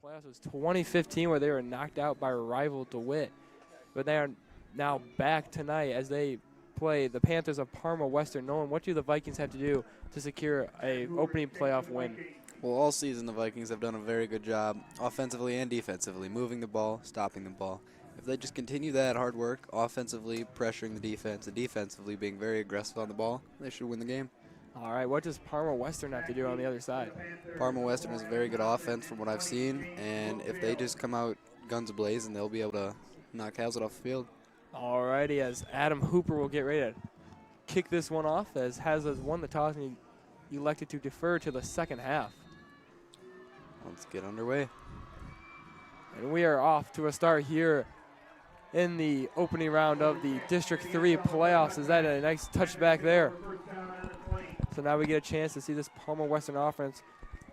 playoffs was 2015, where they were knocked out by rival DeWitt. But they are now back tonight as they play the Panthers of Parma Western. Nolan, what do the Vikings have to do to secure a opening playoff win? Well, all season the Vikings have done a very good job offensively and defensively, moving the ball, stopping the ball. If they just continue that hard work, offensively pressuring the defense and defensively being very aggressive on the ball, they should win the game. All right, what does Parma Western have to do on the other side? Parma Western is a very good offense from what I've seen, and if they just come out guns a-blazing, they'll be able to knock Haslett off the field. All righty, as Adam Hooper will get ready to kick this one off, as Haslett won the toss and he elected to defer to the second half. Let's get underway. And we are off to a start here in the opening round of the District 3 playoffs. Is that a nice touchback there? So now we get a chance to see this Parma Western offense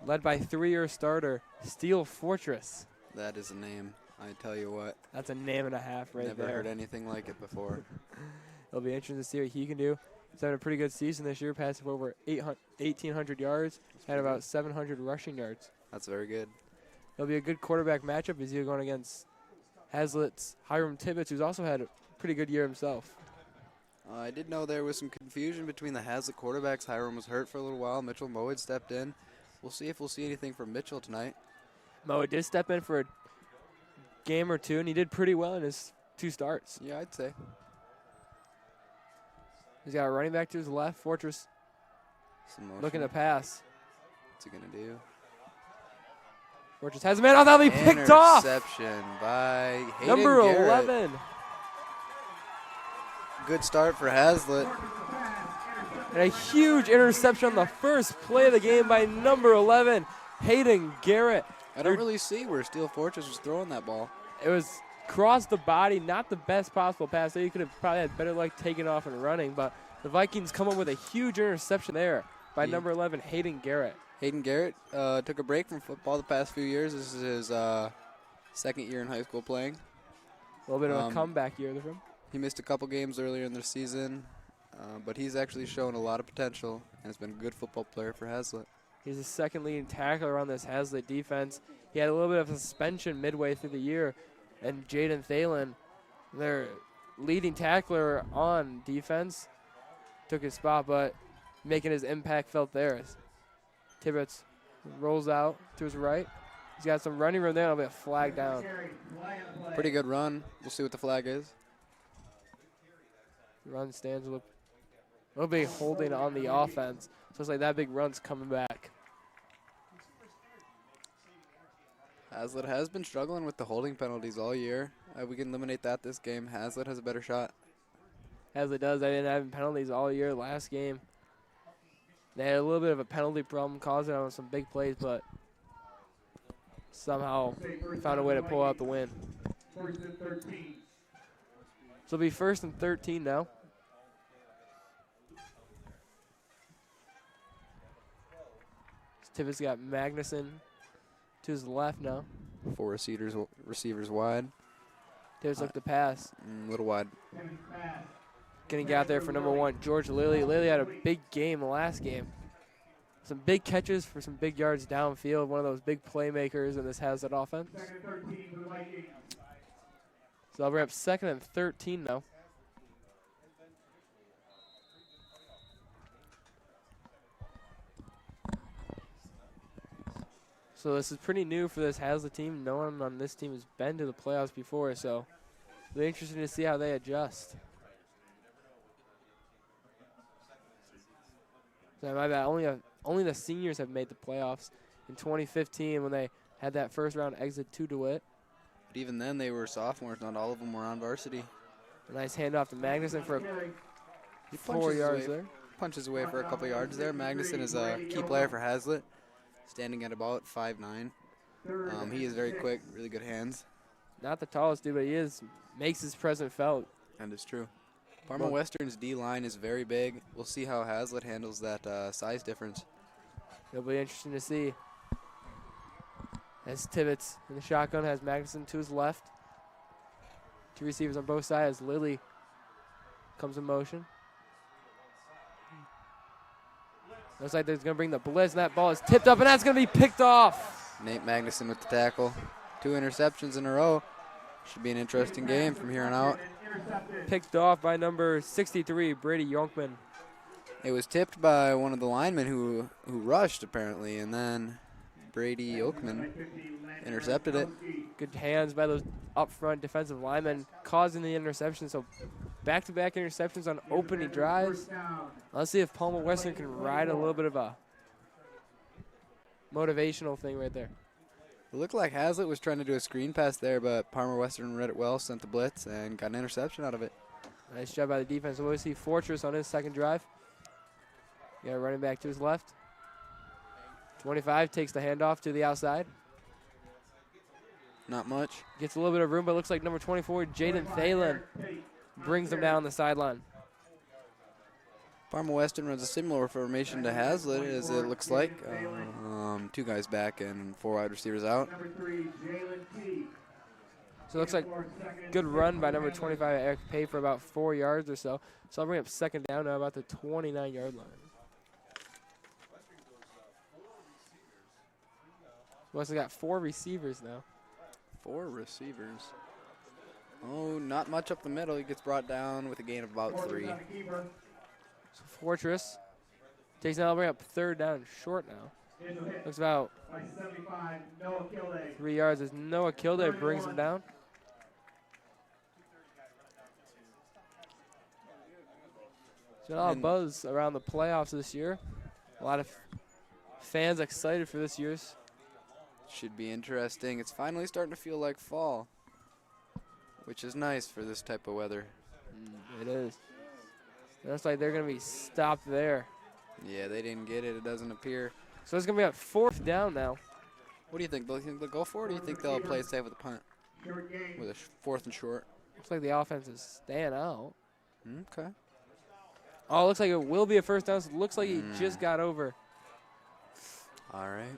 led by 3-year starter Steel Fortress. That is a name, I tell you what. That's a name and a half right Never there. heard anything like it before. It'll be interesting to see what he can do. He's having a pretty good season this year, passing for over 1,800 yards, had about 700 rushing yards. That's very good. It'll be a good quarterback matchup as he's going against Haslett's Hiram Tibbetts, who's also had a pretty good year himself. I did know there was some confusion between the Haslett quarterbacks. Hiram was hurt for a little while. Mitchell Mowat stepped in. We'll see if we'll see anything from Mitchell tonight. Mowat did step in for a game or two, and he did pretty well in his 2 starts. Yeah, I'd say. He's got a running back to his left. Fortress looking to pass. What's he going to do? Fortress has a man. Oh, that'll be picked off. Interception by Hayden Number Garrett. 11. Good start for Haslett. And a huge interception on the first play of the game by number 11, Hayden Garrett. I don't really see where Steel Fortress was throwing that ball. It was across the body, not the best possible pass. He could have probably had better luck taking off and running, but the Vikings come up with a huge interception there by number 11, Hayden Garrett. Hayden Garrett took a break from football the past few years. This is his second year in high school playing. A little bit of a comeback year for him. He missed a couple games earlier in the season, but he's actually shown a lot of potential and has been a good football player for Haslett. He's the second leading tackler on this Haslett defense. He had a little bit of a suspension midway through the year, and Jaden Thalen, their leading tackler on defense, took his spot, but making his impact felt there. Tibbetts rolls out to his right. He's got some running room there. It'll be a flag down. Pretty good run. We'll see what the flag is. Run stands a little bit holding on the offense. So it's like that big run's coming back. Haslett has been struggling with the holding penalties all year. We can eliminate that this game. Haslett has a better shot. Haslett does. They didn't have penalties all year last game. They had a little bit of a penalty problem causing on some big plays, but somehow found a way to pull out the win. So it'll be 1st and 13 now. Tibbetts got Magnuson to his left now. 4 receivers wide. Tibbetts looked to pass. A little wide. Getting out there for number 1, George Lilly. Lilly had a big game the last game. Some big catches for some big yards downfield. One of those big playmakers in this Haslett offense. So they'll bring up 2nd and 13 now. So this is pretty new for this Haslett team. No one on this team has been to the playoffs before, so it'll be interesting to see how they adjust. So my bad. Only the seniors have made the playoffs in 2015 when they had that first round exit to DeWitt. But even then, they were sophomores. Not all of them were on varsity. A nice handoff to Magnuson for 4 yards there. Punches away for a couple yards there. Magnuson is a key player for Haslett, standing at about 5'9". He is very quick, really good hands. Not the tallest dude, but he makes his presence felt. And it's true. Parma Western's D-line is very big. We'll see how Haslett handles that size difference. It'll be interesting to see. As Tibbetts in the shotgun has Magnuson to his left. 2 receivers on both sides. Lilly comes in motion. Looks like they're going to bring the blitz, and that ball is tipped up, and that's going to be picked off. Nate Magnuson with the tackle. 2 interceptions in a row. Should be an interesting game from here on out. Picked off by number 63, Brady Yonkman. It was tipped by one of the linemen who rushed, apparently, and then Brady Oakman intercepted it. Good hands by those up front defensive linemen causing the interception. So back-to-back interceptions on opening drives. Let's see if Parma Western can ride a little bit of a motivational thing right there. It looked like Haslett was trying to do a screen pass there, but Parma Western read it well, sent the blitz, and got an interception out of it. Nice job by the defense. So we'll see Fortress on his second drive. Got a running back to his left. 25 takes the handoff to the outside. Not much. Gets a little bit of room, but looks like number 24, Jaden Thalen, brings him down the sideline. Parma Western runs a similar formation to Haslett, as it looks like. 2 guys back and 4 wide receivers out. So it looks like good run by number 25, Eric Pay, for about 4 yards or so. So I'll bring up second down now, about the 29-yard line. West's got 4 receivers now. 4 receivers. Oh, not much up the middle. He gets brought down with a gain of about 3. So Fortress takes now, bring up third down short now. Looks about 3 yards as Noah Kilday brings him down. There's been a lot of buzz around the playoffs this year. A lot of fans excited for this year's. Should be interesting. It's finally starting to feel like fall, which is nice for this type of weather. It is. It looks like they're going to be stopped there. Yeah, they didn't get it. It doesn't appear. So it's going to be a 4th down now. What do you think? Do you think they'll go for it, or do you think they'll play it safe with a punt? With a 4th and short? Looks like the offense is staying out. Okay. Oh, it looks like it will be a first down. So it looks like he just got over. All right.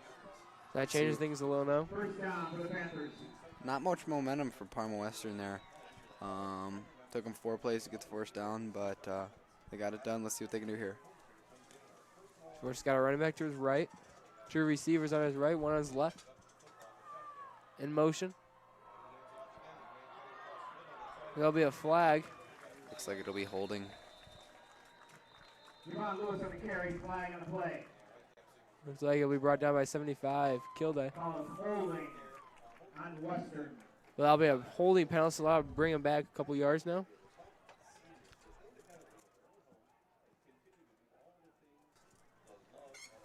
That changes things a little now. Not much momentum for Parma Western there. Took them 4 plays to get the first down, but they got it done. Let's see what they can do here. We're just got a running back to his right. 2 receivers on his right, 1 on his left. In motion. There'll be a flag. Looks like it'll be holding. Javon Lewis on the carry, flag on the play. Looks like it'll be brought down by 75. Kilday. Call holding on Western. Well, that'll be a holding penalty, so that'll bring him back a couple yards now.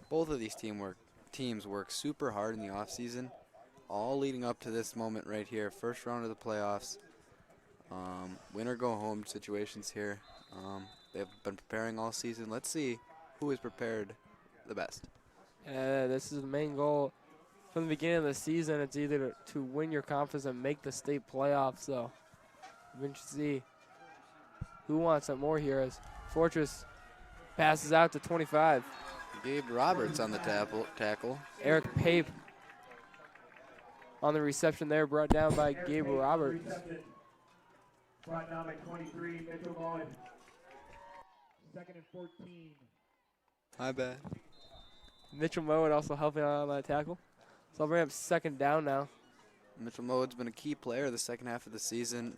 Both of these teams work super hard in the offseason, all leading up to this moment right here. First round of the playoffs. Win or go home situations here. They've been preparing all season. Let's see who is prepared the best. This is the main goal from the beginning of the season. It's either to win your conference and make the state playoffs. So we should see who wants it more here as Fortress passes out to 25. Gabe Roberts on the tackle. Eric Pape on the reception there, brought down by Gabe Roberts. Brought down by 23, Mitchell Lloyd. 2nd and 14. My bad. Mitchell Mowat also helping out on that tackle. So I'll bring up second down now. Mitchell Mowe's been a key player the second half of the season,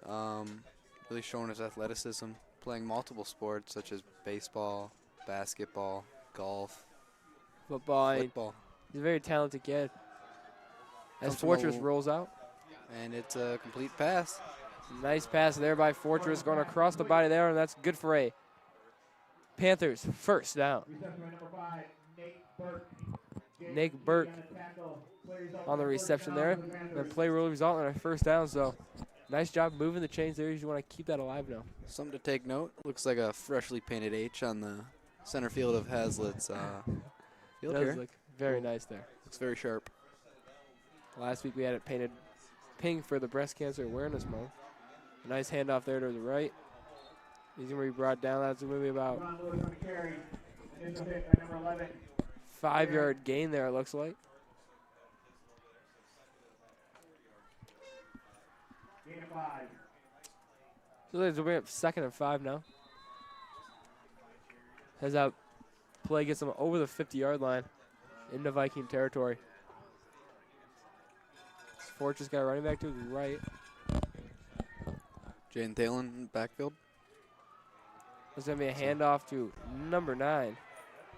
really showing his athleticism, playing multiple sports such as baseball, basketball, golf, football. He's a very talented kid. As Comes from Fortress rolls out. And it's a complete pass. Nice pass there by Fortress, going across the body there, and that's good for a Panthers first down. Reception by number 5, Nate Burke. Nate Burke on the reception there. The play will result in a first down, so nice job moving the chains there. You just want to keep that alive now. Something to take note. Looks like a freshly painted H on the center field of Haslett's field Does here. look very nice there. Looks very sharp. Last week we had it painted pink for the breast cancer awareness month. A nice handoff there to the right. He's going to be brought down. That's going to be about Javon Lewis on the carry. Initial hit by number 11. 5-yard gain there, it looks like. Gain of 5. So they'll bring up 2nd and 5 now. As that play gets them over the 50-yard line into Viking territory. Fortress got a running back to his right. Jaden Thalen in the backfield. There's going to be a handoff to number 9.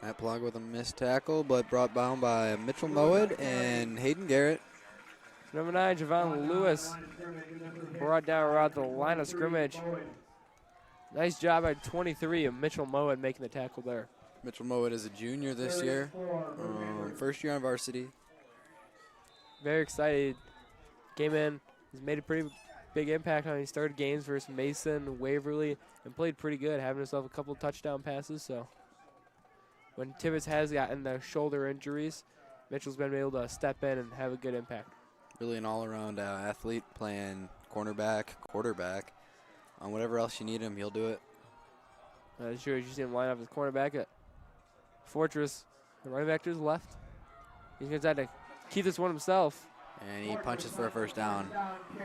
Matt Plog with a missed tackle, but brought down by Mitchell Mowat and Hayden Garrett. Number 9, Javon Lewis, brought down around the line of scrimmage. Nice job by 23 of Mitchell Mowat making the tackle there. Mitchell Mowat is a junior this year, first year on varsity. Very excited. Came in, he's made a pretty big impact on. He started games versus Mason, Waverly, and played pretty good, having himself a couple touchdown passes. So when Tibbetts has gotten the shoulder injuries, Mitchell's been able to step in and have a good impact. Really an all-around athlete, playing cornerback, quarterback. Whatever else you need him, he'll do it. Sure, you see him line up as cornerback at Fortress. The running back to his left. He's going to try to keep this one himself. And he punches for a first down.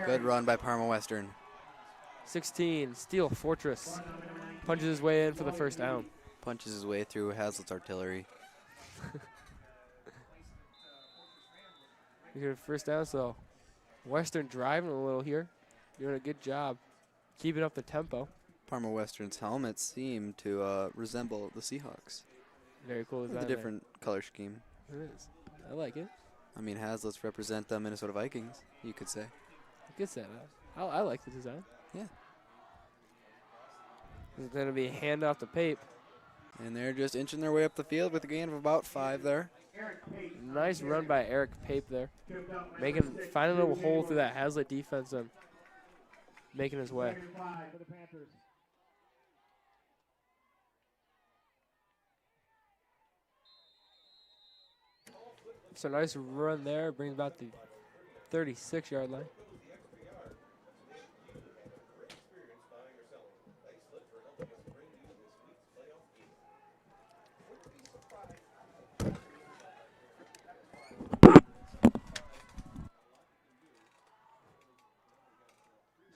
Good run by Parma Western. 16, Steel Fortress. Punches his way in for the first down. Punches his way through Haslett's artillery. You get a first down, so Western driving a little here. Doing a good job keeping up the tempo. Parma Western's helmets seem to resemble the Seahawks. Very cool design. With a different color scheme. It is. I like it. I mean, Haslett's represent the Minnesota Vikings, you could say. I could say that. I like the design. Yeah. There's going to be a handoff to Pape. And they're just inching their way up the field with a gain of about 5 there. Nice run by Eric Pape there. Finding a little hole through that Haslett defense and making his way. So nice run there. Brings about the 36-yard line.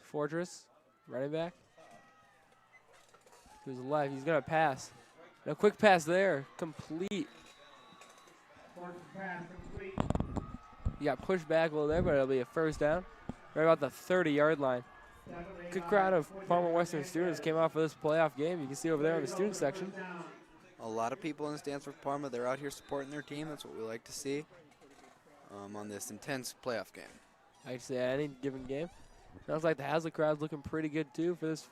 Fortress, running back. To his left, he's going to pass. A quick pass there, complete. He got pushed back a little there, but it'll be a first down. Right about the 30-yard line. Good crowd of Parma Western students came out for this playoff game. You can see over there in the student section. A lot of people in the stands for Parma. They're out here supporting their team. That's what we like to see on this intense playoff game. I'd say any given game. Sounds like the Haslett crowd's looking pretty good too for this.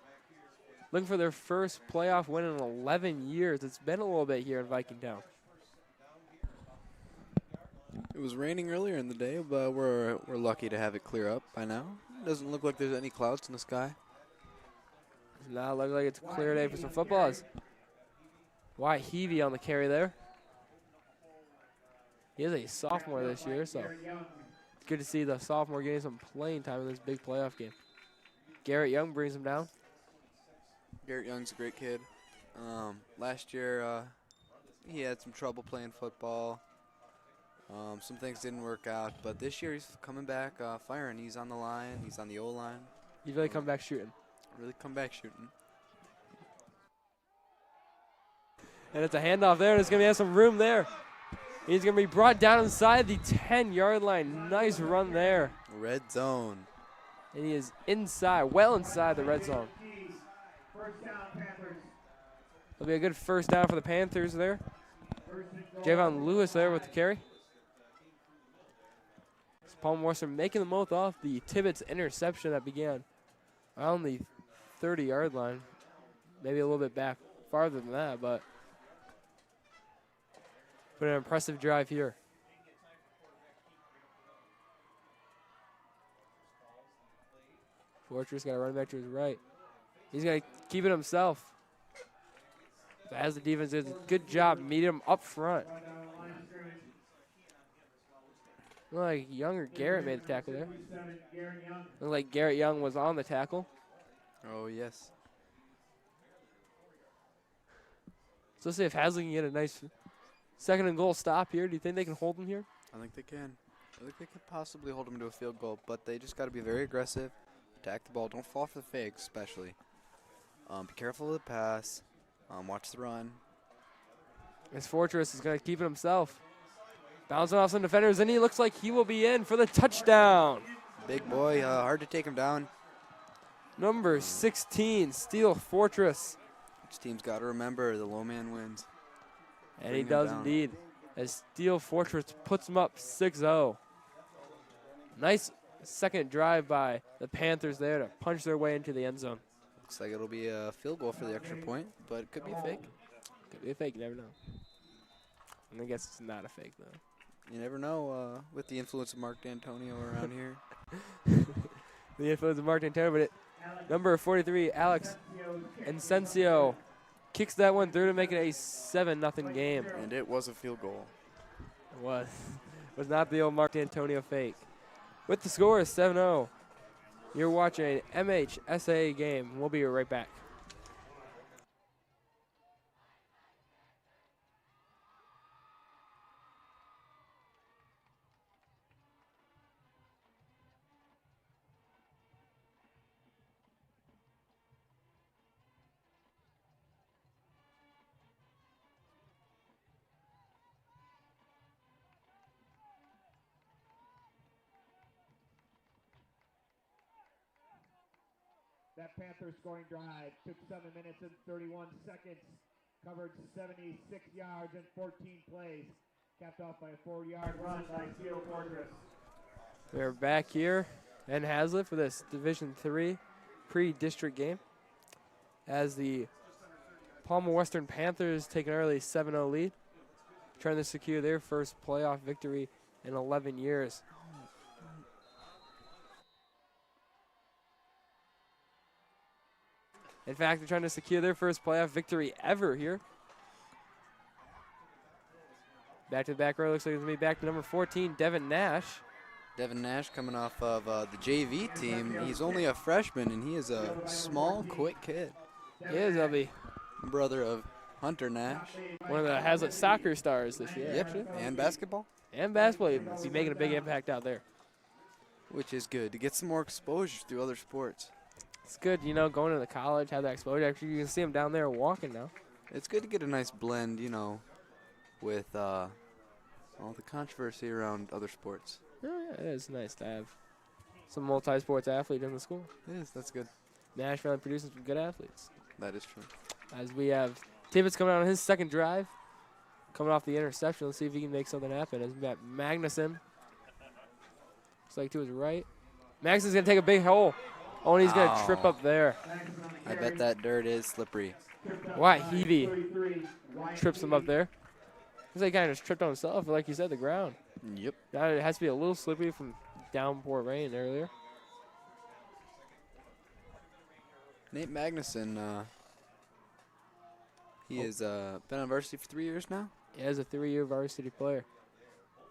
Looking for their first playoff win in 11 years. It's been a little bit here in Vikingtown. It was raining earlier in the day, but we're lucky to have it clear up by now. Doesn't look like there's any clouds in the sky. Does not look like it's a clear day for some football. Wyatt Heavey on the carry there. He is a sophomore this year, so it's good to see the sophomore getting some playing time in this big playoff game. Garrett Young brings him down. Garrett Young's a great kid. Last year, he had some trouble playing football. Some things didn't work out, but this year he's coming back firing. He's on the line. He's on the O-line. He's really come back shooting. Really come back shooting. And it's a handoff there, and it's going to have some room there. He's going to be brought down inside the 10-yard line. Nice run there. Red zone. And he is inside, well inside the red zone. It'll be a good first down for the Panthers there. Javon Lewis there with the carry. Palm Western making the most off the Tibbetts interception that began around the 30-yard line. Maybe a little bit back farther than that, but an impressive drive here. Fortress got to run back to his right. He's going to keep it himself. As the defense does a good job meeting him up front. Looked like Young or Garrett made the tackle there. Looked like Garrett Young was on the tackle. Oh, yes. So let's see if Haslett can get a nice second and goal stop here. Do you think they can hold him here? I think they can. I think they could possibly hold him to a field goal, but they just got to be very aggressive. Attack the ball. Don't fall for the fakes, especially. Be careful of the pass. Watch the run. This Fortress is going to keep it himself. Bouncing off some defenders, and he looks like he will be in for the touchdown. Big boy, hard to take him down. Number 16, Steel Fortress. Each team's got to remember the low man wins. And he Bring him does down. indeed, as Steel Fortress puts him up 6-0. Nice second drive by the Panthers there to punch their way into the end zone. Looks like it'll be a field goal for the extra point, but it could be a fake. Could be a fake, you never know. And I guess it's not a fake, though. You never know with the influence of Mark D'Antonio around here. The influence of Mark D'Antonio, but number 43, Alex Incencio, kicks that one through to make it a 7-0 game. And it was a field goal. It was not the old Mark D'Antonio fake. With the score is 7-0, you're watching an MHSAA game. We'll be right back. That Panther scoring drive took 7 minutes and 31 seconds, covered 76 yards and 14 plays, capped off by a 4-yard run by Steel Fortress. We're back here in Haslett for this Division III pre-district game as the Parma Western Panthers take an early 7-0 lead, trying to secure their first playoff victory in 11 years. In fact, they're trying to secure their first playoff victory ever here. Back to the back row, looks like it's going to be back to number 14, Devin Nash. Devin Nash coming off of the JV team. He's only a freshman, and he is a small, quick kid. He is, Ubby. Brother of Hunter Nash. One of the Haslett soccer stars this year, actually. And basketball, And basketball, he's making a big impact out there. which is good to get some more exposure through other sports. It's good, you know, going to the college, have that exposure. Actually, you can see him down there walking now. It's good to get a nice blend, you know, with all the controversy around other sports. Oh, yeah, it is nice to have some multi-sports athlete in the school. It is, that's good. Nash really producing some good athletes. That is true. As we have Tibbetts coming out on his second drive, coming off the interception. Let's see if he can make something happen. As we got Magnuson. Looks like to his right. Magnuson's going to take a big hole. Oh, and he's going to trip up there. I bet that dirt is slippery. Why, Heavey trips him up there. Looks like he kind of just tripped on himself, or like you said, the ground. Yep. Now it has to be a little slippery from downpour rain earlier. Nate Magnuson, he has been on varsity for 3 years now. He is a 3-year varsity player.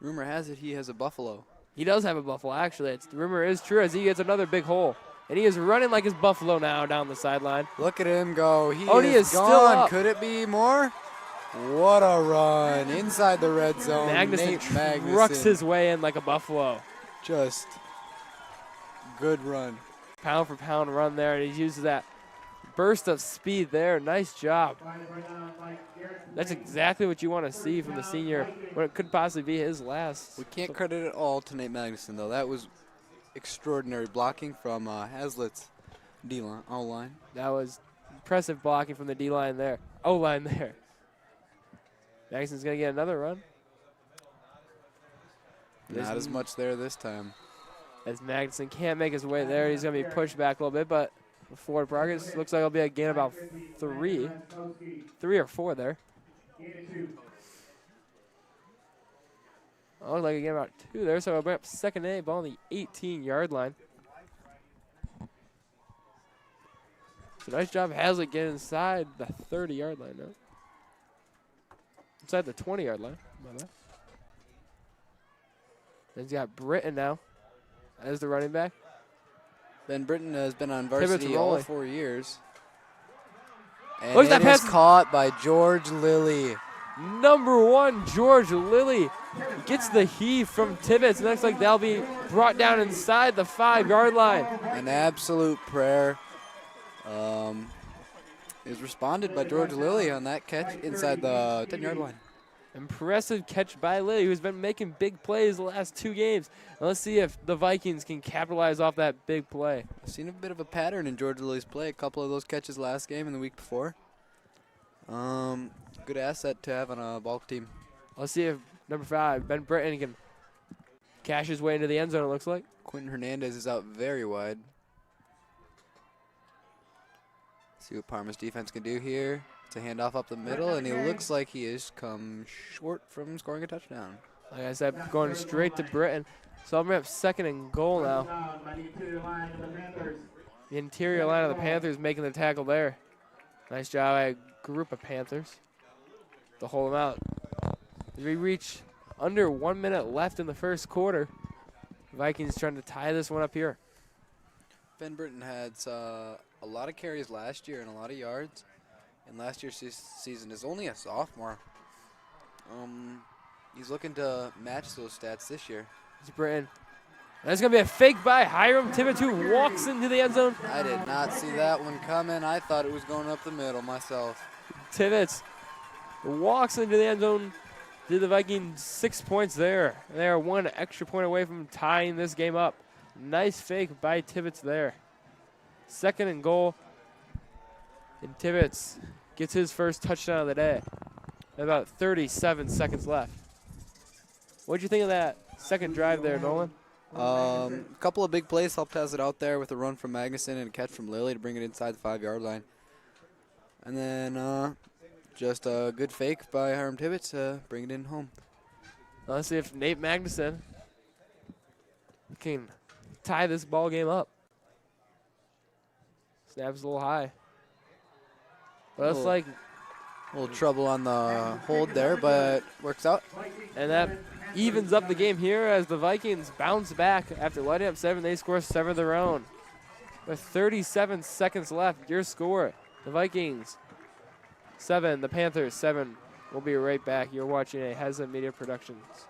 Rumor has it he has a buffalo. He does have a buffalo, actually. The rumor is true as he gets another big hole. And he is running like his buffalo now down the sideline. Look at him go. He is still gone. up. Could it be more? What a run inside the red zone. Nate Magnuson trucks Magnuson. his way in like a buffalo. Just good run. Pound for pound run there, and he uses that burst of speed there. Nice job. That's exactly what you want to see from the senior when it could possibly be his last. We can't credit it all to Nate Magnuson, though. That was extraordinary blocking from Haslett's D-line, O-line. That was impressive blocking from the D-line there. O-line there. Magson's going to get another run. Not as much there this time. As Magnuson can't make his way there, he's going to be pushed back a little bit, but forward progress looks like it'll be a gain about 3 or 4 there. Oh, looks like a gain about 2 there, so it'll bring up second and 8, ball on the 18-yard line. So nice job, Haslett, getting inside the 30-yard line now. Inside the 20-yard line. Then he's got Britton now as the running back. Ben Britton has been on varsity all rolling. 4 years. And Look at that it is pass. caught by George Lilly. Number 1, George Lilly gets the heave from Tibbetts. Looks like they'll be brought down inside the 5-yard line. An absolute prayer is responded by George Lilly on that catch inside the 10-yard line. Impressive catch by Lilly, who's been making big plays the last 2 games. And let's see if the Vikings can capitalize off that big play. I've seen a bit of a pattern in Georgia Lilly's play. A couple of those catches last game and the week before. Good asset to have on a bulk team. Let's see if number 5, Ben Britton, can cash his way into the end zone, it looks like. Quentin Hernandez is out very wide. See what Parma's defense can do here. It's a handoff up the middle, and he looks like he has come short from scoring a touchdown. Like I said, going straight to Britton. So I'm going to have 2nd and goal now. The interior line of the Panthers making the tackle there. Nice job by a group of Panthers to hold them out. As we reach under 1 minute left in the first quarter, Vikings trying to tie this one up here. Ben Britton had a lot of carries last year and a lot of yards. And last year's season is only a sophomore. He's looking to match those stats this year. It's Britton. That's going to be a fake by Hiram Tibbetts, who walks into the end zone. I did not see that one coming. I thought it was going up the middle myself. Tibbetts walks into the end zone. Did the Vikings 6 points there. They are 1 extra point away from tying this game up. Nice fake by Tibbetts there. 2nd and goal. And Tibbetts gets his first touchdown of the day. About 37 seconds left. What'd you think of that second drive there, Nolan? A couple of big plays helped Haslett out there with a run from Magnuson and a catch from Lilly to bring it inside the 5-yard line. And then just a good fake by Hiram Tibbetts to bring it in home. Let's see if Nate Magnuson can tie this ball game up. Snap's a little high. But it's like a little trouble on the hold there, but works out. And that evens up the game here as the Vikings bounce back after letting up 7. They score 7 of their own. With 37 seconds left, your score, the Vikings 7, the Panthers 7. We'll be right back. You're watching a Haslett Media Productions.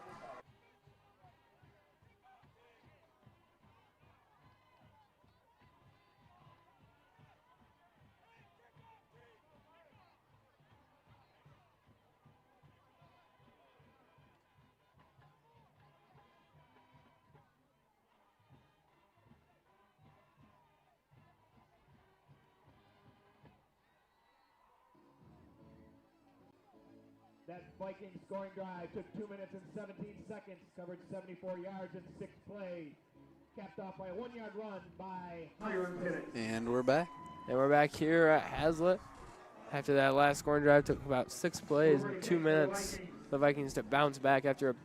That Viking scoring drive took 2 minutes and 17 seconds, covered 74 yards in 6 plays, capped off by a 1-yard run by Hiram Tibbetts. And we're back. And we're back here at Haslett. After that last scoring drive took about 6 plays in 2 minutes. The Vikings to bounce back after a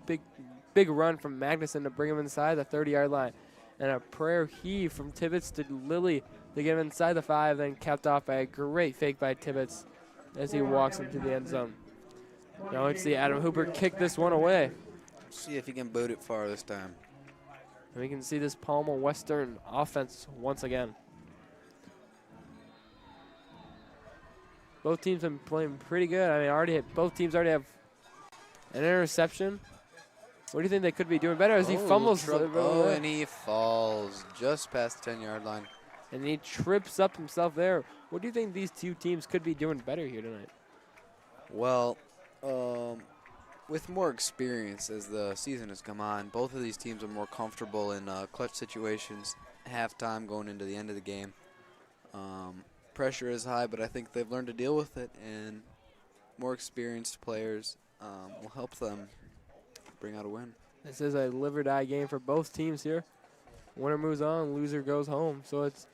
big run from Magnuson to bring him inside the 30-yard line. And a prayer heave from Tibbetts to Lilly to get him inside the 5, then capped off by a great fake by Tibbetts as he walks into the end zone. Now let's see Adam Hooper kick this one away. See if he can boot it far this time. And we can see this Parma Western offense once again. Both teams have been playing pretty good. I mean, both teams already have an interception. What do you think they could be doing better as he fumbles? And he falls just past the 10-yard line. And he trips up himself there. What do you think these two teams could be doing better here tonight? Well, with more experience as the season has come on, both of these teams are more comfortable in clutch situations, halftime going into the end of the game. Pressure is high, but I think they've learned to deal with it, and more experienced players will help them bring out a win. This is a live or die game for both teams here. Winner moves on, loser goes home. So it's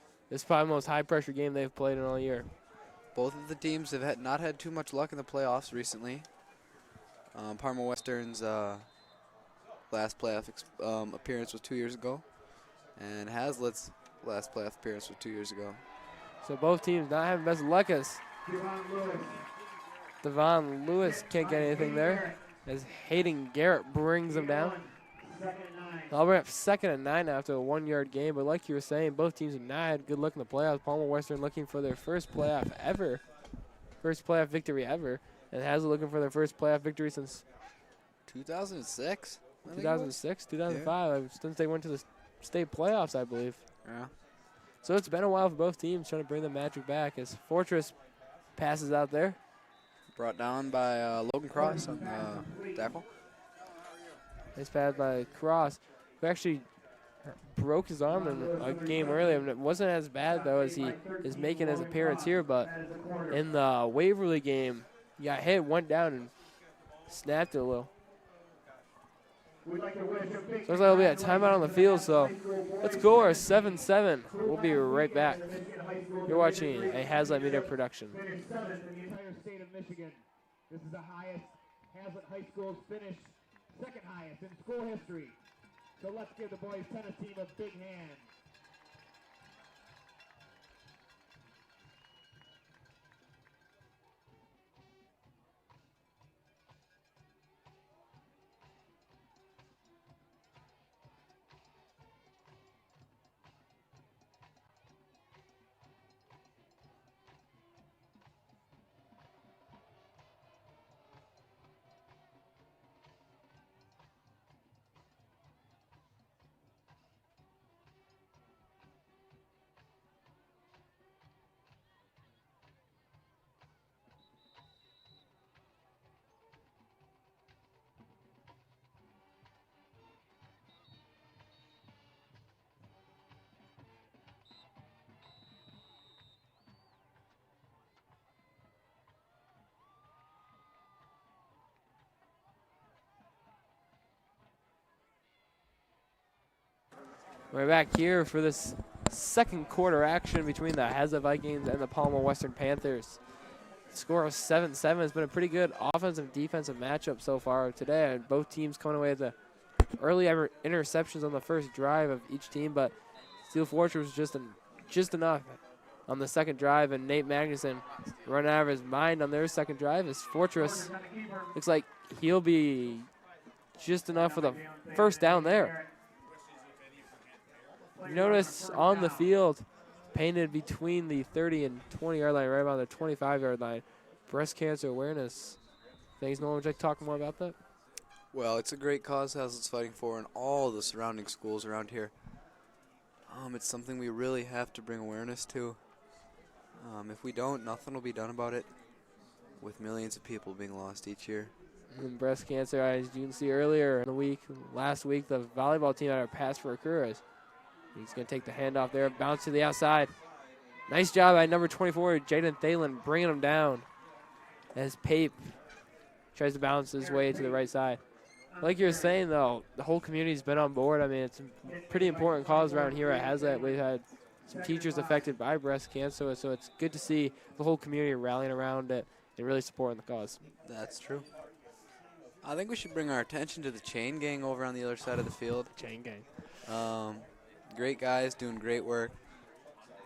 probably the most high-pressure game they've played in all year. Both of the teams have not had too much luck in the playoffs recently. Parma Western's last playoff appearance was 2 years ago, and Haslett's last playoff appearance was 2 years ago. So both teams not having best luck as Devon Lewis can't get anything there as Hayden Garrett brings them down. We're at 2nd and 9 after a 1-yard game, but like you were saying, both teams have not had good luck in the playoffs. Parma Western looking for their first playoff victory ever, and Haslett looking for their first playoff victory since 2006? 2006, 2005, since they went to the state playoffs, I believe. Yeah. So it's been a while for both teams trying to bring the magic back as Fortress passes out there. Brought down by Logan Cross on the tackle. Nice pass by Cross, who actually broke his arm in a game earlier. And it wasn't as bad, though, as he is making his appearance here. But in the Waverly game, he got hit, went down, and snapped it a little. So looks like there'll be a timeout on the field, so let's go our 7-7. We'll be right back. You're watching a Haslett Media production. Finished seventh in the entire state of Michigan. This is the highest Haslett High School's finished, second highest in school history. So let's give the boys tennis team a big hand. We're back here for this second quarter action between the Haslett Vikings and the Parma Western Panthers. Score of 7-7 has been a pretty good offensive defensive matchup so far today. And both teams coming away with the early interceptions on the first drive of each team, but Steel Fortress was just enough on the second drive, and Nate Magnuson running out of his mind on their second drive. As Fortress looks like he'll be just enough for the first down there. Notice on the field, painted between the 30 and 20-yard line, right about the 25-yard line, breast cancer awareness. Thanks, Nolan. Would you like to talk more about that? Well, it's a great cause Haslett's fighting for in all the surrounding schools around here. It's something we really have to bring awareness to. If we don't, nothing will be done about it, with millions of people being lost each year. And breast cancer, as you can see earlier in the week, last week, the volleyball team had a pass for Akuras. He's going to take the handoff there, bounce to the outside. Nice job by number 24, Jaden Thalen, bringing him down as Pape tries to bounce his way to the right side. Like you were saying, though, the whole community's been on board. I mean, it's a pretty important cause around here at Haslett. We've had some teachers affected by breast cancer, so it's good to see the whole community rallying around it and really supporting the cause. That's true. I think we should bring our attention to the chain gang over on the other side of the field. Chain gang. Great guys doing great work.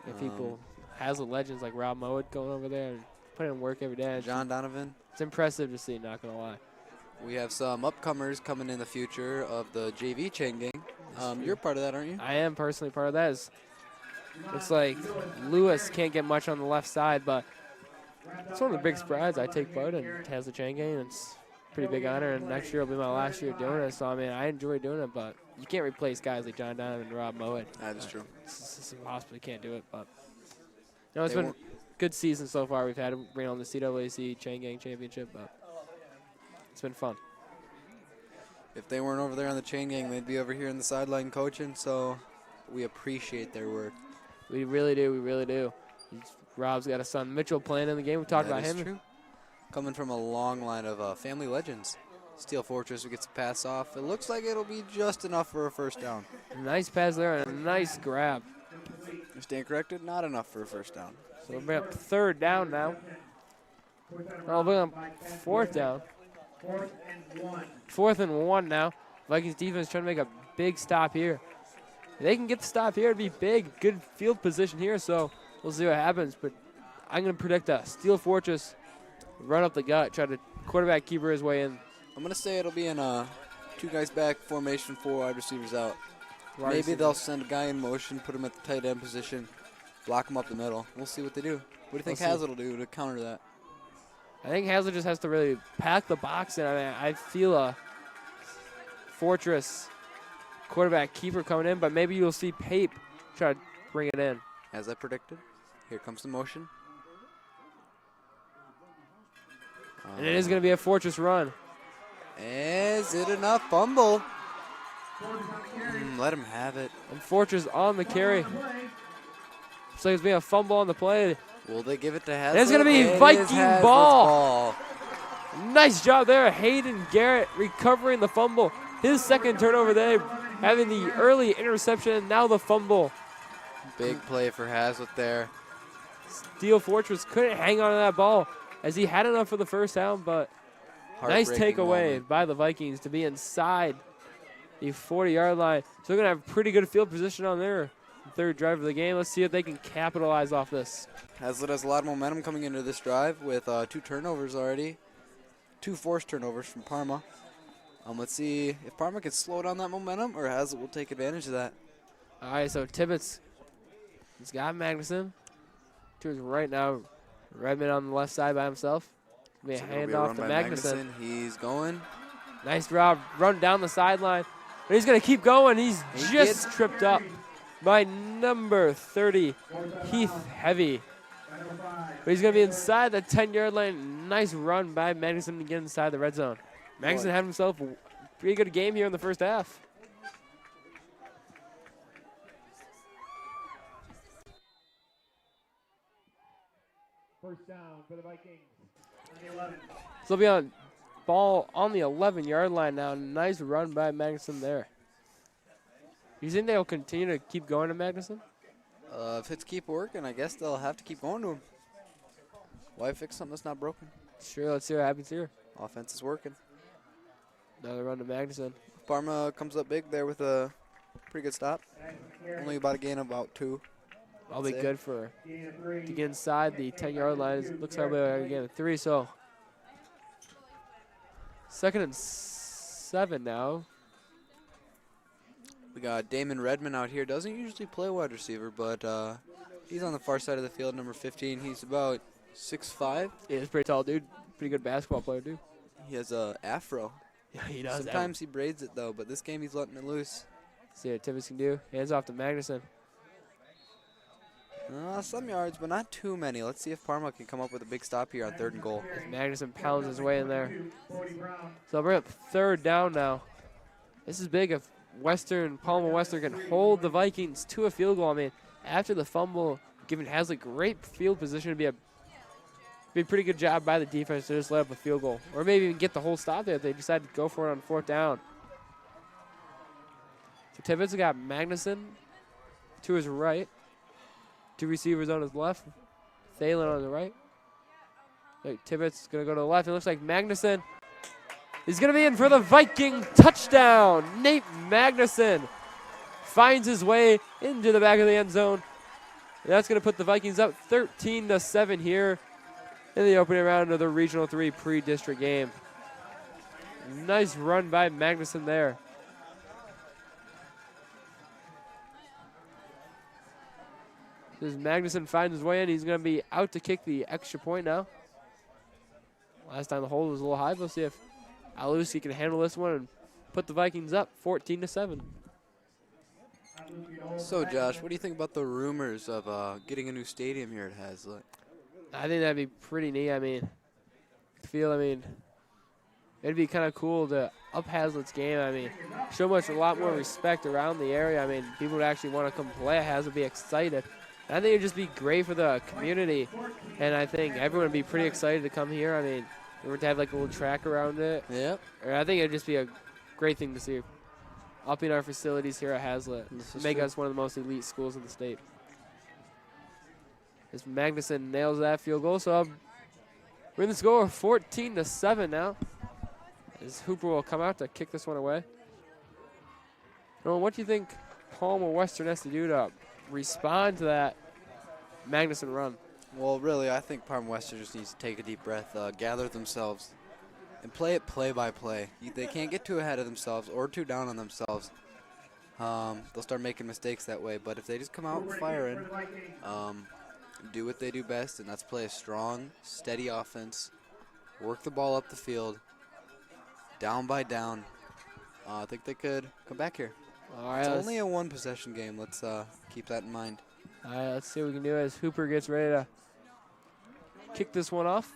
And people, Haslett legends like Rob Mowat going over there and putting in work every day. John Donovan. It's impressive to see, not going to lie. We have some upcomers coming in the future of the JV chain gang. You're part of that, aren't you? I am personally part of that. It's like Lewis can't get much on the left side, but it's one of the big strides I take part in. Haslett chain gang. It's a pretty big honor, and next year will be my last year doing it. So, I mean, I enjoy doing it, but you can't replace guys like John Donovan and Rob Mowat. That is true. It's impossible. You can't do it, but it's been a good season so far. We've had to bring on the CWAC Chain Gang Championship, but it's been fun. If they weren't over there on the chain gang, they'd be over here in the sideline coaching, so we appreciate their work. We really do. We really do. Rob's got a son, Mitchell, playing in the game. We talked about him. That is true. Coming from a long line of family legends. Steel Fortress who gets a pass off. It looks like it'll be just enough for a first down. Nice pass there and a nice grab. You stand corrected, not enough for a first down. So we'll bring up third down now. We'll bring up fourth down. 4th and 1 now. Vikings defense trying to make a big stop here. If they can get the stop here, it'd be big. Good field position here, so we'll see what happens. But I'm going to predict a Steel Fortress run up the gut, try to quarterback keeper his way in. I'm going to say it'll be in a 2 guys back formation, 4 wide receivers out. Maybe they'll send a guy in motion, put him at the tight end position, block him up the middle. We'll see what they do. What do you think Haslett will do to counter that? I think Haslett just has to really pack the box in. I mean, I feel a Fortress quarterback keeper coming in, but maybe you'll see Pape try to bring it in. As I predicted, here comes the motion. And it is going to be a fortress run. Is it enough? Fumble. Let him have it. And fortress on the carry. Looks like it's being a fumble on the play. Will they give it to Haslett? It's going to be It Viking is Haslett's ball. Nice job there. Hayden Garrett recovering the fumble. His second turnover there, having the early interception and now the fumble. Big play for Haslett there. Steel Fortress couldn't hang on to that ball as he had enough for the first down, but nice takeaway moment by the Vikings to be inside the 40-yard line. So they're going to have pretty good field position on their third drive of the game. Let's see if they can capitalize off this. Haslett has a lot of momentum coming into this drive with 2 turnovers already. 2 forced turnovers from Parma. Let's see if Parma can slow down that momentum or Haslett will take advantage of that. All right, so Tibbetts has got Magnuson to his right now. Redmond on the left side by himself. Be a handoff to Magnuson. He's going. Nice run down the sideline. And he's going to keep going. He just tripped up by number 30, Heath Heavy. But he's going to be inside the 10-yard line. Nice run by Magnuson to get inside the red zone. Magnuson had himself a pretty good game here in the first half. First down for the Vikings on the 11. So they'll be on ball on the 11-yard line now. Nice run by Magnuson there. You think they'll continue to keep going to Magnuson? If it's keep working, I guess they'll have to keep going to him. Why fix something that's not broken? Sure, let's see what happens here. Offense is working. Another run to Magnuson. Parma comes up big there with a pretty good stop. Only about a gain of about 2. I'll be good for to get inside the 10-yard line. It looks like we're getting 3, so 2nd and 7 now. We got Damon Redmond out here. Doesn't usually play wide receiver, but he's on the far side of the field, number 15. He's about 6'5". Yeah, he's a pretty tall dude. Pretty good basketball player, dude. He has a afro. Yeah, he does. Sometimes he braids it, though, but this game he's letting it loose. See what Tibbetts can do. Hands off to Magnuson. Some yards, but not too many. Let's see if Parma can come up with a big stop here on 3rd and goal. Magnuson pounds his way in there. So they'll bring up 3rd down now. This is big if Palma Western can hold the Vikings to a field goal. I mean, after the fumble, giving Haslett great field position, to be a pretty good job by the defense to just let up a field goal. Or maybe even get the whole stop there if they decide to go for it on 4th down. So Tibbetts got Magnuson to his right. 2 receivers on his left. Thalen on the right. Tibbetts is going to go to the left. It looks like Magnuson is going to be in for the Viking touchdown. Nate Magnuson finds his way into the back of the end zone. And that's going to put the Vikings up 13-7 here in the opening round of the Regional 3 pre-district game. Nice run by Magnuson there. As Magnuson finds his way in, he's going to be out to kick the extra point now. Last time the hold was a little high. We'll see if Alusi can handle this one and put the Vikings up 14-7. So, Josh, what do you think about the rumors of getting a new stadium here at Haslett? I think that'd be pretty neat. I mean, it'd be kind of cool to up Haslett's game. I mean, show a lot more respect around the area. I mean, people would actually want to come play at Haslett, be excited. And I think it'd just be great for the community. And I think everyone would be pretty excited to come here. I mean, we were to have like a little track around it. Yep. I think it'd just be a great thing to see. Upping our facilities here at Haslett. Make us one of the most elite schools in the state. As Magnuson nails that field goal, so we're in the score 14-7 now. As Hooper will come out to kick this one away. Nolan, what do you think Palma Western has to do to respond to that Magnuson run? Well, really, I think Parma Western just needs to take a deep breath, gather themselves, and play it play by play. They can't get too ahead of themselves or too down on themselves. They'll start making mistakes that way. But if they just come out firing, do what they do best, and that's play a strong, steady offense, work the ball up the field, down by down, I think they could come back here. All right, it's only a 1-possession game. Let's keep that in mind. All right, let's see what we can do as Hooper gets ready to kick this one off.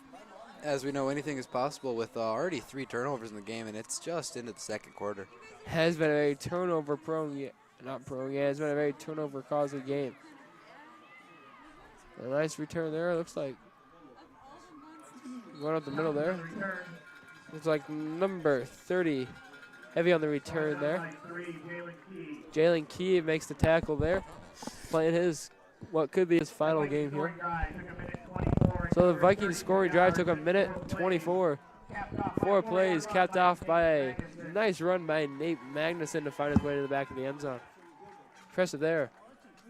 As we know, anything is possible with already 3 turnovers in the game, and it's just into the second quarter. Has been a very turnover prone, not prone, yeah, it's been a very turnover causing game. A nice return there, looks like. Going up the middle there. Looks like number 30, heavy on the return there. Jalen Key makes the tackle there, playing his, what could be his final game here. So the Vikings scoring drive took a minute 24. 4 plays capped off by a nice run by Nate Magnuson to find his way to the back of the end zone. Impressive there.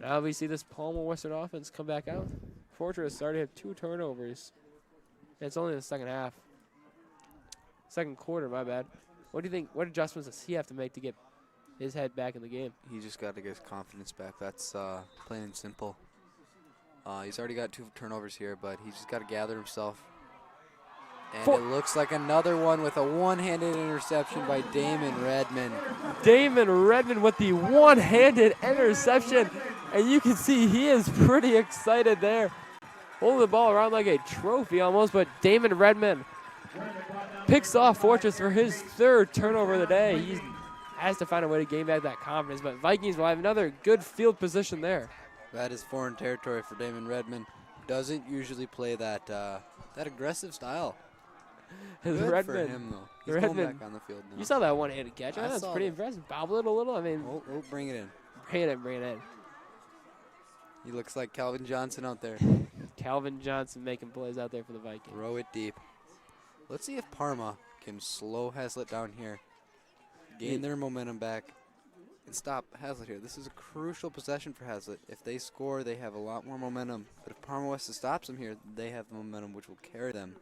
Now we see this Parma Western offense come back out. Fortress started to have 2 turnovers. It's only the second half. Second quarter, my bad. What do you think? What adjustments does he have to make to get his head back in the game? He just got to get his confidence back. That's plain and simple. He's already got 2 turnovers here, but he's just got to gather himself. And it looks like another one with a one-handed interception by Damon Redmond. Damon Redmond with the one-handed interception. And you can see he is pretty excited there. Holding the ball around like a trophy almost, but Damon Redmond picks off Fortress for his 3rd turnover of the day. He has to find a way to gain back that confidence, but Vikings will have another good field position there. That is foreign territory for Damon Redmond. Doesn't usually play that that aggressive style. His Good Redmond, for him, though. He's Redmond, going back on the field now. You saw that one-handed catch. I That's saw pretty that. impressive. Bobble it a little. I mean, Oh, bring it in. bring it in. He looks like Calvin Johnson out there. Calvin Johnson making plays out there for the Vikings. Throw it deep. Let's see if Parma can slow Haslett down here, gain their momentum back, and stop Haslett here. This is a crucial possession for Haslett. If they score, they have a lot more momentum. But if Parma West stops them here, they have the momentum which will carry them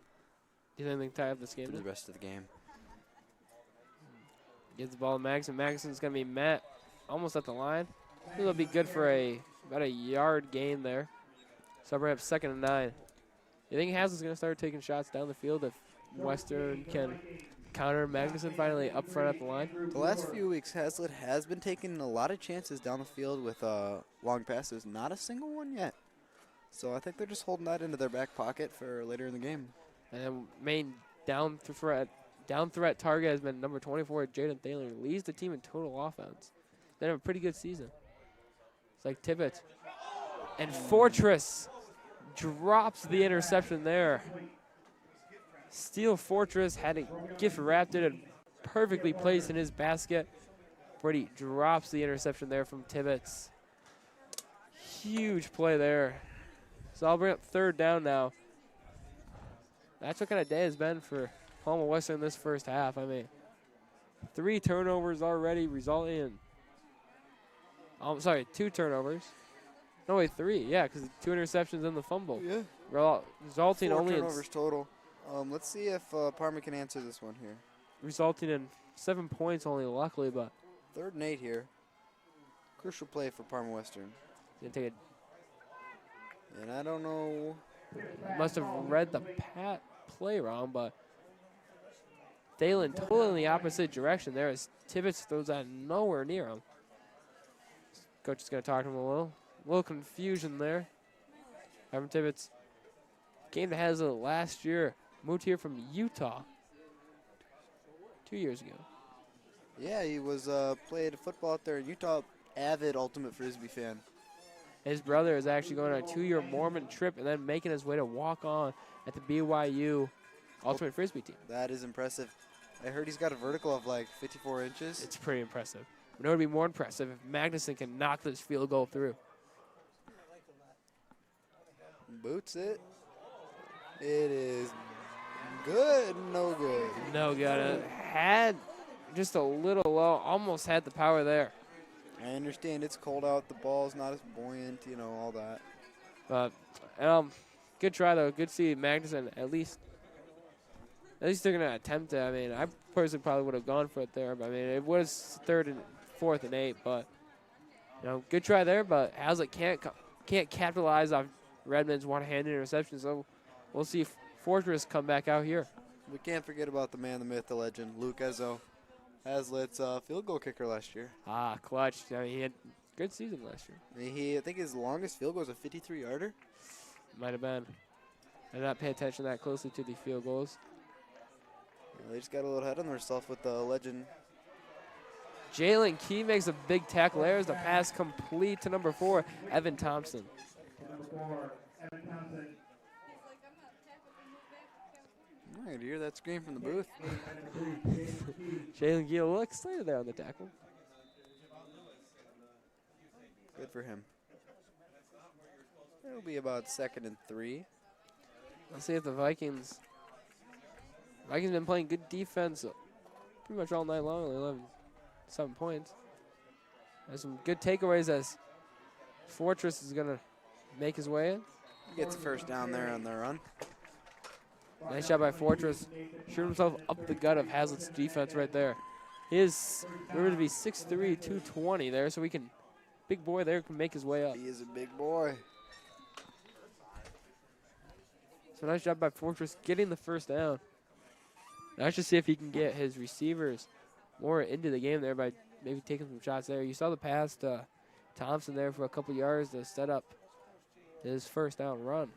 Do you think they can tie up this game? through the rest of the game. Gives the ball to Magnuson. Magnuson's going to be met almost at the line. It'll be good for about a yard gain there. So we're up 2nd and 9. You think Haslett's going to start taking shots down the field if Western can counter Magnuson finally up front at the line? The last few weeks, Haslett has been taking a lot of chances down the field with long passes. Not a single one yet. So I think they're just holding that into their back pocket for later in the game. And then main down threat target has been number 24, Jaden Thaler. Leads the team in total offense. They have a pretty good season. It's like Tibbetts. And Fortress drops the interception there. Steel Fortress had a gift wrapped it and perfectly placed in his basket. Brady drops the interception there from Tibbetts. Huge play there. So I'll bring up 3rd down now. That's what kind of day has been for Parma Western this first half. I mean, 3 turnovers already resulting in, 2 turnovers. No, wait, 3. Yeah, because 2 interceptions and the fumble. Yeah. Resulting 4 only turnovers total. Let's see if Parma can answer this one here. resulting in 7 points only, luckily, but 3rd and 8 here. Crucial play for Parma Western. gonna take And I don't know. must have read the play wrong, but Thalen totally in the opposite direction there as Tibbetts throws that nowhere near him. Coach is gonna talk to him a little confusion there. Evan Tibbetts came to Haslett last year, moved here from Utah 2 years ago. Yeah, he was played football out there in Utah. Avid ultimate frisbee fan. His brother is actually going on a 2-year Mormon trip and then making his way to walk on at the BYU Ultimate Frisbee team. That is impressive. I heard he's got a vertical of like 54 inches. It's pretty impressive. But it would be more impressive if Magnuson can knock this field goal through. Boots it. It is good, no good. No good. Had just a little low, almost had the power there. I understand it's cold out, the ball's not as buoyant, you know, all that. But good try though. Good to see Magnuson at least they're gonna attempt it. I mean, I personally probably would have gone for it there, but I mean it was 3rd and 4th and 8. But you know, good try there. But Haslett can't capitalize off Redmond's one-handed interception. So we'll see if Fortress come back out here. We can't forget about the man, the myth, the legend, Luke Ezzo. Haslett's field goal kicker last year. Clutch. I mean, he had a good season last year. I think his longest field goal was a 53-yarder. Might have been. I did not pay attention that closely to the field goals. They just got a little head on themselves with the legend. Jalen Key makes a big tackle there as the pass complete to number 4, Evan Thompson. Number 4, Evan Thompson. I could hear that scream from the booth. Jalen Key a little excited there on the tackle. Good for him. It'll be about 2nd and 3. Let's see if the Vikings been playing good defense pretty much all night long. Only 7 points. There's some good takeaways as Fortress is going to make his way in. Gets the first down there on the run. Nice shot by Fortress. Shoot himself up the gut of Haslett's defense right there. He is rumored to be 6'3", 220 there, so big boy there can make his way up. He is a big boy. So nice job by Fortress getting the first down. Now let's just see if he can get his receivers more into the game there by maybe taking some shots there. You saw the pass to Thompson there for a couple yards to set up his first down run.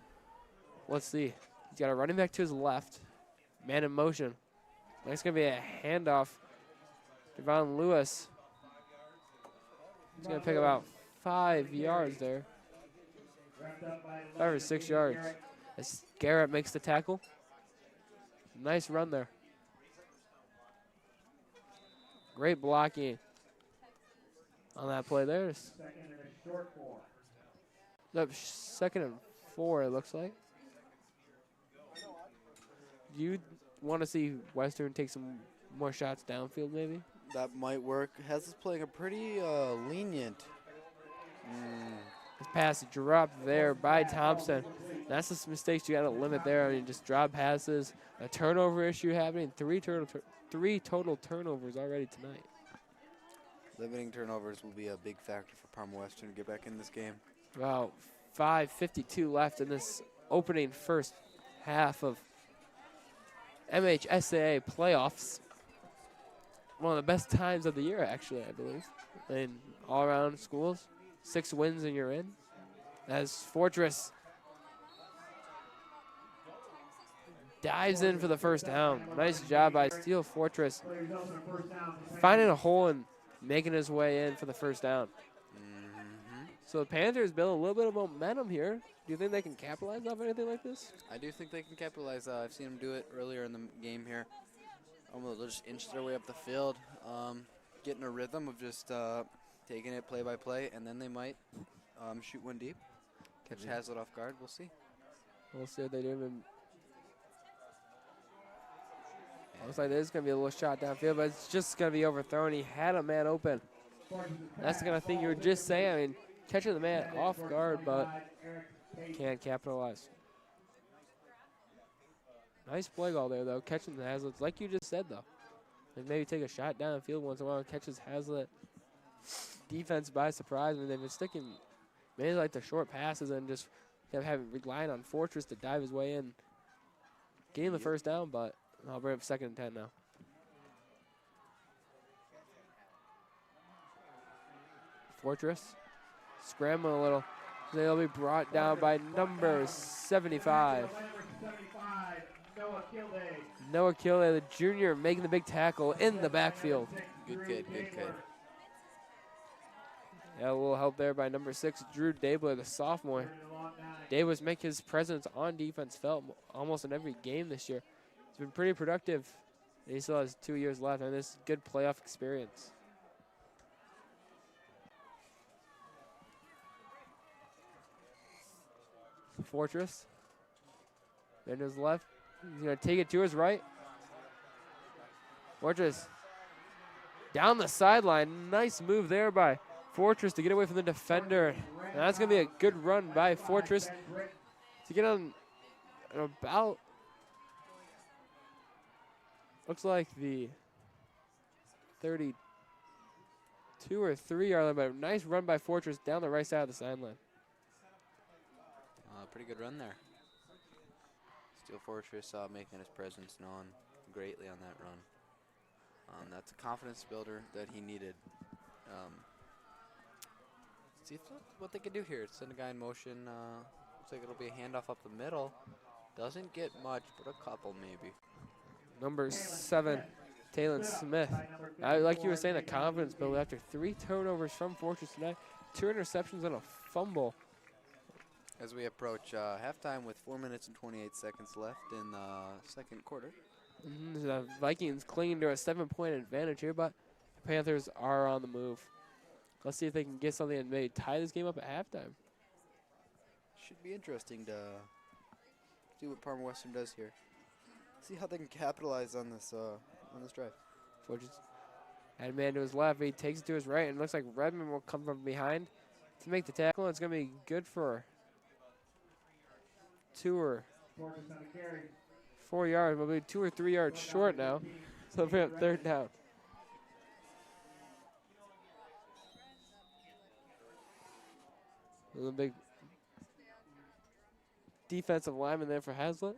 Let's see. He's got a running back to his left. Man in motion. That's going to be a handoff. Devon Lewis. He's going to pick about 5 yards there. 5 or 6 yards. As Garrett makes the tackle. Nice run there. Great blocking on that play there. Nope, 2nd and 4 it looks like. Do you want to see Western take some more shots downfield maybe? That might work. Haslett playing a pretty lenient. This pass dropped there by Thompson. That's the mistakes you got to limit there. I mean, just drop passes, a turnover issue happening, three total turnovers already tonight. Limiting turnovers will be a big factor for Parma Western to get back in this game. About 5:52 left in this opening first half of MHSAA playoffs. One of the best times of the year, actually, I believe. In all-around schools, 6 wins and you're in. As Fortress dives in for the first down. Nice job by Steel Fortress finding a hole and making his way in for the first down. So the Panthers build a little bit of momentum here. Do you think they can capitalize off anything like this? I do think they can capitalize. I've seen them do it earlier in the game here. They'll just inch their way up the field, getting a rhythm of just taking it play by play, and then they might shoot one deep, catch Haslett off guard. We'll see. We'll see what they do. Looks like there's going to be a little shot downfield, but it's just going to be overthrown. He had a man open. That's the kind of thing you were just saying. I mean, catching the man off guard, but can't capitalize. Nice play call there, though, catching the Haslett. Like you just said, though. And maybe take a shot downfield once in a while, catches Haslett defense by surprise. I mean, they've been sticking maybe like the short passes and just relying on Fortress to dive his way in. Getting the first down, but I'll bring up 2nd and 10 now. Fortress scrambling a little. They'll be brought down by number 75. Noah Kilday, the junior, making the big tackle in the backfield. Good kid, good kid. Yeah, a little help there by number 6, Drew Dabler, the sophomore. Dabler's make his presence on defense felt almost in every game this year. He's been pretty productive, and he still has 2 years left, and this is good playoff experience. Fortress. Then to his left. He's going to take it to his right. Fortress down the sideline. Nice move there by Fortress to get away from the defender. And that's going to be a good run by Fortress to get on about, looks like the 32 or 3 yard line, but a nice run by Fortress down the right side of the sideline. Pretty good run there. Steel Fortress making his presence known greatly on that run. That's a confidence builder that he needed. See what they can do here. Send a guy in motion. Looks like it'll be a handoff up the middle. Doesn't get much, but a couple maybe. Number 7, Taylor Smith. Like you were saying, the confidence build after 3 turnovers from Fortress tonight, 2 interceptions and a fumble. As we approach halftime with 4 minutes and 28 seconds left in the second quarter. The Vikings clinging to a 7-point advantage here, but the Panthers are on the move. Let's see if they can get something and maybe tie this game up at halftime. Should be interesting to see what Parma Western does here. See how they can capitalize on this drive. Fortress had a man to his left. He takes it to his right, and it looks like Redmond will come from behind to make the tackle. It's going to be good for 2 or 4 yards. We'll be 2 or 3 yards short now. So we have 3rd down. A big defensive lineman there for Haslett.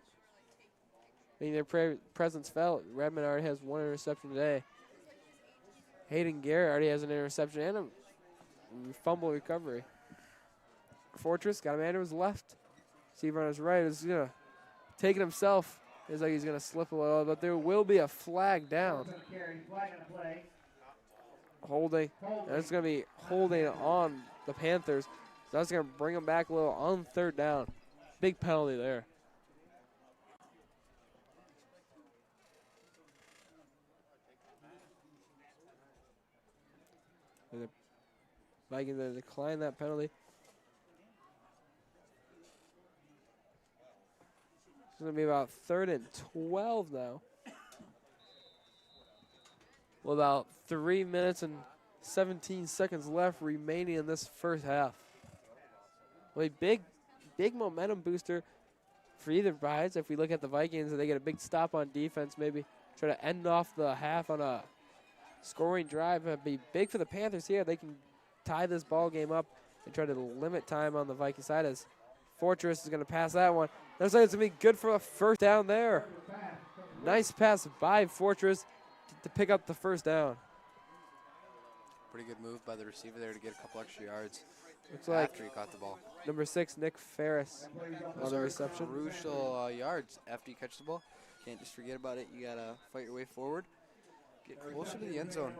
Making their presence felt. Redmond already has 1 interception today. Hayden Garrett already has an interception and a fumble recovery. Fortress got a man to his left. Receiver on his right is going to take it himself. It's like he's going to slip a little, but there will be a flag down. Holding. That's going to be holding on the Panthers. So that's going to bring them back a little on 3rd down. Big penalty there. And the Vikings decline that penalty. It's going to be about 3rd and 12 now. With about 3 minutes and 17 seconds left remaining in this first half. Well, a big momentum booster for either sides. If we look at the Vikings, they get a big stop on defense, maybe try to end off the half on a scoring drive. It'd be big for the Panthers here. They can tie this ball game up and try to limit time on the Viking side as Fortress is going to pass that one. Looks like it's going to be good for a 1st down there. Nice pass by Fortress to pick up the 1st down. Pretty good move by the receiver there to get a couple extra yards. Looks like after he caught the ball. Number 6, Nick Ferris on the reception. Crucial yards after you catch the ball. Can't just forget about it. You got to fight your way forward. Get closer to the end zone.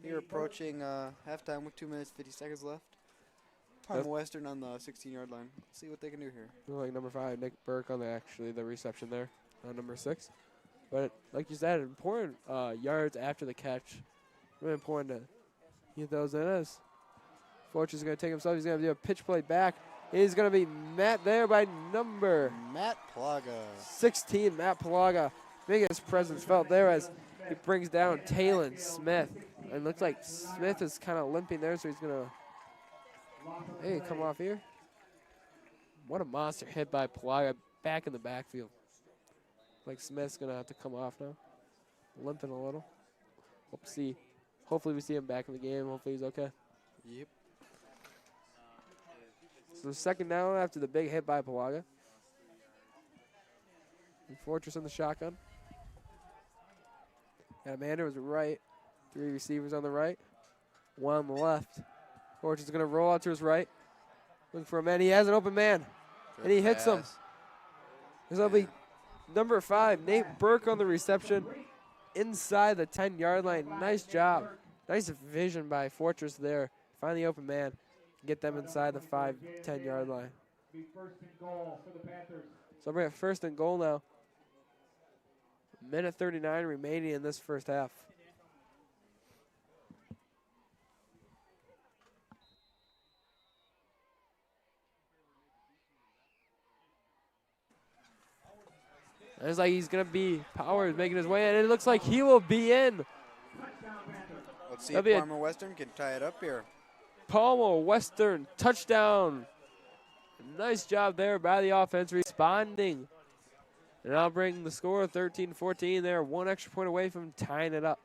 You're approaching halftime with 2 minutes, 50 seconds left. Parma Western on the 16-yard line. Let's see what they can do here. Like number 5, Nick Burke on the reception there on number 6. But like you said, important yards after the catch. Really important to get those in as Fortress is going to take himself. He's going to do a pitch play back. He's going to be met there by number Matt Plaga. 16, Matt Plaga. Making his presence felt there as he brings down Taylor Smith. And looks like Smith is kind of limping there, so he's going to come off here. What a monster hit by Plaga back in the backfield. Like Smith's going to have to come off now. Limping a little. Hopefully we see him back in the game. Hopefully he's okay. Yep. So 2nd down after the big hit by Plaga. And Fortress in the shotgun. And Amanda was right. 3 receivers on the right. 1 on the left. Fortress is going to roll out to his right. Looking for a man. He has an open man. And he hits him. This will be number 5, Nate Burke on the reception. Inside the 10-yard line. Nice job. Nice vision by Fortress there. Find the open man. Get them inside the 5, 10-yard line. Be 1st and goal for the Panthers. So we're at 1st and goal now. Minute 39 remaining in this first half. And it's like he's going to be Powers making his way in. And it looks like he will be in. Let's see if Parma Western can tie it up here. Parma Western touchdown. Nice job there by the offense responding. And I'll bring the score 13-14. They're 1 extra point away from tying it up.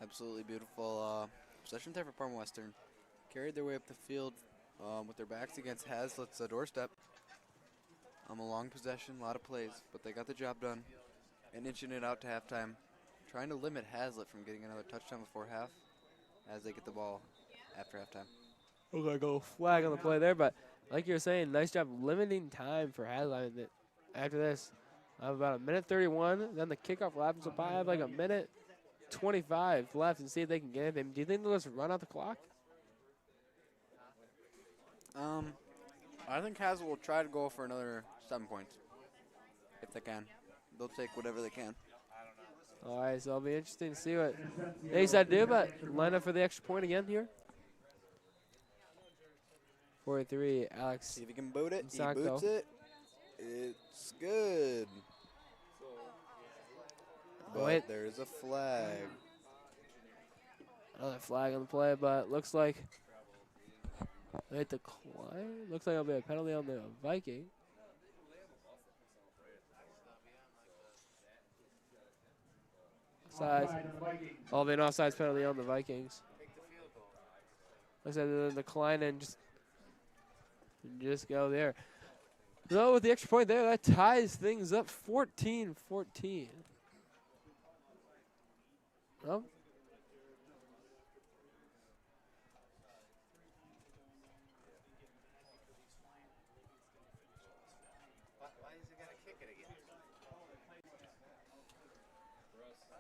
Absolutely beautiful possession there for Parma Western. Carried their way up the field with their backs against Haslett's doorstep. A long possession, a lot of plays, but they got the job done. And inching it out to halftime, trying to limit Haslett from getting another touchdown before half as they get the ball after halftime. We're going to go flag on the play there, but like you were saying, nice job limiting time for Haslett. after this. I have about a minute 31. Then the kickoff laps will probably have like a minute 25 left and see if they can get anything. Do you think they'll just run out the clock? I think Haslett will try to go for another 7 points if they can. They'll take whatever they can. All right, so it'll be interesting to see what they decide to do, but line up for the extra point again here. 43, Alex. See if he can boot it. He Sacco. boots it. It's good. But wait. there's a flag. Another flag on the play, but looks like they decline. Looks like it'll be a penalty on the Viking. Offsides. Will be an offsides penalty on the Vikings. Looks like they'll decline and just go there. So with the extra point there, that ties things up 14-14. Well,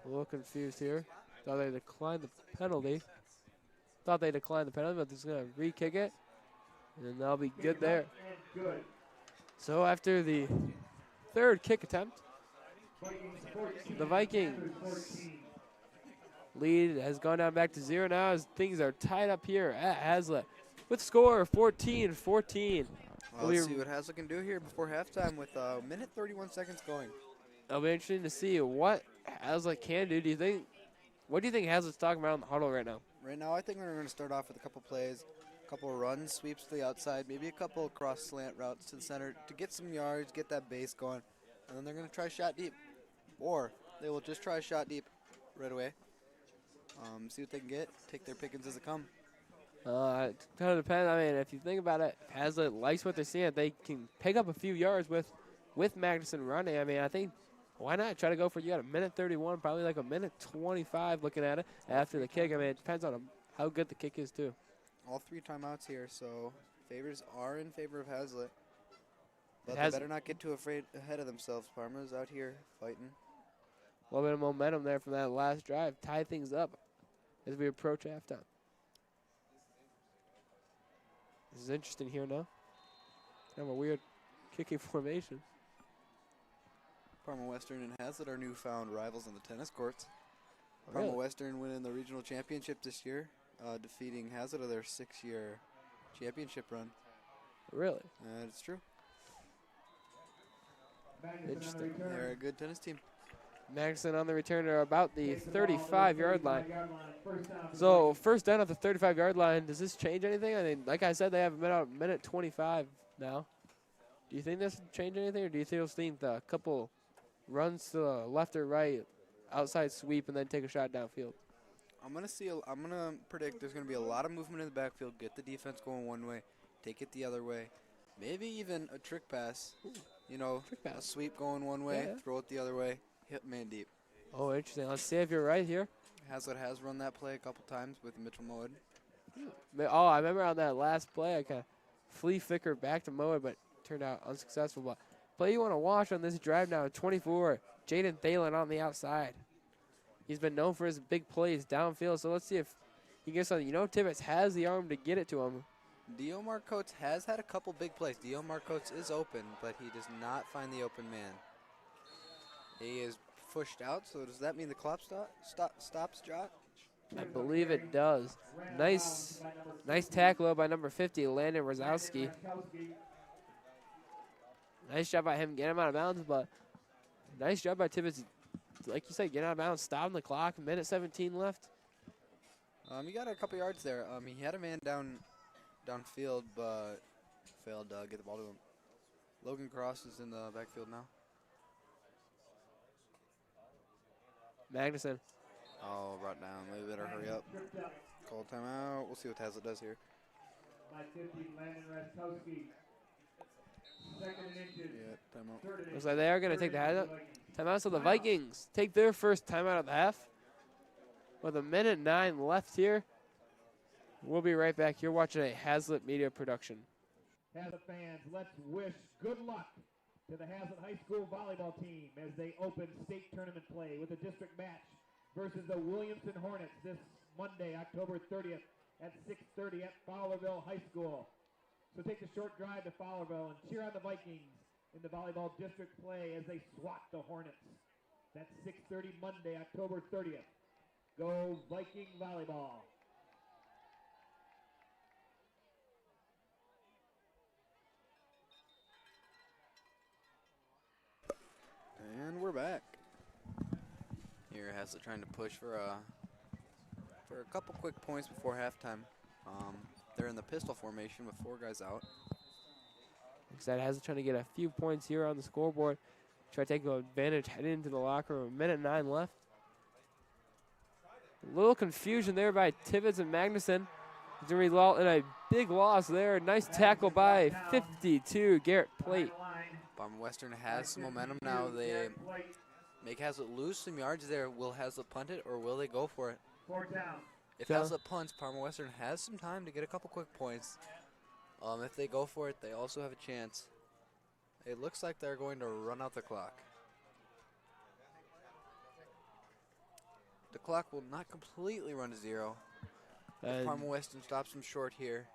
a little confused here. Thought they declined the penalty. But they're just going to re-kick it. And they'll be good there. So after the third kick attempt, the Vikings lead has gone down back to 0 now as things are tied up here at Haslett with score 14-14. Well, let's see what Haslett can do here before halftime with a minute 31 seconds going. It'll be interesting to see what Haslett can do. What do you think Haslett's talking about in the huddle right now? Right now, I think we're going to start off with a couple plays, a couple runs, sweeps to the outside, maybe a couple cross slant routes to the center to get some yards, get that base going, and then they're going to try shot deep. Or they will just try shot deep right away. See what they can get, take their pickings as they come. It kind of depends. I mean, if you think about it, Haslett likes what they're seeing. They can pick up a few yards with Magnuson running. I mean, I think why not try to go for, you got a minute 31, probably like a minute 25 looking at it after the kick. I mean, it depends on how good the kick is too. All 3 timeouts here, so favors are in favor of Haslett. But they better not get too ahead of themselves. Parma's out here fighting. A little bit of momentum there from that last drive. Tie things up as we approach halftime. This is interesting here now. Kind of a weird kicking formation. Parma Western and Haslett are newfound rivals on the tennis courts. Really? Parma Western winning the regional championship this year, defeating Haslett of their 6-year championship run. Really? It's true. Interesting. They're a good tennis team. Magnuson on the return are about the 35-yard line. So first down at the 35-yard line. Does this change anything? I mean, like I said, they have a minute 25 now. Do you think this will change anything, or do you think the couple runs to the left or right, outside sweep, and then take a shot downfield? I'm gonna predict there's gonna be a lot of movement in the backfield. Get the defense going one way, take it the other way. Maybe even a trick pass. You know, a sweep going one way, throw it the other way, hit man deep. Oh, interesting. Let's see if you're right here. Haslett has run that play a couple times with Mitchell Moed. Oh, I remember on that last play, I kind of flea flickered back to Moed, but turned out unsuccessful. But play you want to watch on this drive now, 24, Jaden Thalen on the outside. He's been known for his big plays downfield, so let's see if he gets something. You know, Tibbetts has the arm to get it to him. Diomar Coates has had a couple big plays. Diomar Coates is open, but he does not find the open man. He is pushed out, so does that mean the clock stops, Josh? I believe it does. Nice tackle by number 50, Landon Rosowski. Nice job by him getting him out of bounds, but nice job by Tibbetts. Like you said, getting out of bounds, stopping the clock, minute 17 left. He got a couple yards there. He had a man downfield, but failed to get the ball to him. Logan Cross is in the backfield now. Magnuson. Oh, brought down. Maybe better hurry up. Call timeout. We'll see what Haslett does here. Yeah, timeout. Looks like they are going to take the timeout. So the Vikings take their first timeout of the half with a minute 9 left here. We'll be right back. You're watching a Haslett Media production. Haslett fans, let's wish good luck to the Haslett High School volleyball team as they open state tournament play with a district match versus the Williamson Hornets this Monday, October 30th at 6:30 at Fowlerville High School. So take a short drive to Fowlerville and cheer on the Vikings in the volleyball district play as they swat the Hornets. That's 6:30 Monday, October 30th. Go Viking volleyball. And we're back. Here Haslett trying to push for a couple quick points before halftime. They're in the pistol formation with 4 guys out. Excited Haslett trying to get a few points here on the scoreboard. Try to take advantage heading into the locker room. 1:09 left. A little confusion there by Tibbetts and Magnuson. It's going to result in a big loss there. Nice tackle by 52, Garrett Plate. Parma Western has some momentum now. They make Haslett lose some yards there. Will Haslett punt it or will they go for it? If Haslett punts, Parma Western has some time to get a couple quick points. If they go for it, they also have a chance. It looks like they're going to run out the clock. The clock will not completely run to 0. If Parma Western stops them short here,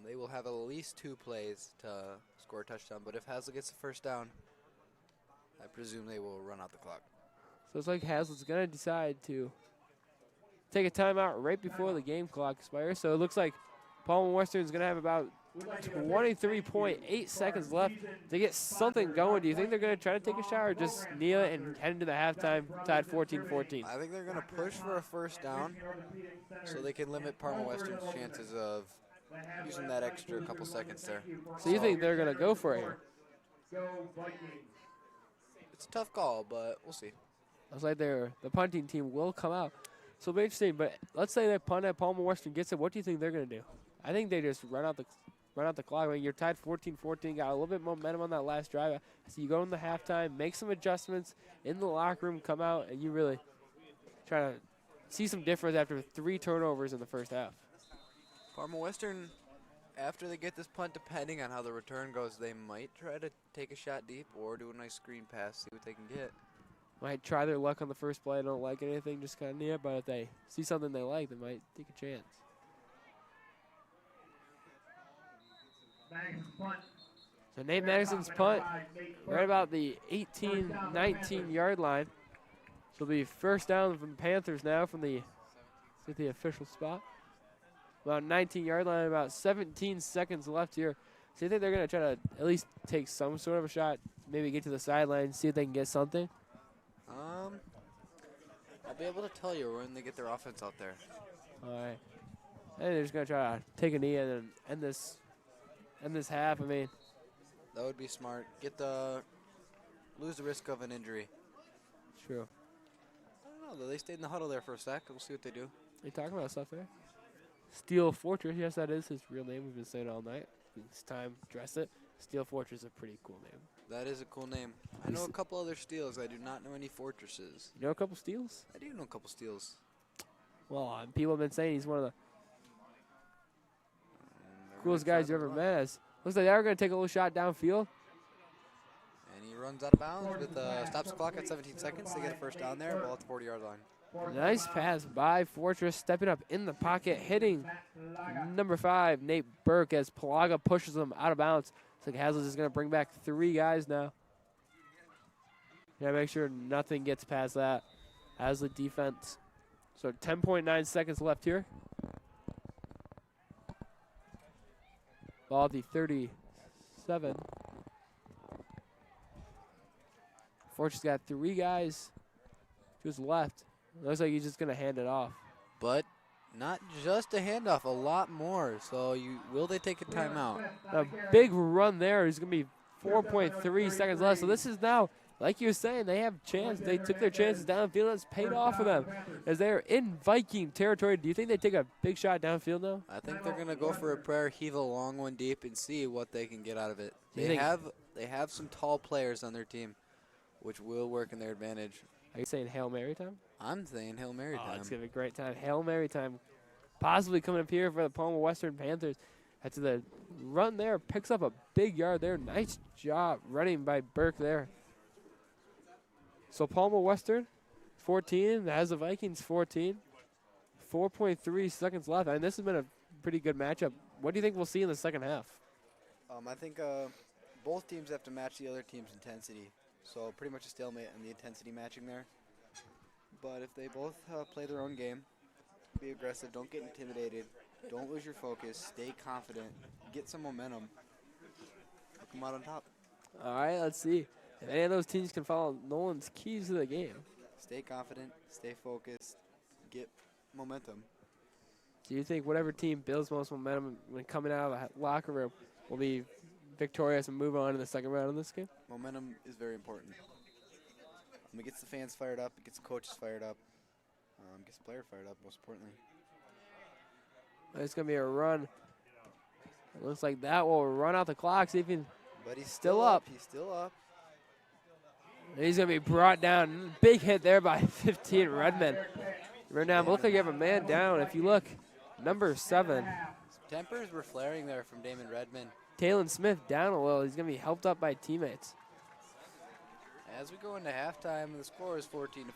they will have at least 2 plays to score a touchdown. But if Haslett gets the first down, I presume they will run out the clock. So it's like Haslett's going to decide to take a timeout right before the game clock expires. So it looks like Palmer Western's going to have about 23.8 seconds left to get something going. Do you think they're going to try to take a shot or just kneel it and head into the halftime tied 14-14? I think they're going to push for a first down so they can limit Parma Western's chances of using that extra couple seconds there. So you think they're going to go for it here? It's a tough call, but we'll see. Looks like the punting team will come out. So it'll be interesting, but let's say that punt at Palmer Western gets it. What do you think they're going to do? I think they just run out the clock. I mean, you're tied 14-14, got a little bit momentum on that last drive. So you go in the halftime, make some adjustments in the locker room, come out, and you really try to see some difference after 3 turnovers in the first half. Parma Western, after they get this punt, depending on how the return goes, they might try to take a shot deep or do a nice screen pass, see what they can get. Might try their luck on the first play. Don't like anything, just kind of near. But if they see something they like, they might take a chance. So Nate Madison's punt right about the 18, 19-yard line. So it'll be first down from the Panthers now from the official spot. About 19-yard line, about 17 seconds left here. So you think they're going to try to at least take some sort of a shot, maybe get to the sideline, see if they can get something? I'll be able to tell you when they get their offense out there. All right. I think they're just going to try to take a knee and then end this half. I mean, that would be smart. Lose the risk of an injury. True. I don't know, though. They stayed in the huddle there for a sec. We'll see what they do. They talking about stuff there. Steel Fortress, yes, that is his real name. We've been saying it all night. It's time to dress it. Steel Fortress is a pretty cool name. That is a cool name. I know a couple other steels. I do not know any fortresses. You know a couple steals? I do know a couple steels. Well, people have been saying he's one of the coolest guys you ever met. Looks like they are going to take a little shot downfield. And he runs out of bounds with stops the clock at 17 seconds. They get a first down there, ball at the 40-yard line. Nice pass by Fortress, stepping up in the pocket, hitting number 5, Nate Burke, as Palaga pushes him out of bounds. Looks like Haslett is going to bring back 3 guys now. Make sure nothing gets past that Haslett defense. So 10.9 seconds left here. Ball at the 37. Fortress got 3 guys just left. Looks like he's just going to hand it off. But not just a handoff, a lot more. So will they take a timeout? A big run there. It's going to be 4.3 seconds left. So this is now, like you were saying, they have chance. They took their chances downfield. It's paid off for them as they're in Viking territory. Do you think they take a big shot downfield now? I think they're going to go for a prayer, heave a long one deep, and see what they can get out of it. They have some tall players on their team, which will work in their advantage. Are you saying Hail Mary time? I'm saying Hail Mary time. It's going to be a great time. Hail Mary time possibly coming up here for the Palmer Western Panthers. Head to the run there, picks up a big yard there. Nice job running by Burke there. So Palma Western, 14, has the Vikings 14. 4.3 seconds left, and this has been a pretty good matchup. What do you think we'll see in the second half? I think both teams have to match the other team's intensity. So pretty much a stalemate in the intensity matching there. But if they both play their own game, be aggressive, don't get intimidated, don't lose your focus, stay confident, get some momentum, they'll come out on top. All right, let's see if any of those teams can follow Nolan's keys to the game. Stay confident, stay focused, get momentum. Do you think whatever team builds most momentum when coming out of the locker room will be victorious and move on in the second round of this game? Momentum is very important. It gets the fans fired up, it gets the coaches fired up, gets the player fired up, most importantly. It's going to be a run. It looks like that will run out the clock. See if he can. But he's still up. He's still up. And he's going to be brought down. Big hit there by 15, Redmond. Right now, but look like you have a man down. If you look, number 7. Tempers were flaring there from Damon Redmond. Talon Smith down a little. He's going to be helped up by teammates. As we go into halftime, the score is 14-14.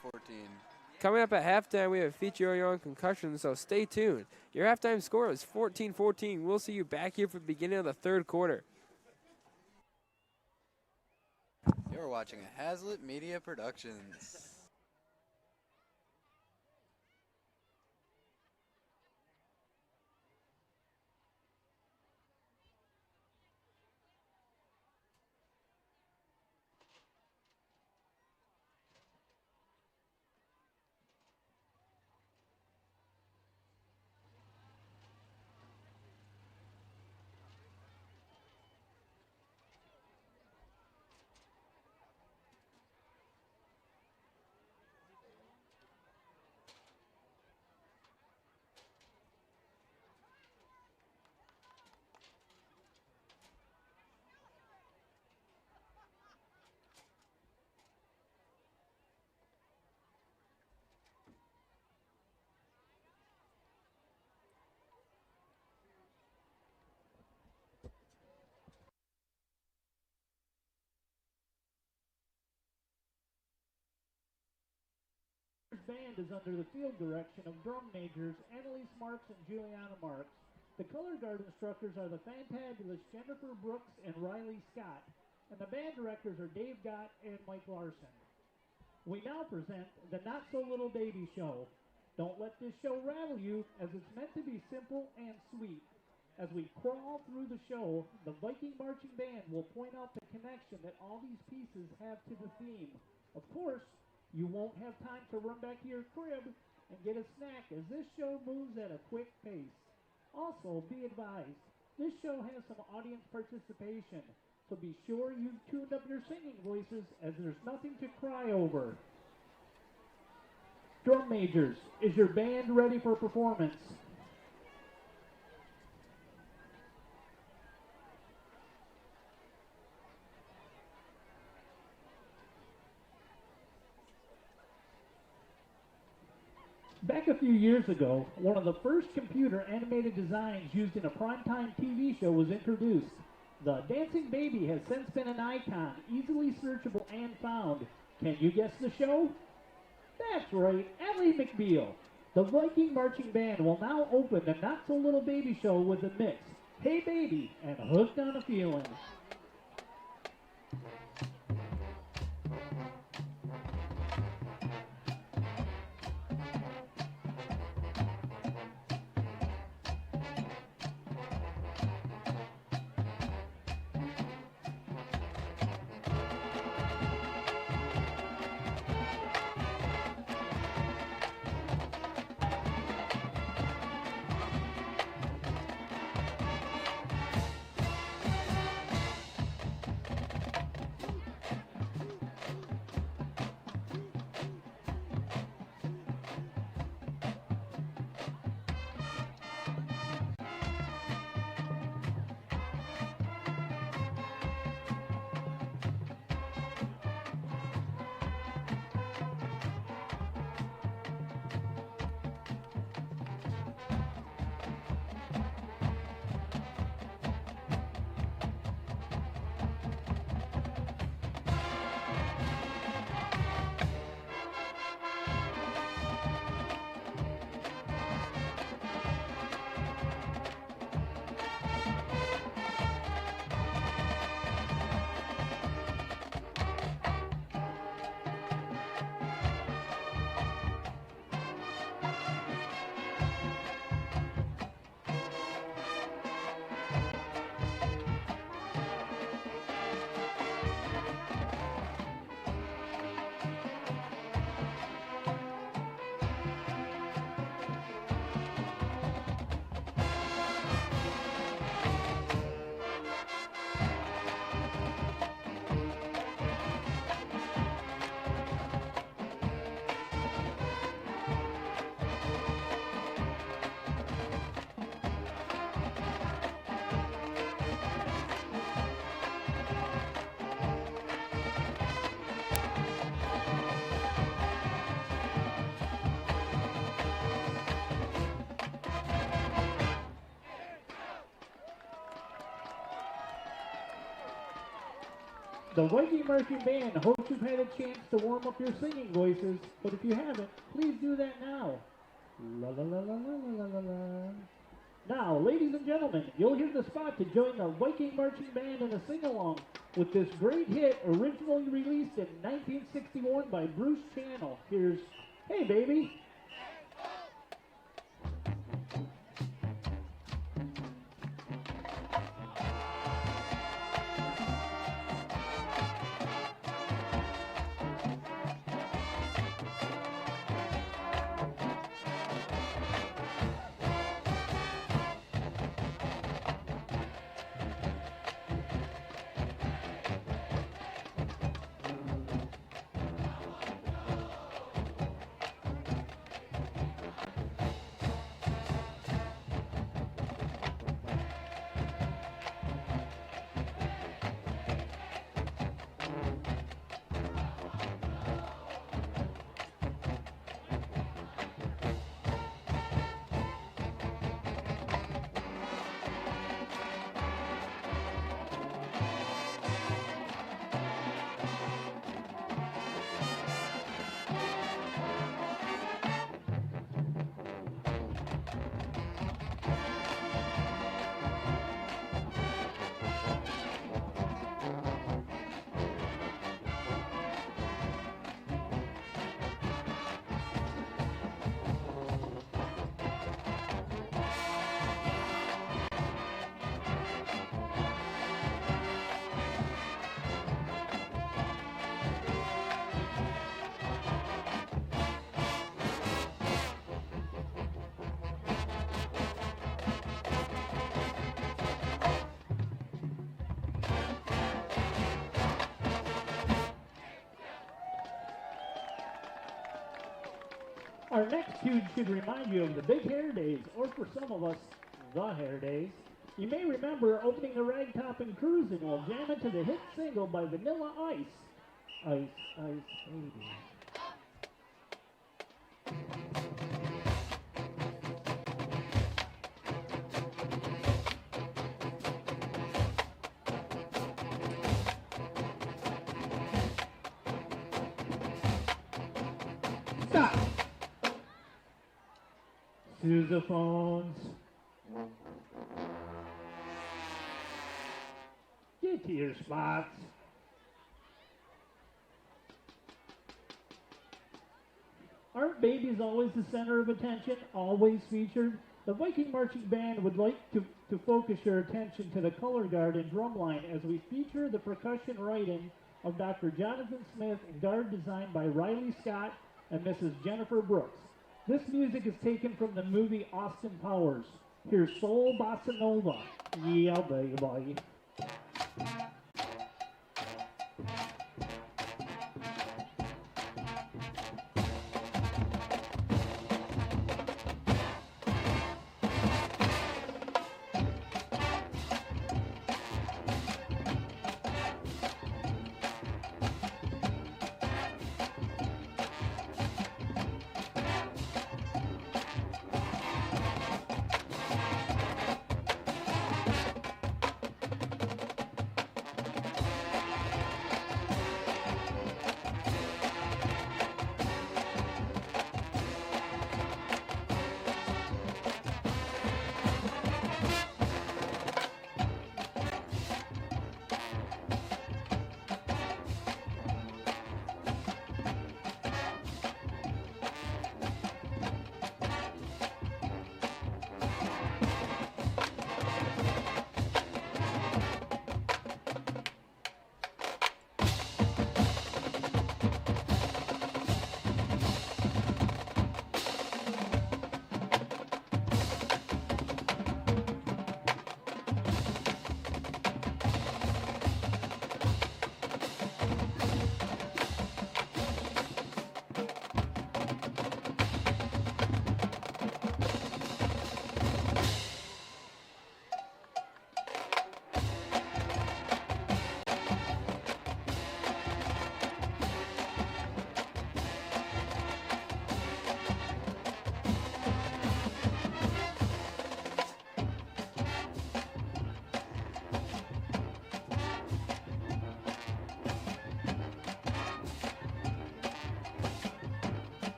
Coming up at halftime, we have a feature on concussions, so stay tuned. Your halftime score is 14-14. We'll see you back here for the beginning of the third quarter. You're watching a Haslett Media Productions. Band is under the field direction of drum majors Annalise Marks and Juliana Marks. The color guard instructors are the fantabulous Jennifer Brooks and Riley Scott, and the band directors are Dave Gott and Mike Larson. We now present the Not So Little Baby Show. Don't let this show rattle you, as it's meant to be simple and sweet. As we crawl through the show, the Viking Marching Band will point out the connection that all these pieces have to the theme. Of course, you won't have time to run back to your crib and get a snack, as this show moves at a quick pace. Also, be advised, this show has some audience participation, so be sure you've tuned up your singing voices, as there's nothing to cry over. Drum majors, is your band ready for performance? Back a few years ago, one of the first computer animated designs used in a primetime TV show was introduced. The dancing baby has since been an icon, easily searchable and found. Can you guess the show? That's right, Ally McBeal. The Viking Marching Band will now open the Not So Little Baby Show with a mix, Hey Baby and Hooked on a Feeling. The Viking Marching Band hopes you've had a chance to warm up your singing voices, but if you haven't, please do that now. La la la la la la la la. Now, ladies and gentlemen, you'll hear the spot to join the Viking Marching Band in a sing-along with this great hit originally released in 1961 by Bruce Channel. Here's Hey Baby. Our next tune should remind you of the big hair days, or for some of us, the hair days. You may remember opening the Ragtop and Cruisin' while jamming to the hit single by Vanilla Ice. Ice, Ice, Baby. Stop! Sousaphones. Get to your spots. Aren't babies always the center of attention, always featured? The Viking Marching Band would like to focus your attention to the color guard and drum line as we feature the percussion writing of Dr. Jonathan Smith and guard designed by Riley Scott and Mrs. Jennifer Brooks. This music is taken from the movie Austin Powers. Here's Soul Bossa Nova. Yeah, baby.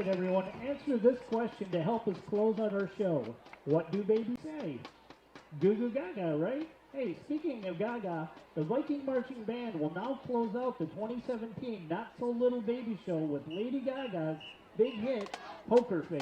right, everyone, answer this question to help us close out our show. What do babies say? Goo Goo Gaga, right? Hey, speaking of Gaga, the Viking Marching Band will now close out the 2017 Not So Little Baby Show with Lady Gaga's big hit, Poker Face.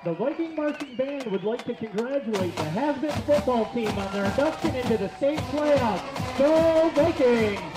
The Viking Marching Band would like to congratulate the Haslett football team on their induction into the state playoffs. Go Vikings!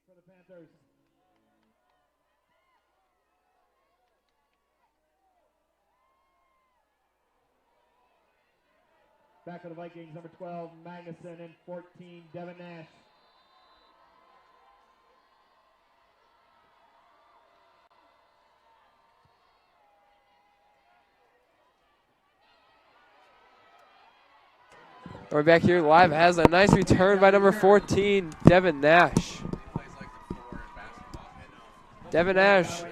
for the Panthers. Back for the Vikings, number 12, Magnuson, and 14, Devin Nash. We're back here live. Has a nice return by number 14, Devin Nash. Devin Nash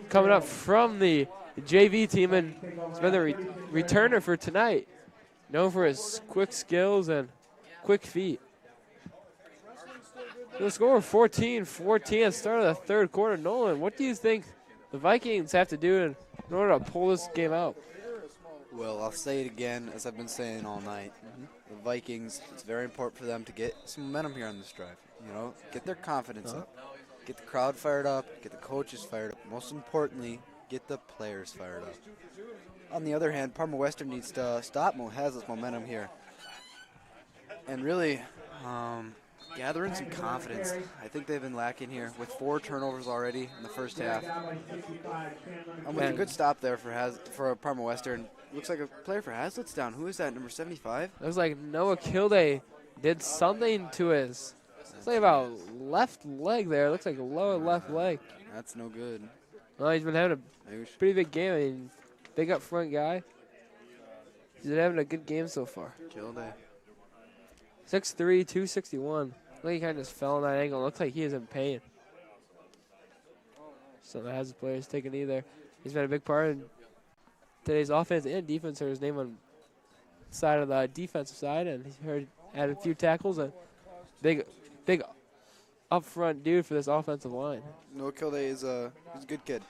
coming up from the JV team and has been the returner for tonight. Known for his quick skills and quick feet. The score 14-14 at the start of the third quarter. Nolan, what do you think the Vikings have to do in order to pull this game out? Well, I'll say it again, as I've been saying all night. The Vikings, it's very important for them to get some momentum here on this drive. You know, get their confidence up, get the crowd fired up, get the coaches fired up. Most importantly, get the players fired up. On the other hand, Parma Western needs to stop Haslett momentum here and really gather in some confidence. I think they've been lacking here with 4 turnovers already in the first half. And with a good stop there for Parma Western. Looks like a player for Haslett's down. Who is that, number 75? Looks like Noah Kilday did something to his, looks like about left leg there. Looks like a lower left leg. That's no good. Well, he's been having a pretty big game. I mean, big up front guy. He's been having a good game so far. Kilday. 6'3", 261. I think he kind of just fell on that angle. Looks like he is in pain. So that has the players take a knee there. He's been a big part in today's offense and defense. Heard his name on the side of the defensive side, and he had a few tackles. And big up front dude for this offensive line. Noah Kilday is he's a good kid.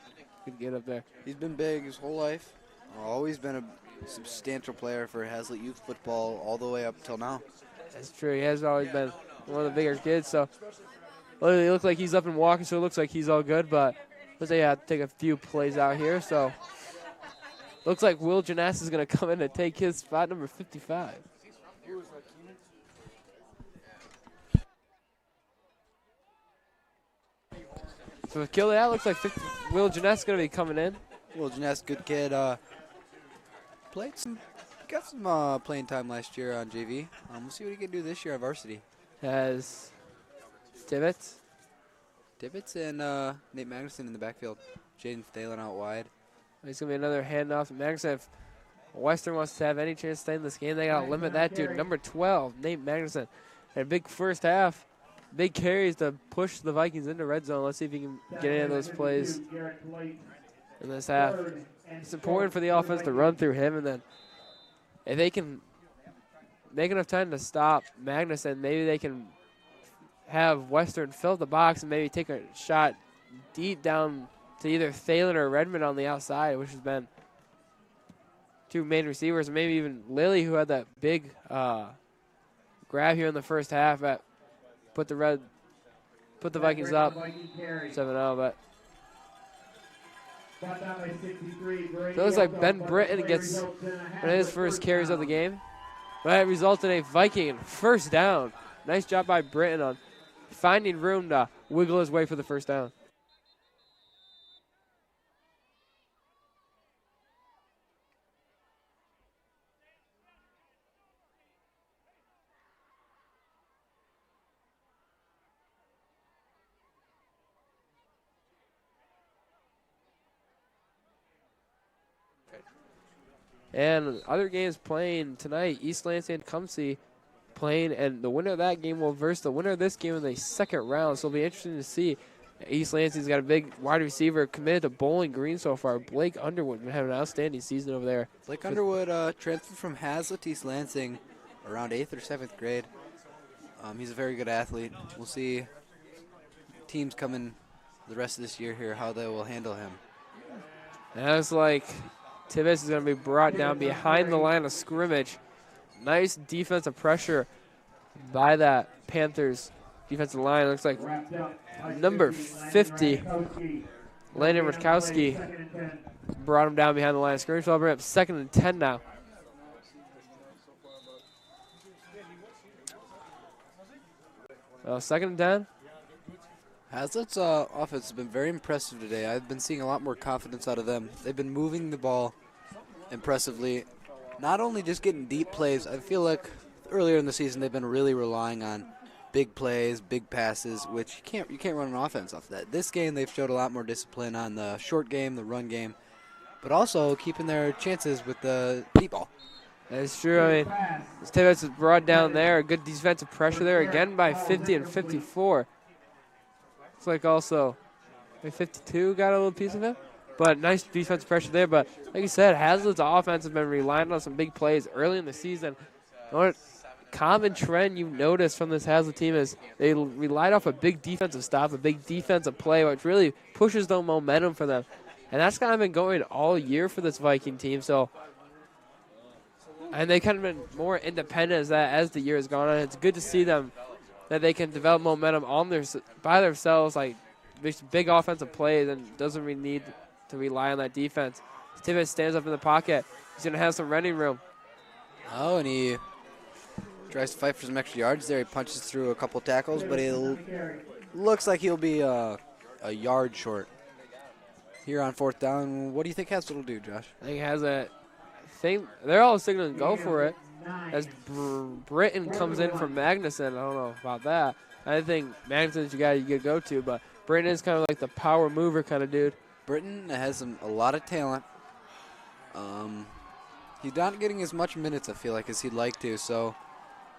Good get up there. He's been big his whole life. Always been a substantial player for Haslett youth football all the way up till now. That's true. He has always been one of the bigger kids. So it looks like he's up and walking, so it looks like he's all good. But let's say have to take a few plays out here. So looks like Will Janas is going to come in and take his spot, number 55. So with Kilday out, looks like Will Janas is going to be coming in. Will Janas, good kid. Got some playing time last year on JV. We'll see what he can do this year on varsity. Has Tibbetts. And Nate Magnuson in the backfield. Jaden Thalen out wide. It's going to be another handoff to Magnuson. If Western wants to have any chance to stay in this game, they got to limit that dude. Number 12, Nate Magnuson. Had a big first half. Big carries to push the Vikings into red zone. Let's see if he can get any of those plays in this half. It's important for the offense to run through him, and then if they can make enough time to stop Magnuson, maybe they can have Western fill the box and maybe take a shot deep down to either Thalen or Redmond on the outside, which has been 2 main receivers, maybe even Lilly, who had that big grab here in the first half that put the Vikings up 7-0, but it looks like Ben Britton gets one of his first carries of the game. But it resulted in a Viking first down. Nice job by Britton on finding room to wiggle his way for the first down. And other games playing tonight, East Lansing and Cumsey playing, and the winner of that game will verse the winner of this game in the second round. So it'll be interesting to see. East Lansing's got a big wide receiver committed to Bowling Green so far. Blake Underwood been having an outstanding season over there. Blake Underwood transferred from Haslett to East Lansing around 8th or 7th grade. He's a very good athlete. We'll see teams coming the rest of this year here, how they will handle him. And it's like Tibbetts is going to be brought down behind the line of scrimmage. Nice defensive pressure by that Panthers defensive line. Looks like number 50, Landon Rutkowski, brought him down behind the line of scrimmage. We'll bring up 2nd and 10 now. Well, 2nd and 10. Haslett's offense has been very impressive today. I've been seeing a lot more confidence out of them. They've been moving the ball impressively. Not only just getting deep plays, I feel like earlier in the season they've been really relying on big plays, big passes, which you can't run an offense off that. This game they've showed a lot more discipline on the short game, the run game, but also keeping their chances with the deep ball. That's true. I mean, this Tibbetts is brought down there. Good defensive pressure there again by 50 and 54. Looks like also 52 got a little piece of it. But nice defensive pressure there. But like you said, Haslett's offense has been relying on some big plays early in the season. What common trend you've noticed from this Haslett team is they relied off a big defensive stop, a big defensive play, which really pushes the momentum for them. And that's kind of been going all year for this Viking team. So, and they kind of been more independent as the year has gone on. It's good to see them that they can develop momentum by themselves, like makes big offensive plays and doesn't really need to rely on that defense. Tibbetts stands up in the pocket. He's going to have some running room. Oh, and he tries to fight for some extra yards there. He punches through a couple tackles, but it looks like he'll be a yard short. Here on 4th down, what do you think Haslett will do, Josh? I think they're all signaling go for it. As Britton comes in from Magnuson, I don't know about that. I think Magnuson's the guy you could go to, but Britton is kind of like the power mover kind of dude. Britton has a lot of talent. He's not getting as much minutes, I feel like, as he'd like to, so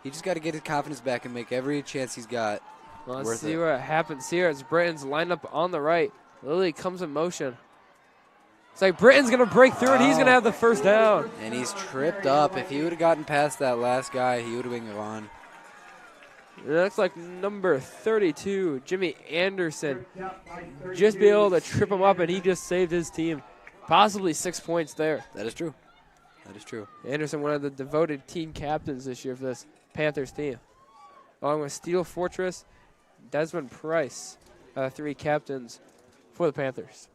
he just got to get his confidence back and make every chance he's got. Well, let's see what happens here as Britton's lined up on the right. Lily comes in motion. It's like Britton's going to break through it. He's going to have the first down. And he's tripped up. If he would have gotten past that last guy, he would have been gone. It looks like number 32, Jimmy Anderson, just be able to trip him up, and he just saved his team. Possibly 6 points there. That is true. That is true. Anderson, one of the devoted team captains this year for this Panthers team. Along with Steel Fortress, Desmond Price, 3 captains for the Panthers.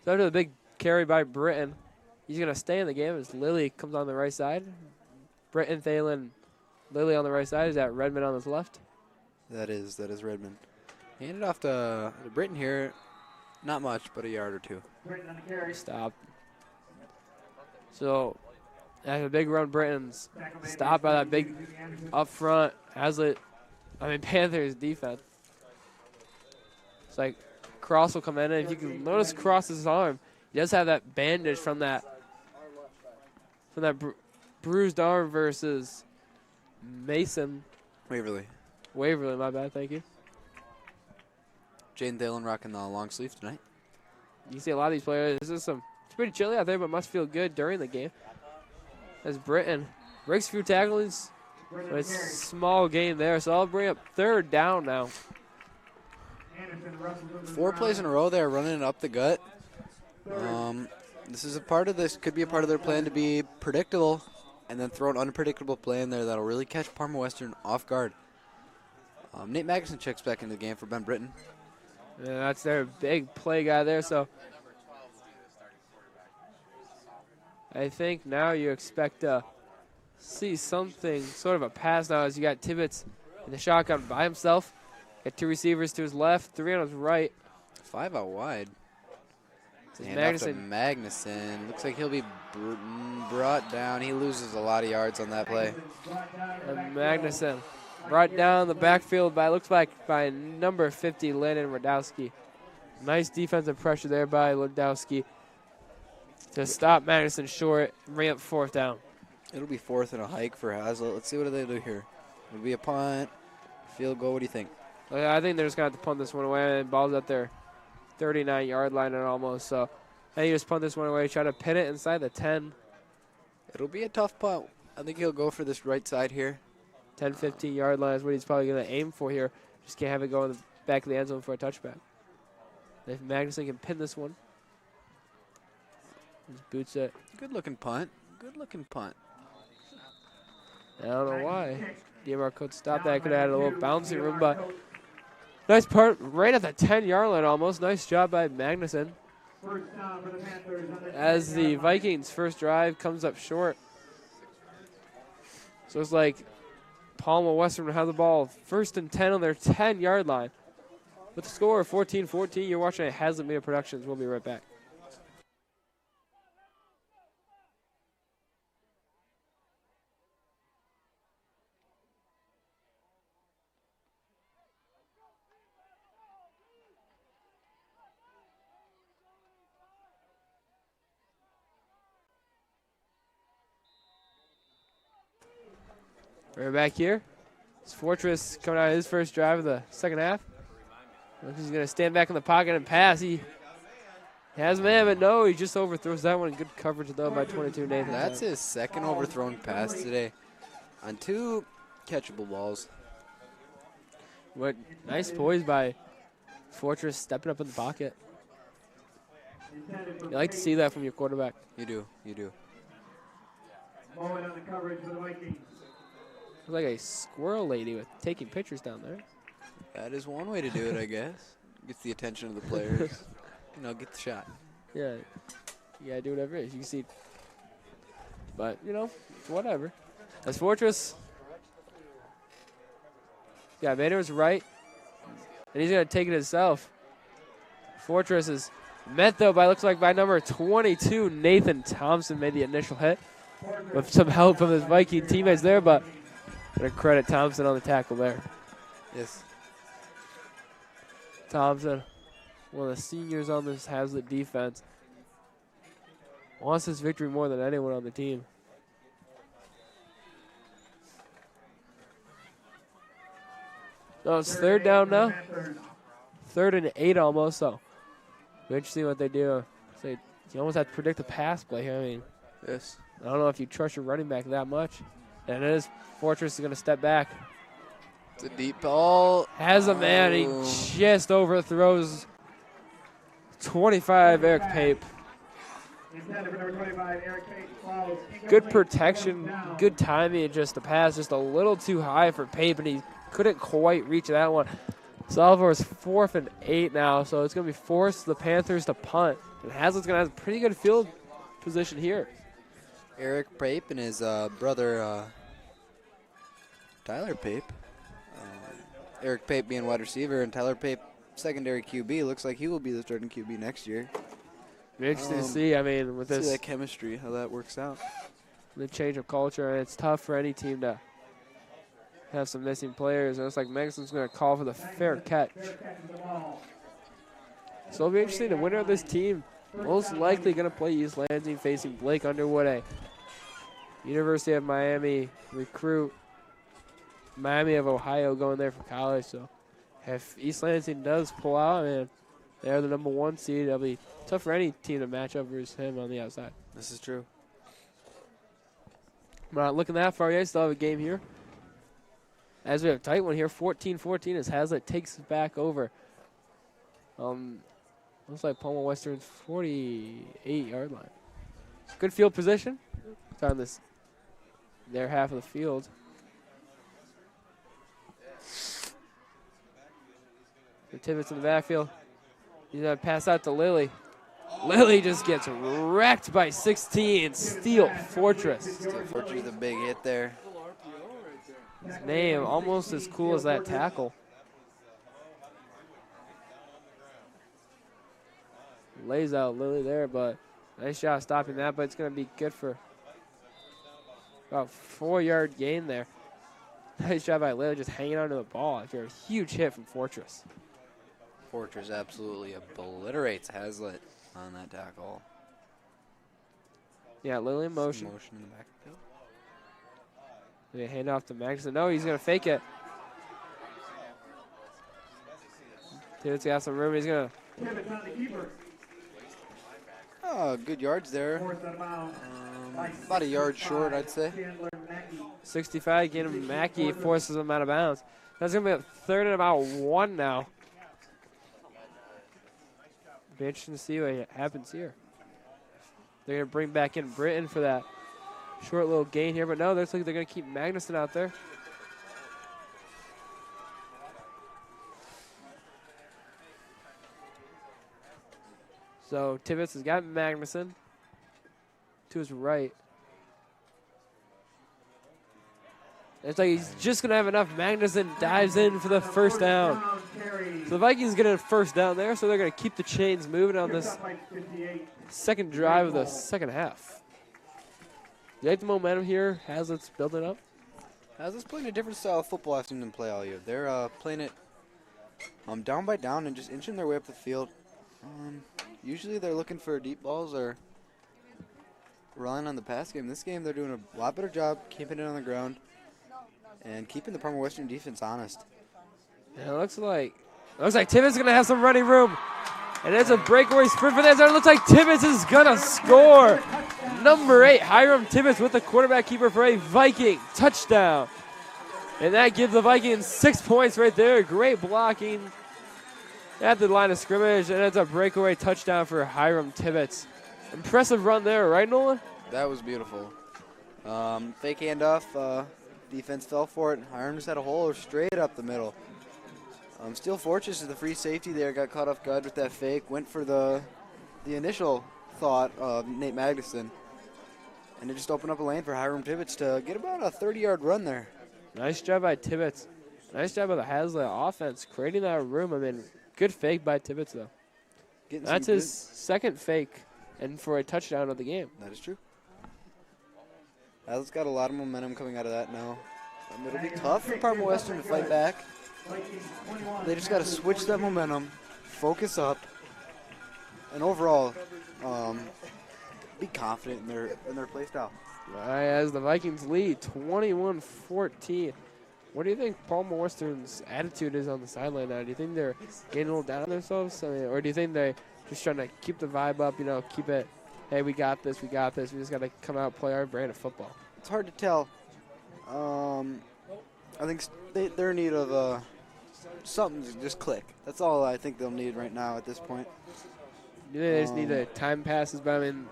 So after the big carry by Britton, he's going to stay in the game as Lilly comes on the right side. Britton, Thalen, Lilly on the right side. Is that Redmond on his left? That is Redmond. Handed off to Britton here. Not much, but a yard or two. Stop. So after a big run, Britton's stopped by that big up front Panthers defense. It's like Cross will come in, and if you can notice Cross's arm, he does have that bandage from that bruised arm versus Mason. Waverly, my bad, thank you. Jaden Thalen rocking the long sleeve tonight. You see a lot of these players. It's pretty chilly out there, but must feel good during the game. As Britton breaks a few tackles, but it's a small game there, so I'll bring up 3rd down now. 4 plays in a row there, running it up the gut. This could be a part of their plan to be predictable and then throw an unpredictable play in there that'll really catch Parma Western off guard. Nate Magnuson checks back into the game for Ben Britton. Yeah, that's their big play guy there, so I think now you expect to see something, sort of a pass now as you got Tibbetts in the shotgun by himself. Got 2 receivers to his left, 3 on his right. 5 out wide. And Magnuson. Looks like he'll be brought down. He loses a lot of yards on that play. And Magnuson brought down the backfield by number 50, Landon Radowski. Nice defensive pressure there by Radowski to stop Magnuson short, bring up 4th down. It'll be 4th and a hike for Haslett. Let's see what they do here. It'll be a punt, field goal. What do you think? I think they're just going to have to punt this one away. And ball's at their 39-yard line and almost. So I think you just punt this one away, try to pin it inside the 10. It'll be a tough punt. I think he'll go for this right side here. 10, 15-yard line is what he's probably going to aim for here. Just can't have it go in the back of the end zone for a touchback. If Magnuson can pin this one, just boots it. Good-looking punt. Good-looking punt. I don't know why. DMR could stop that. Could have had a little bouncing room, but nice part right at the 10-yard line almost. Nice job by Magnuson. As the Vikings' first drive comes up short. So it's like Parma Western has the ball 1st and 10 on their 10-yard line. With the score of 14-14, you're watching Haslett Media Productions. We'll be right back. We're back here. It's Fortress coming out of his first drive of the second half. Looks he's going to stand back in the pocket and pass. He has man, but no, he just overthrows that one. Good coverage, though, by 22 Nathan. That's his second overthrown pass today on 2 catchable balls. What nice poise by Fortress stepping up in the pocket. You like to see that from your quarterback. You do, you do. Moment on the coverage for the Vikings. Looks like a squirrel lady with taking pictures down there. That is one way to do it, I guess. Gets the attention of the players. Get the shot. Yeah, you gotta do whatever it is. You can see, but whatever. As Fortress, Vader's right, and he's gonna take it himself. Fortress is met though by by number 22 Nathan Thompson made the initial hit with some help from his Viking teammates there, but gonna credit Thompson on the tackle there. Yes. Thompson, one of the seniors on this Haslett defense, wants this victory more than anyone on the team. So it's third down now. 3rd and 8 almost, so be interesting what they do. So you almost have to predict the pass play here. I mean, Yes. I don't know if you trust your running back that much. And it is Fortress is going to step back. It's a deep ball. Has a man. He just overthrows 25 Eric Pape. Good protection, good timing, just the pass just a little too high for Pape, and he couldn't quite reach that one. Salvadore's 4th and 8 now, so it's going to be forced the Panthers to punt. And Haslett's going to have a pretty good field position here. Eric Pape and his brother Tyler Pape. Eric Pape being wide receiver and Tyler Pape secondary QB. Looks like he will be the starting QB next year. Be interesting to see. I mean, with this, see that chemistry, how that works out. The change of culture, and it's tough for any team to have some missing players. And it's like Megson's going to call for the fair catch. So it'll be interesting. The winner of this team most likely going to play East Lansing facing Blake Underwood, a University of Miami recruit. Miami of Ohio going there for college. So if East Lansing does pull out, man, they're the number 1 seed. It'll be tough for any team to match up versus him on the outside. This is true. We're not looking that far yet. Still have a game here. As we have a tight one here, 14-14 as Haslett takes it back over. Looks like Parma Western's 48-yard line. Good field position. It's on their half of the field. The Tibbetts in the backfield. He's going to pass out to Lilly. Lilly just gets wrecked by 16. Steel Fortress. Steel Fortress with a big hit there. His name almost as cool as that tackle. Lays out Lilly there, but nice shot stopping that, but it's going to be good for about 4-yard gain there. Nice job by Lilly just hanging onto the ball after a huge hit from Fortress. Fortress absolutely obliterates Haslett on that tackle. Yeah, Lilly in motion. Motion in the backfield. They hand off to Magnuson. No, he's going to fake it. Tibbetts got some room. He's going to. Oh, good yards there. About a yard short, I'd say. 65, getting Mackey, forces him out of bounds. That's going to be a 3rd and about 1 now. Be interesting to see what happens here. They're going to bring back in Britton for that short little gain here, but no, they're going to keep Magnuson out there. So Tibbetts has got Magnuson to his right. It's like he's just going to have enough. Magnuson dives in for the first down. So the Vikings get a first down there, so they're going to keep the chains moving on this second drive of the second half. You like the momentum here? Haslett's building up? Haslett's playing a different style of football I've seen them play all year. They're playing it down by down and just inching their way up the field. Usually they're looking for deep balls or relying on the pass game. This game they're doing a lot better job keeping it on the ground and keeping the Parma Western defense honest. Yeah, it looks like Tibbetts going to have some running room. And it's a breakaway sprint for that. It looks like Tibbetts is going to score. Number 8, Hiram Tibbetts with the quarterback keeper for a Viking touchdown. And that gives the Vikings 6 points right there. Great blocking at the line of scrimmage. And it's a breakaway touchdown for Hiram Tibbetts. Impressive run there, right, Nolan? That was beautiful. Fake handoff. Defense fell for it. Hiram just had a hole straight up the middle. Steel Fortress is the free safety there. Got caught off guard with that fake. Went for the initial thought of Nate Magnuson. And it just opened up a lane for Hiram Tibbetts to get about a 30-yard run there. Nice job by Tibbetts. Nice job by the Haslett offense creating that room. I mean, good fake by Tibbetts, though. That's his second fake and for a touchdown of the game. That is true. Haslett's got a lot of momentum coming out of that now. It'll be tough for Parma Western to fight back. They just got to switch that momentum, focus up, and overall be confident in their play style. As the Vikings lead 21-14. What do you think Parma Western's attitude is on the sideline now? Do you think they're getting a little down on themselves? I mean, or do you think they're just trying to keep the vibe up, keep it, hey, we got this. We just got to come out and play our brand of football? It's hard to tell. I think they're in need of something to just click. That's all I think they'll need right now at this point. You think they just need to time passes? But, I mean,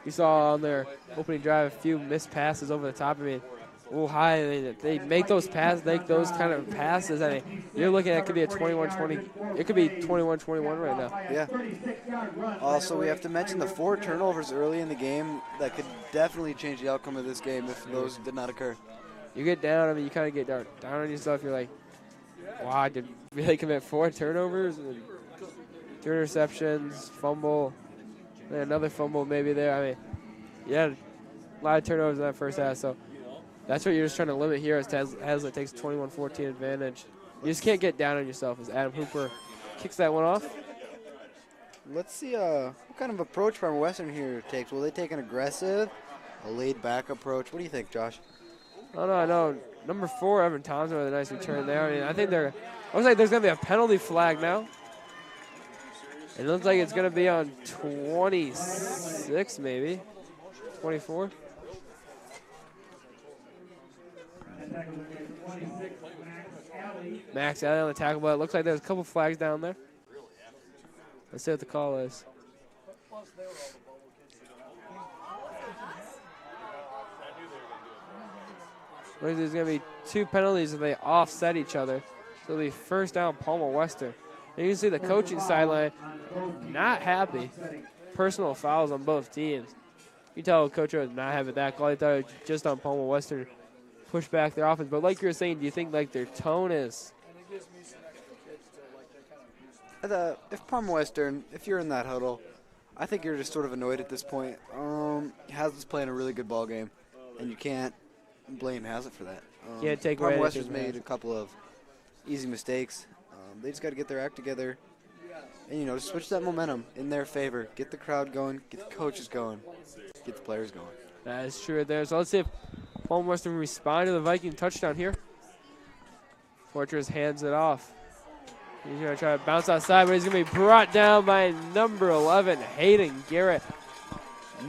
you saw on their opening drive a few missed passes over the top. I mean, a little high. I mean, they make those passes, those kind of passes. I mean, you're looking at it could be a 21-20. It could be 21-21 right now. Yeah. Also, we have to mention the 4 turnovers early in the game that could definitely change the outcome of this game if those did not occur. You get down. I mean, you kind of get down on yourself. You're like, wow, I did really commit 4 turnovers and 2 interceptions, fumble, and another fumble maybe there. I mean, yeah, a lot of turnovers in that first half. So that's what you're just trying to limit here as Haslett takes 21-14 advantage. You just can't get down on yourself as Adam Hooper kicks that one off. Let's see what kind of approach Parma Western here takes. Will they take an aggressive, a laid-back approach? What do you think, Josh? Oh, no, I know. Number 4, Evan Thompson with a nice return there. I mean, I think looks like there's going to be a penalty flag now. It looks like it's going to be on 26, maybe. 24. Max Alley on the tackle, but it looks like there's a couple flags down there. Let's see what the call is. There's going to be 2 penalties if they offset each other. So it'll be first down, Parma Western. And you can see the coaching sideline not happy. Personal fouls on both teams. You tell Coach was not having that call. He thought it was just on Parma Western push back their offense. But like you were saying, do you think like their tone is? If Parma Western, if you're in that huddle, I think you're just sort of annoyed at this point. Haslett's playing a really good ball game, and you can't blame Haslett for that. Can't take away. Parma Western's made a couple of easy mistakes. They just got to get their act together and, just switch that momentum in their favor. Get the crowd going, get the coaches going, get the players going. That is true there. So let's see if Parma Western respond to the Viking touchdown here. Fortress hands it off. He's going to try to bounce outside, but he's going to be brought down by number 11, Hayden Garrett.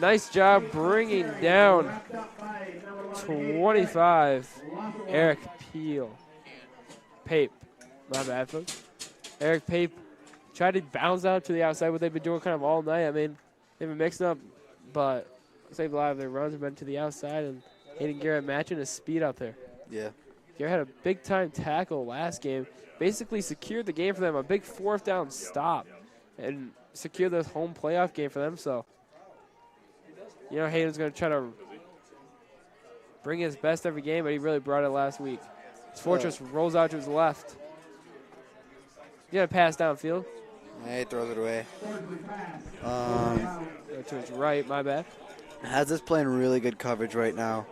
Nice job bringing down 25, Eric Pape. My bad, folks. Eric Pape tried to bounce out to the outside, what they've been doing kind of all night. I mean, they've been mixing up, but looks like a lot of their runs have been to the outside, and Hayden Garrett matching his speed out there. Yeah. Garrett had a big-time tackle last game, basically secured the game for them, a big 4th down stop, and secured this home playoff game for them. So, Hayden's going to try to bringing his best every game, but he really brought it last week. Fortress rolls out to his left. He's going to pass downfield. Yeah, he throws it away. To his right, my bad. Hazlett's playing really good coverage right now.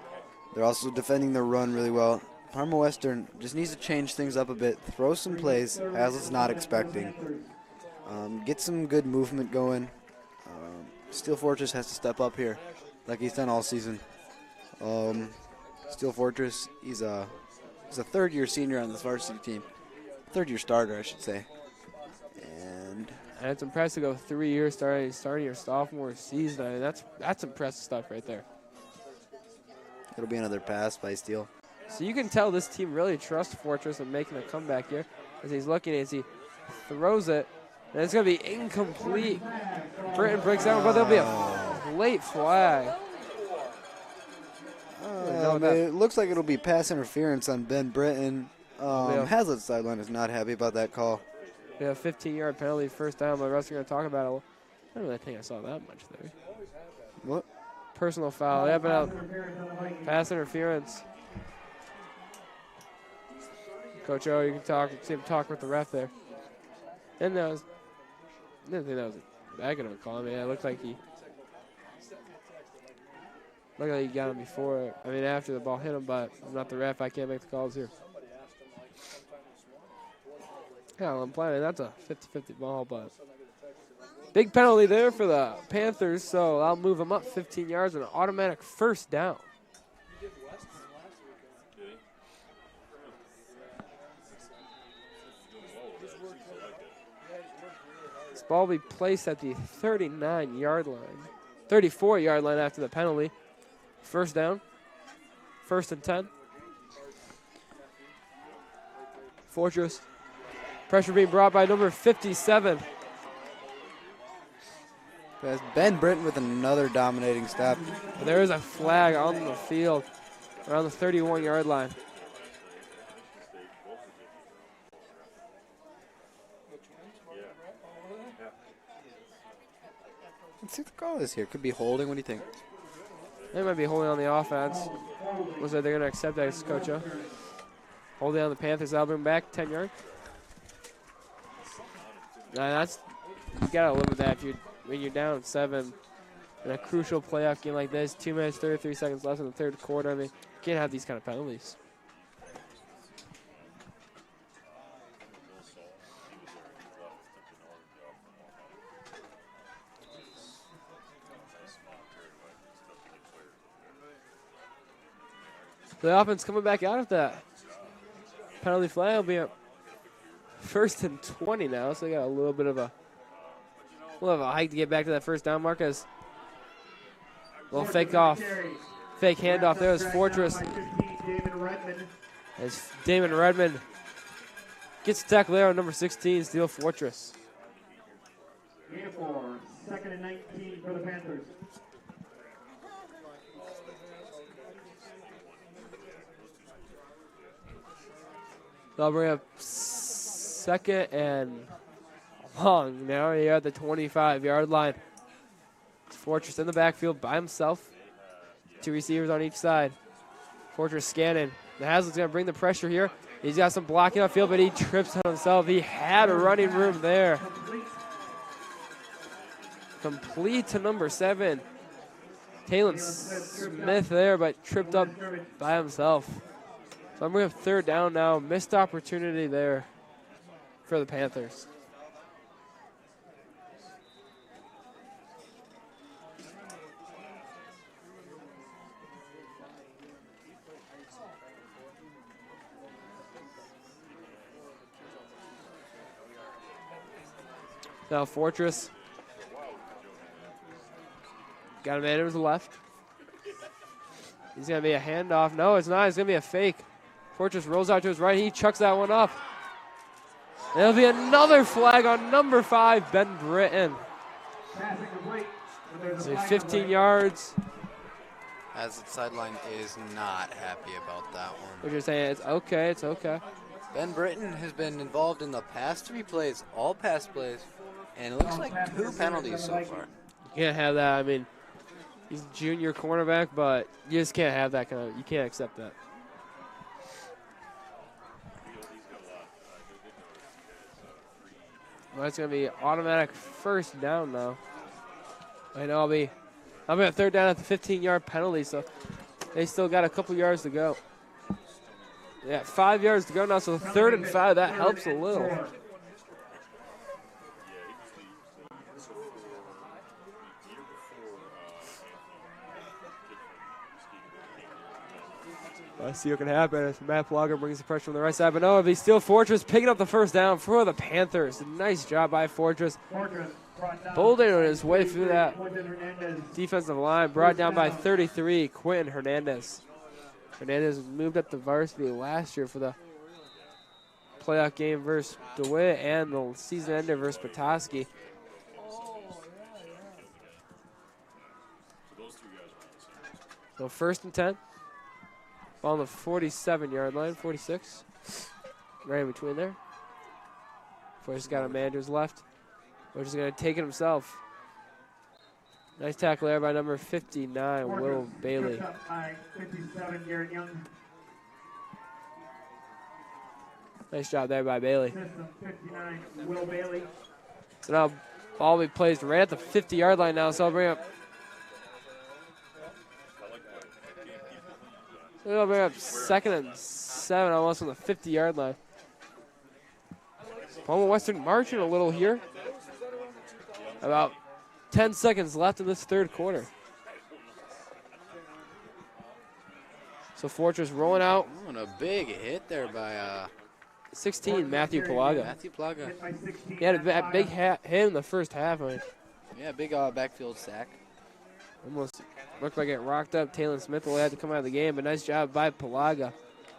They're also defending the run really well. Parma Western just needs to change things up a bit. Throw some plays Hazlett's not expecting. Get some good movement going. Steel Fortress has to step up here like he's done all season. Steel Fortress, he's a third-year senior on this varsity team. Third-year starter, I should say. And it's impressive to go 3 years starting your sophomore season. I mean, that's impressive stuff right there. It'll be another pass by Steel. So you can tell this team really trusts Fortress in making a comeback here as he's looking as he throws it. And it's going to be incomplete. Britton breaks down, but there'll be a late flag. It looks like it'll be pass interference on Ben Britton. Hazlett's sideline is not happy about that call. We have a 15-yard penalty, first down, but the rest are going to talk about it. I don't really think I saw that much there. What? Personal foul. Yeah, but pass interference. Coach O, you can see him talk with the ref there. And I didn't think that was that good of a call. I mean, it looked like he got him before. I mean, after the ball hit him, but I'm not the ref. I can't make the calls here. Yeah, I'm playing. That's a 50-50 ball, but big penalty there for the Panthers, so I'll move them up 15 yards and an automatic first down. This ball will be placed at the 39-yard line, 34-yard line after the penalty. First down, 1st and 10. Fortress. Pressure being brought by number 57. That's Ben Britton with another dominating step. There is a flag on the field around the 31-yard line. Let's see what the call is here. Could be holding. What do you think? They might be holding on the offense. Looks like they're going to accept that as Coach O. Holding on the Panthers. That'll bring back 10 yards. You got to live with that when you're down 7 in a crucial playoff game like this. 2 minutes, 33 seconds left in the third quarter. I mean, you can't have these kind of penalties. The offense coming back out of that penalty flag will be a 1st and 20 now, so they got a little bit of a hike to get back to that first down mark as a little fake handoff there as Fortress. As Damon Redmond gets tackled there on number 16, Steel Fortress. 2nd and 19 for the Panthers. They'll bring up 2nd and long now here at the 25-yard line. Fortress in the backfield by himself. 2 receivers on each side. Fortress scanning. The Haslett's going to bring the pressure here. He's got some blocking upfield, but he trips on himself. He had a running room there. Complete to number 7. Talon Smith there, but tripped up by himself. So I'm going to have 3rd down now. Missed opportunity there for the Panthers. Now Fortress. Got a man to his left. He's going to be a handoff. No, it's not. It's going to be a fake. Fortress rolls out to his right. He chucks that one up. There'll be another flag on number 5, Ben Britton. So 15 yards. As the sideline is not happy about that one. What you're saying, it's okay, it's okay. Ben Britton has been involved in the past 3 plays, all pass plays, and it looks like 2 penalties so far. You can't have that. I mean, He's a junior cornerback, but you just can't have that you can't accept that. Well, it's going to be automatic first down now. I know I'll be at third down at the 15-yard penalty, so they still got a couple yards to go. Yeah, 5 yards to go now, so 3rd and 5, that helps a little. Let's see what can happen as Matt Blogger brings the pressure on the right side. But no, it'll be still Fortress picking up the first down for the Panthers. Nice job by Fortress. Bolden on his way through that defensive line. Brought down by 33, Quentin Hernandez. Hernandez moved up to varsity last year for the playoff game versus DeWitt and the season ender versus Petoskey. So 1st and 10. Ball on the 47-yard line, 46. Right in between there. Fortress got a man to his left. Fortress is going to take it himself. Nice tackle there by number 59, Will Bailey. 57, Garrett Young. Nice job there by Bailey. 59, Will Bailey. So now ball will be placed right at the 50-yard line now, so I'll bring up. They'll bring up 2nd and 7, almost on the 50-yard line. Parma Western marching a little here. About 10 seconds left in this 3rd quarter. So Fortress rolling out. Oh, and a big hit there by 16, Matthew Palaga. Matthew Plaga. He had a big hit in the first half. Yeah, big backfield sack. Almost looked like it rocked up. Taylor Smith will have to come out of the game, but nice job by Palaga.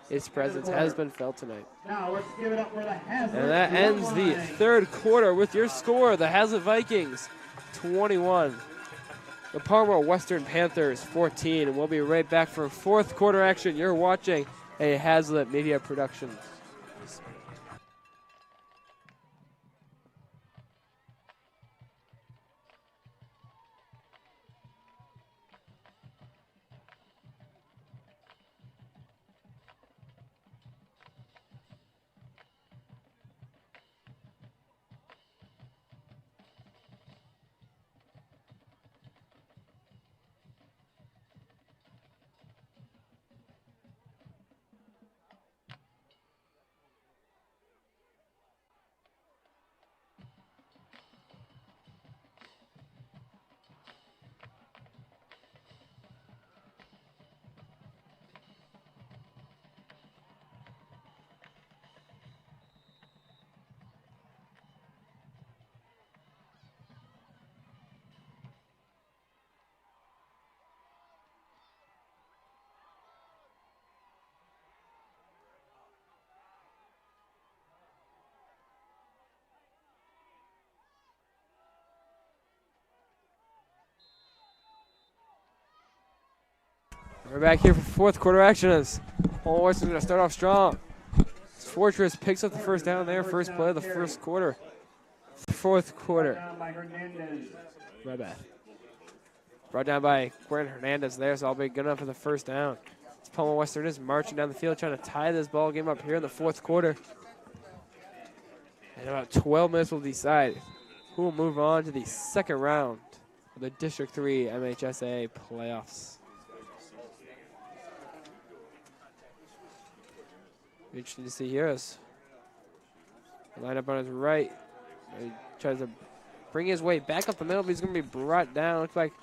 His presence has been felt tonight. Now let's give it up for the Haslett. And that ends the 3rd quarter with your score. The Haslett Vikings 21. The Parma Western Panthers 14. And we'll be right back for 4th quarter action. You're watching a Haslett Media production. We're back here for 4th quarter action as Paul Western's going to start off strong. Fortress picks up the first down there, first play of the 1st quarter. 4th quarter. My bad. Brought down by Quentin Hernandez there, so I'll be good enough for the first down. Paul Western is marching down the field trying to tie this ball game up here in the 4th quarter. And about 12 minutes will decide who will move on to the 2nd round of the District 3 MHSA playoffs. Interesting to see here as line up on his right. He tries to bring his way back up the middle, but he's going to be brought down. Looks like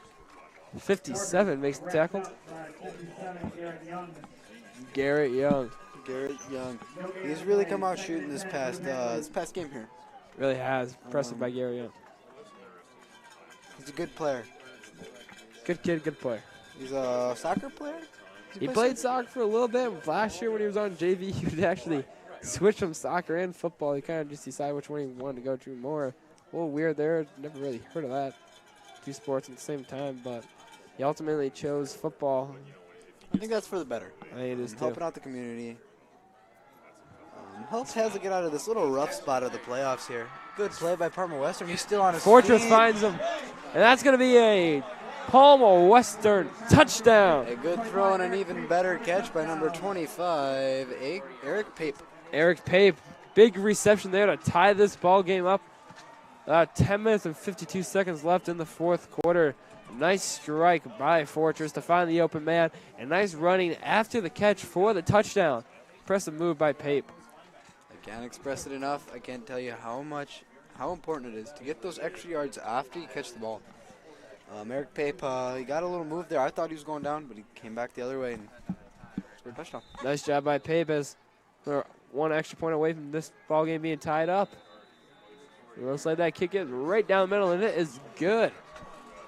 57 makes the tackle. Garrett Young. Garrett Young. He's really come out shooting this past game here. Really has. Impressive by Garrett Young. He's a good player. Good kid, good player. He's a soccer player? He played soccer for a little bit. Last year when he was on JV, he would actually switch from soccer and football. He kind of just decided which one he wanted to go to more. A little weird there. Never really heard of that. 2 sports at the same time, but he ultimately chose football. I think that's for the better. I think it is too. Helping out the community. Helps Haslett get out of this little rough spot of the playoffs here. Good play by Parma Western. He's still on his Fortress feet. finds him. And that's going to be a Palma Western touchdown. A good throw and an even better catch by number 25, Eric Pape. Eric Pape, big reception there to tie this ball game up. 10 minutes and 52 seconds left in the fourth quarter. Nice strike by Fortress to find the open man, and nice running after the catch for the touchdown. Impressive move by Pape. I can't express it enough. I can't tell you how important it is to get those extra yards after you catch the ball. Eric Pape, he got a little move there. I thought he was going down, but he came back the other way and scored a touchdown. Nice job by Pape as we're one extra point away from this ball game being tied up. It looks like that kick is right down the middle, and it is good.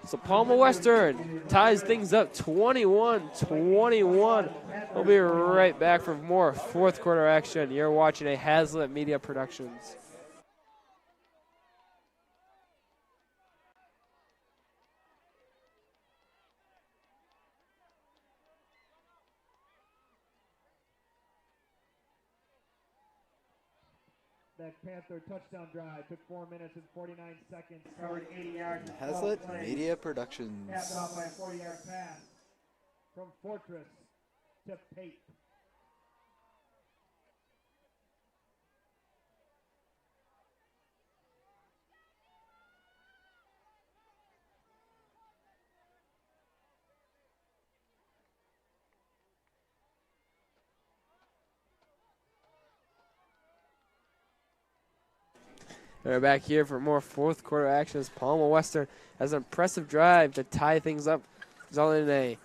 So Palma Western ties things up 21-21. We'll be right back for more fourth quarter action. You're watching a Haslett Media Productions. That Panther touchdown drive took 4 minutes and 49 seconds, covered 80 yards. Haslett Media Productions. Capped off by a 40-yard pass from Fortress to Pape. We're back here for more fourth quarter action as Palma Western has an impressive drive to tie things up, resulting in a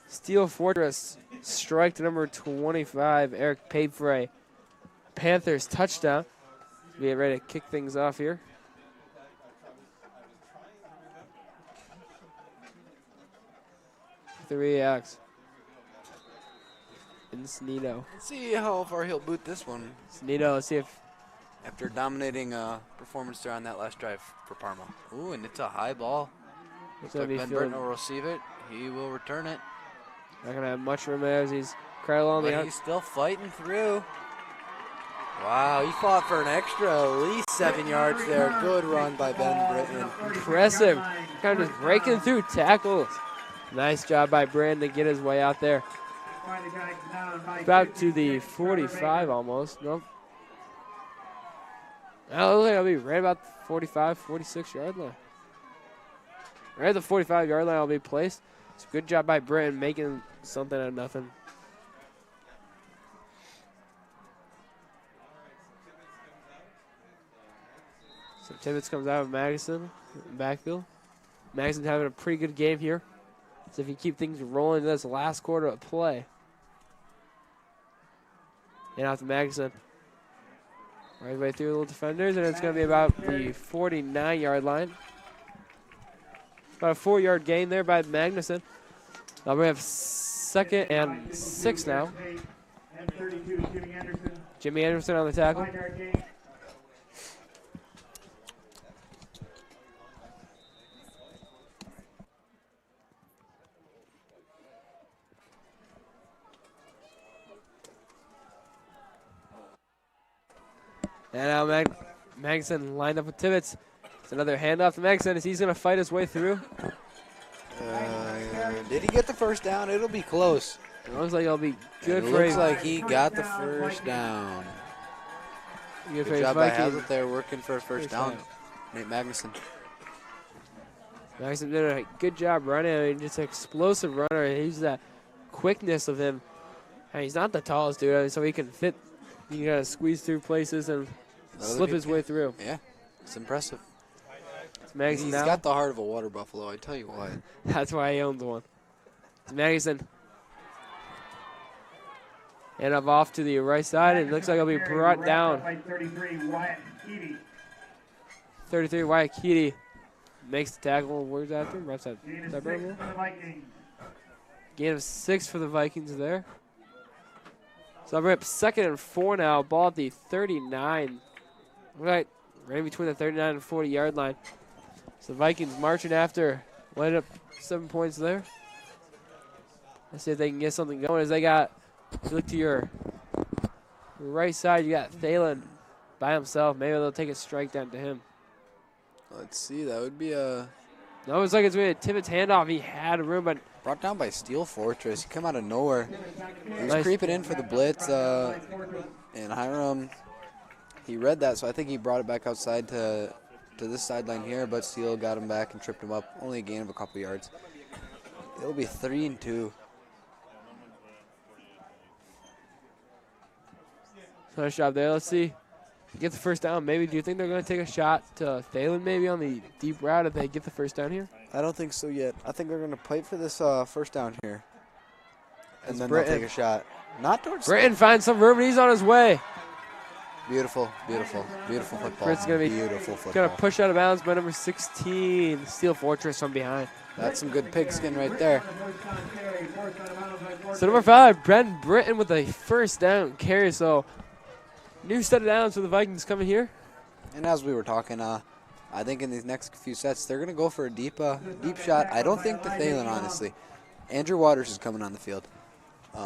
Steel Fortress strike to number 25, Eric Pape for a Panthers touchdown. We get ready to kick things off here. Three Alex. And Snedo. Let's see how far he'll boot this one. Snedo, let's see if After dominating performance there on that last drive for Parma. Ooh, and it's a high ball. Looks like Ben Burton will receive it. He will return it. Not going to have much room there as he's cradled on the But he's still fighting through. Wow, he fought for an extra at least 7 yards there. Good run by Ben Britton. Impressive. Kind of just breaking through tackles. Nice job by Brandon to get his way out there. About to the 45 almost. Nope. I look like I'll be right about the 45, 46 yard line. Right at the 45 yard line, I'll be placed. It's a good job by Britton making something out of nothing. So Tibbetts comes out of Magnuson in backfield. Magson's having a pretty good game here. So if you keep things rolling in this last quarter of play. And out to Magnuson. Right way through the little defenders, and it's going to be about the 49-yard line. About a 4-yard gain there by Magnuson. Now we have 2nd and 6 now. Jimmy Anderson on the tackle. And now Magnuson lined up with Tibbetts. It's another handoff to Magnuson as he's going to fight his way through. Did he get the first down? It'll be close. It looks like it'll be good for him. It looks like he got the first down. Good job by Haslett there working for a first down. Nate Magnuson. Magnuson did a good job running. I mean, just an explosive runner. He's that quickness of him. And he's not the tallest dude, I mean, so he can fit. You got to squeeze through places and slip his way through. Yeah, it's impressive. It's Magnuson He's now. got the heart of a water buffalo, I tell you what. That's why he owns one. It's Magnuson. And up off to the right side. It looks like he'll be brought down. 33, Wyatt Keedy makes the tackle. Where's that from? Right side. Is that Burnable? Gain of 6 for the Vikings there. So we're up 2nd and 4 now. Ball at the 39. Right in between the 39 and 40-yard line. So the Vikings marching after. Landed up 7 points there. Let's see if they can get something going as they got, if you look to your right side, you got Thalen by himself. Maybe they'll take a strike down to him. Let's see, that would be a... No, it was like it's really a Tibbetts handoff. He had room, but Brought down by Steel Fortress. He come out of nowhere. He was Nice. creeping in for the blitz, and Hiram, he read that, so I think he brought it back outside to this sideline here, but Steel got him back and tripped him up. Only a gain of a couple yards. It'll be 3 and 2. nice job there. Let's see. Get the first down. Maybe do you think they're going to take a shot to Thalen maybe on the deep route if they get the first down here? I don't think so yet. I think they're going to fight for this first down here. And then Britton. they'll take a shot. Not towards Britton finds some room, and he's on his way. Beautiful, beautiful, beautiful football. Britton's going to be beautiful football. going to push out of bounds by number 16, Steel Fortress from behind. That's some good pigskin right there. So number 5, Brent Britton with a first down carry. So new set of downs for the Vikings coming here. And as we were talking, I think in these next few sets, they're going to go for a deep shot. I don't think the Thalen, honestly. Andrew Waters is coming on the field.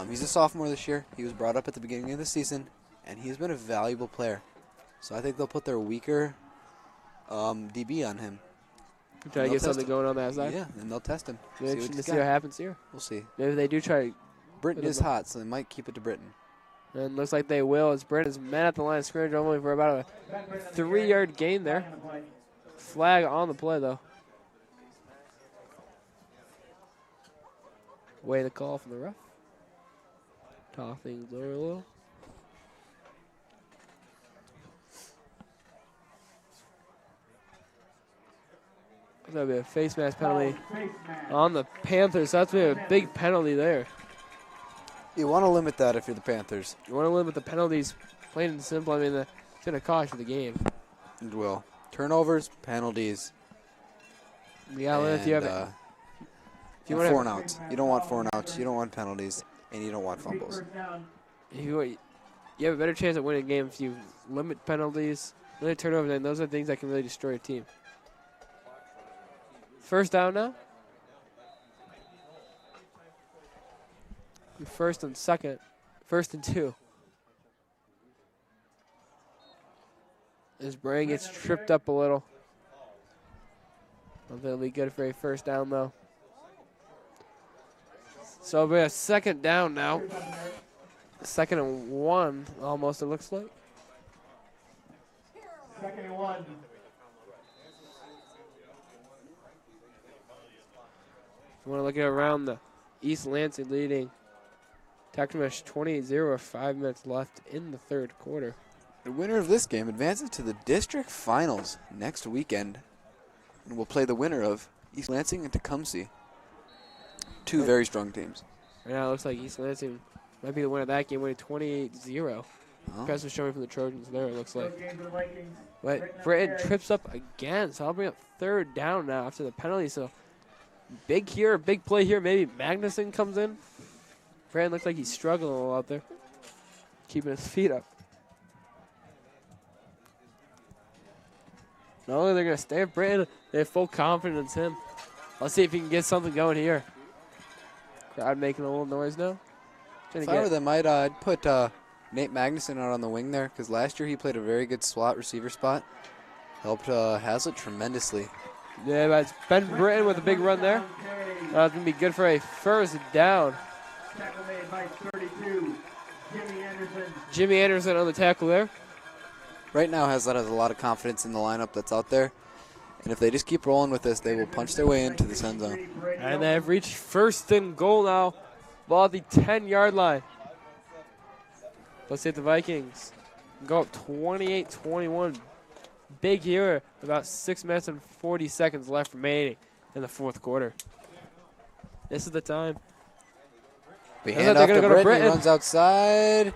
He's a sophomore this year. He was brought up at the beginning of the season, and he's been a valuable player. So I think they'll put their weaker DB on him. Try to get something going on that side. Yeah, and they'll test him. Be interesting to see what happens here. We'll see. Maybe they do try. Britton is hot, so they might keep it to Britton. And looks like they will as Britton's met at the line of scrimmage only for about a 3-yard gain there. Flag on the play, though. Way to call from the ref. Talk things over a little. That'll be a face mask penalty on the Panthers. That's going to be a big penalty there. You want to limit that if you're the Panthers. You want to limit the penalties, plain and simple. I mean, it's going to cost you the game. It will. Turnovers, penalties. Yeah, well, if you have and 4 and outs. You don't want 4 and outs. You don't want penalties, and you don't want fumbles. you have a better chance at winning a game if you limit penalties, limit turnovers, and those are things that can really destroy a team. First down now. First and 2. His brain gets tripped up a little. I don't think it'll be good for a first down, though. So it'll be a second down now. 2nd and 1, almost, it looks like. 2nd and 1. You want to look at around the East Lansing leading. Tactimash 28-0 with 5 minutes left in the 3rd quarter. The winner of this game advances to the district finals next weekend. And we'll play the winner of East Lansing and Tecumseh. 2 very strong teams. Right now it looks like East Lansing might be the winner of that game, winning 28-0. Impressive showing from the Trojans there, it looks like. But Britton trips up again, so I'll bring up 3rd down now after the penalty. So big play here. Maybe Magnuson comes in. Britton looks like he's struggling a little out there, keeping his feet up. Not only they're going to stay with Britton, they have full confidence in him. Let's see if he can get something going here. Crowd making a little noise now. If I were them, I'd put Nate Magnuson out on the wing there, because last year he played a very good slot receiver spot. Helped Haslett tremendously. Yeah, but it's Ben Britton with a big run there. That's going to be good for a first down. Tackle made by 32, Jimmy Anderson. Jimmy Anderson on the tackle there. Right now, Haslett has a lot of confidence in the lineup that's out there. And if they just keep rolling with this, they will punch their way into the end zone. And they have reached 1st and goal now. Ball at the 10-yard line. Let's see if the Vikings go up 28-21. Big here. About 6 minutes and 40 seconds left remaining in the 4th quarter. This is the time. We hand off to Britton. He runs outside.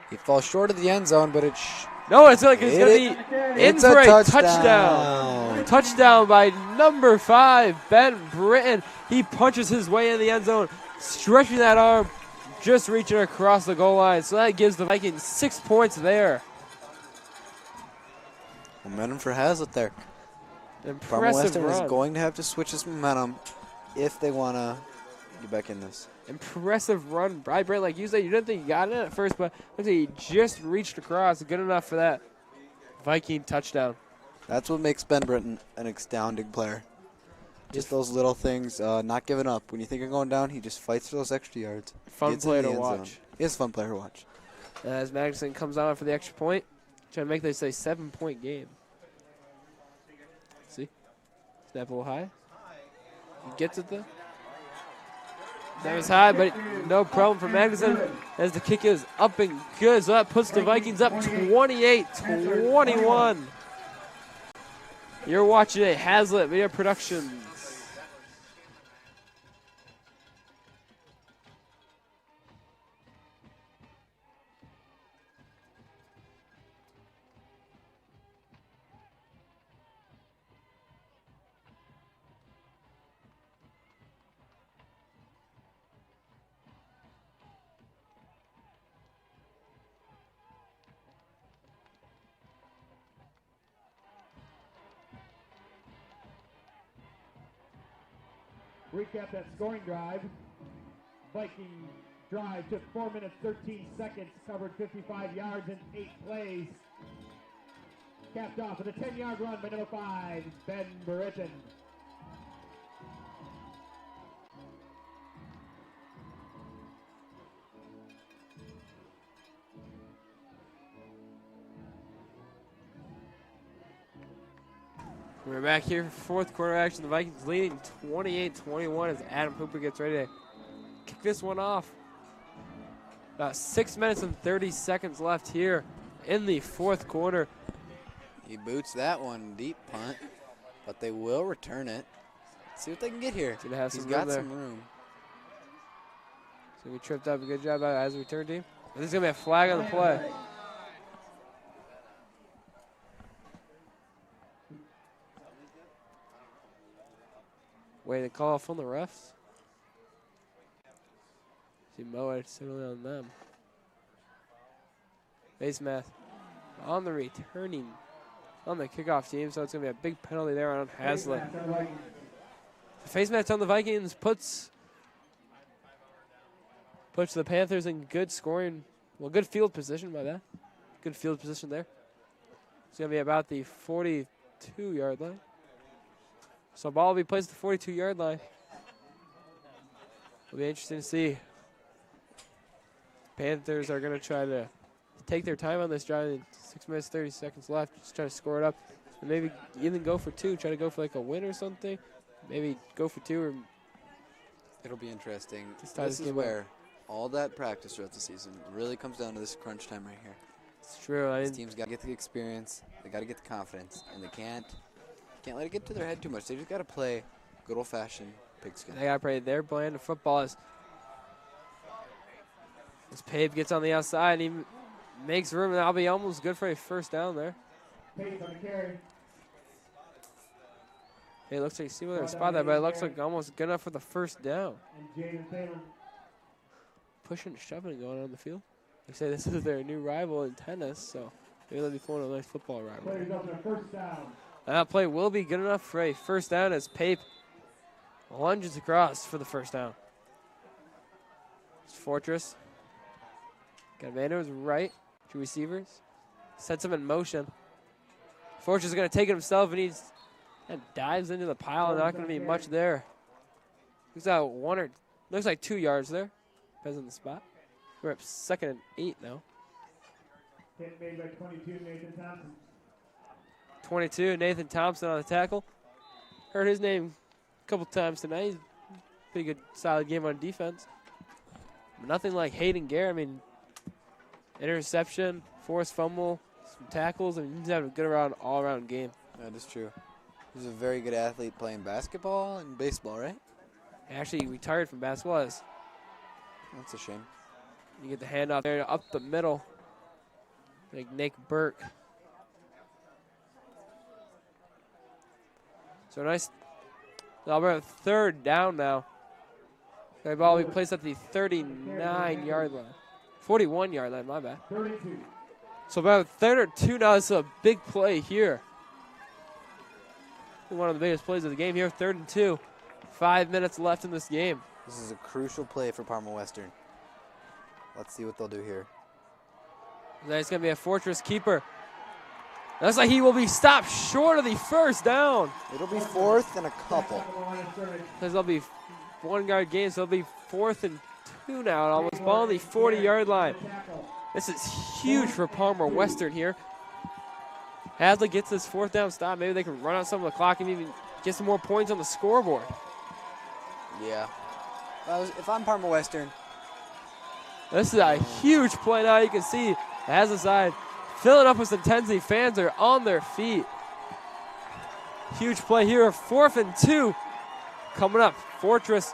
He falls short of the end zone, but no, it's going to be in for a touchdown. Touchdown by number 5, Ben Britton. He punches his way in the end zone, stretching that arm, just reaching across the goal line. So that gives the Vikings 6 points there. Momentum for Haslett there. Parma Impressive Western run. is going to have to switch this momentum if they want to get back in this. Impressive run by Britton. Like you said, you didn't think he got it at first, but looks like he just reached across. Good enough for that Viking touchdown. That's what makes Ben Britton an astounding player. Just those little things, not giving up. When you think you're going down, he just fights for those extra yards. Fun Gets in player the to end zone. watch. He is a fun player to watch. As Magnuson comes on for the extra point, trying to make this a 7-point game. See? Snap a little high. He gets it though. That was high, but no problem for Magnuson as the kick is up and good. So that puts the Vikings up 28-21. You're watching a Haslett Video Productions. Recap that scoring drive. Viking drive took 4 minutes, 13 seconds, covered 55 yards in 8 plays. Capped off with a 10-yard run by number 5, Ben Britton. We're back here for fourth quarter action. The Vikings leading 28-21 as Adam Hooper gets ready to kick this one off. About 6 minutes and 30 seconds left here in the fourth quarter. He boots that one, deep punt, but they will return it. Let's see what they can get here. Gonna have He's some got room some room. So we tripped up. A good job as a return team. This is going to be a flag on the play. Way to call off on the refs. See Moed certainly on them. Face mask on the returning on the kickoff team, so it's going to be a big penalty there on Haslett. The face mask on the Vikings puts the Panthers in good scoring, well, good field position by that. Good field position there. It's going to be about the 42-yard line. So ball will be placed at the 42-yard line. It'll be interesting to see. Panthers are going to try to take their time on this drive. 6 minutes, 30 seconds left. Just try to score it up. And maybe even go for 2. Try to go for like a win or something. Maybe go for 2 or. It'll be interesting. This is where all that practice throughout the season really comes down to this crunch time right here. It's true. These teams got to get the experience. They got to get the confidence. And they can't let it get to their head too much. They just got to play good old-fashioned pigskin. They got to play their brand of football as Pape gets on the outside and he makes room, and that'll be almost good for a first down there. Pape on the carry. Hey, it looks like, see where they spot that, but it looks like almost good enough for the first down. And Jaden Taylor. Pushing and shoving going on in the field. They say this is their new rival in tennis, so maybe they'll be forming a nice football rival. Players up to first down. That play will be good enough for a first down as Pape lunges across for the first down. It's Fortress. Got Vander's right. 2 receivers. Sets him in motion. Fortress is going to take it himself, and he's and dives into the pile. Not going to be much there. He's out looks like 2 yards there. Depends on the spot. We're up 2nd and 8 now. Hit made by 22, Nathan Thompson. 22, Nathan Thompson on the tackle. Heard his name a couple times tonight. He's pretty good, solid game on defense. But nothing like Hayden Gare. I mean, interception, forced fumble, some tackles. I mean, he's having a good all-around game. That is true. He's a very good athlete playing basketball and baseball, right? He actually retired from basketball. That's a shame. You get the handoff there up the middle. Like Nick Burke. So nice. We're third down now. The ball will be placed at the 39-yard line. 41-yard line, my bad. 32. So about 3rd and 2 now. This is a big play here. One of the biggest plays of the game here. 3rd and 2. 5 minutes left in this game. This is a crucial play for Parma Western. Let's see what they'll do here. It's going to be a Fortress keeper. Looks like he will be stopped short of the first down. It'll be 4th and a couple. Because there'll be 1 yard gain, so it'll be 4th and 2 now. And almost ball on the 40-yard line. This is huge for Parma Western here. Haslett gets this 4th down stop. Maybe they can run out some of the clock and even get some more points on the scoreboard. Yeah. If I'm Parma Western. This is a huge play now. You can see Haslett side filling up with intensity. Fans are on their feet. Huge play here. 4th and 2 coming up. Fortress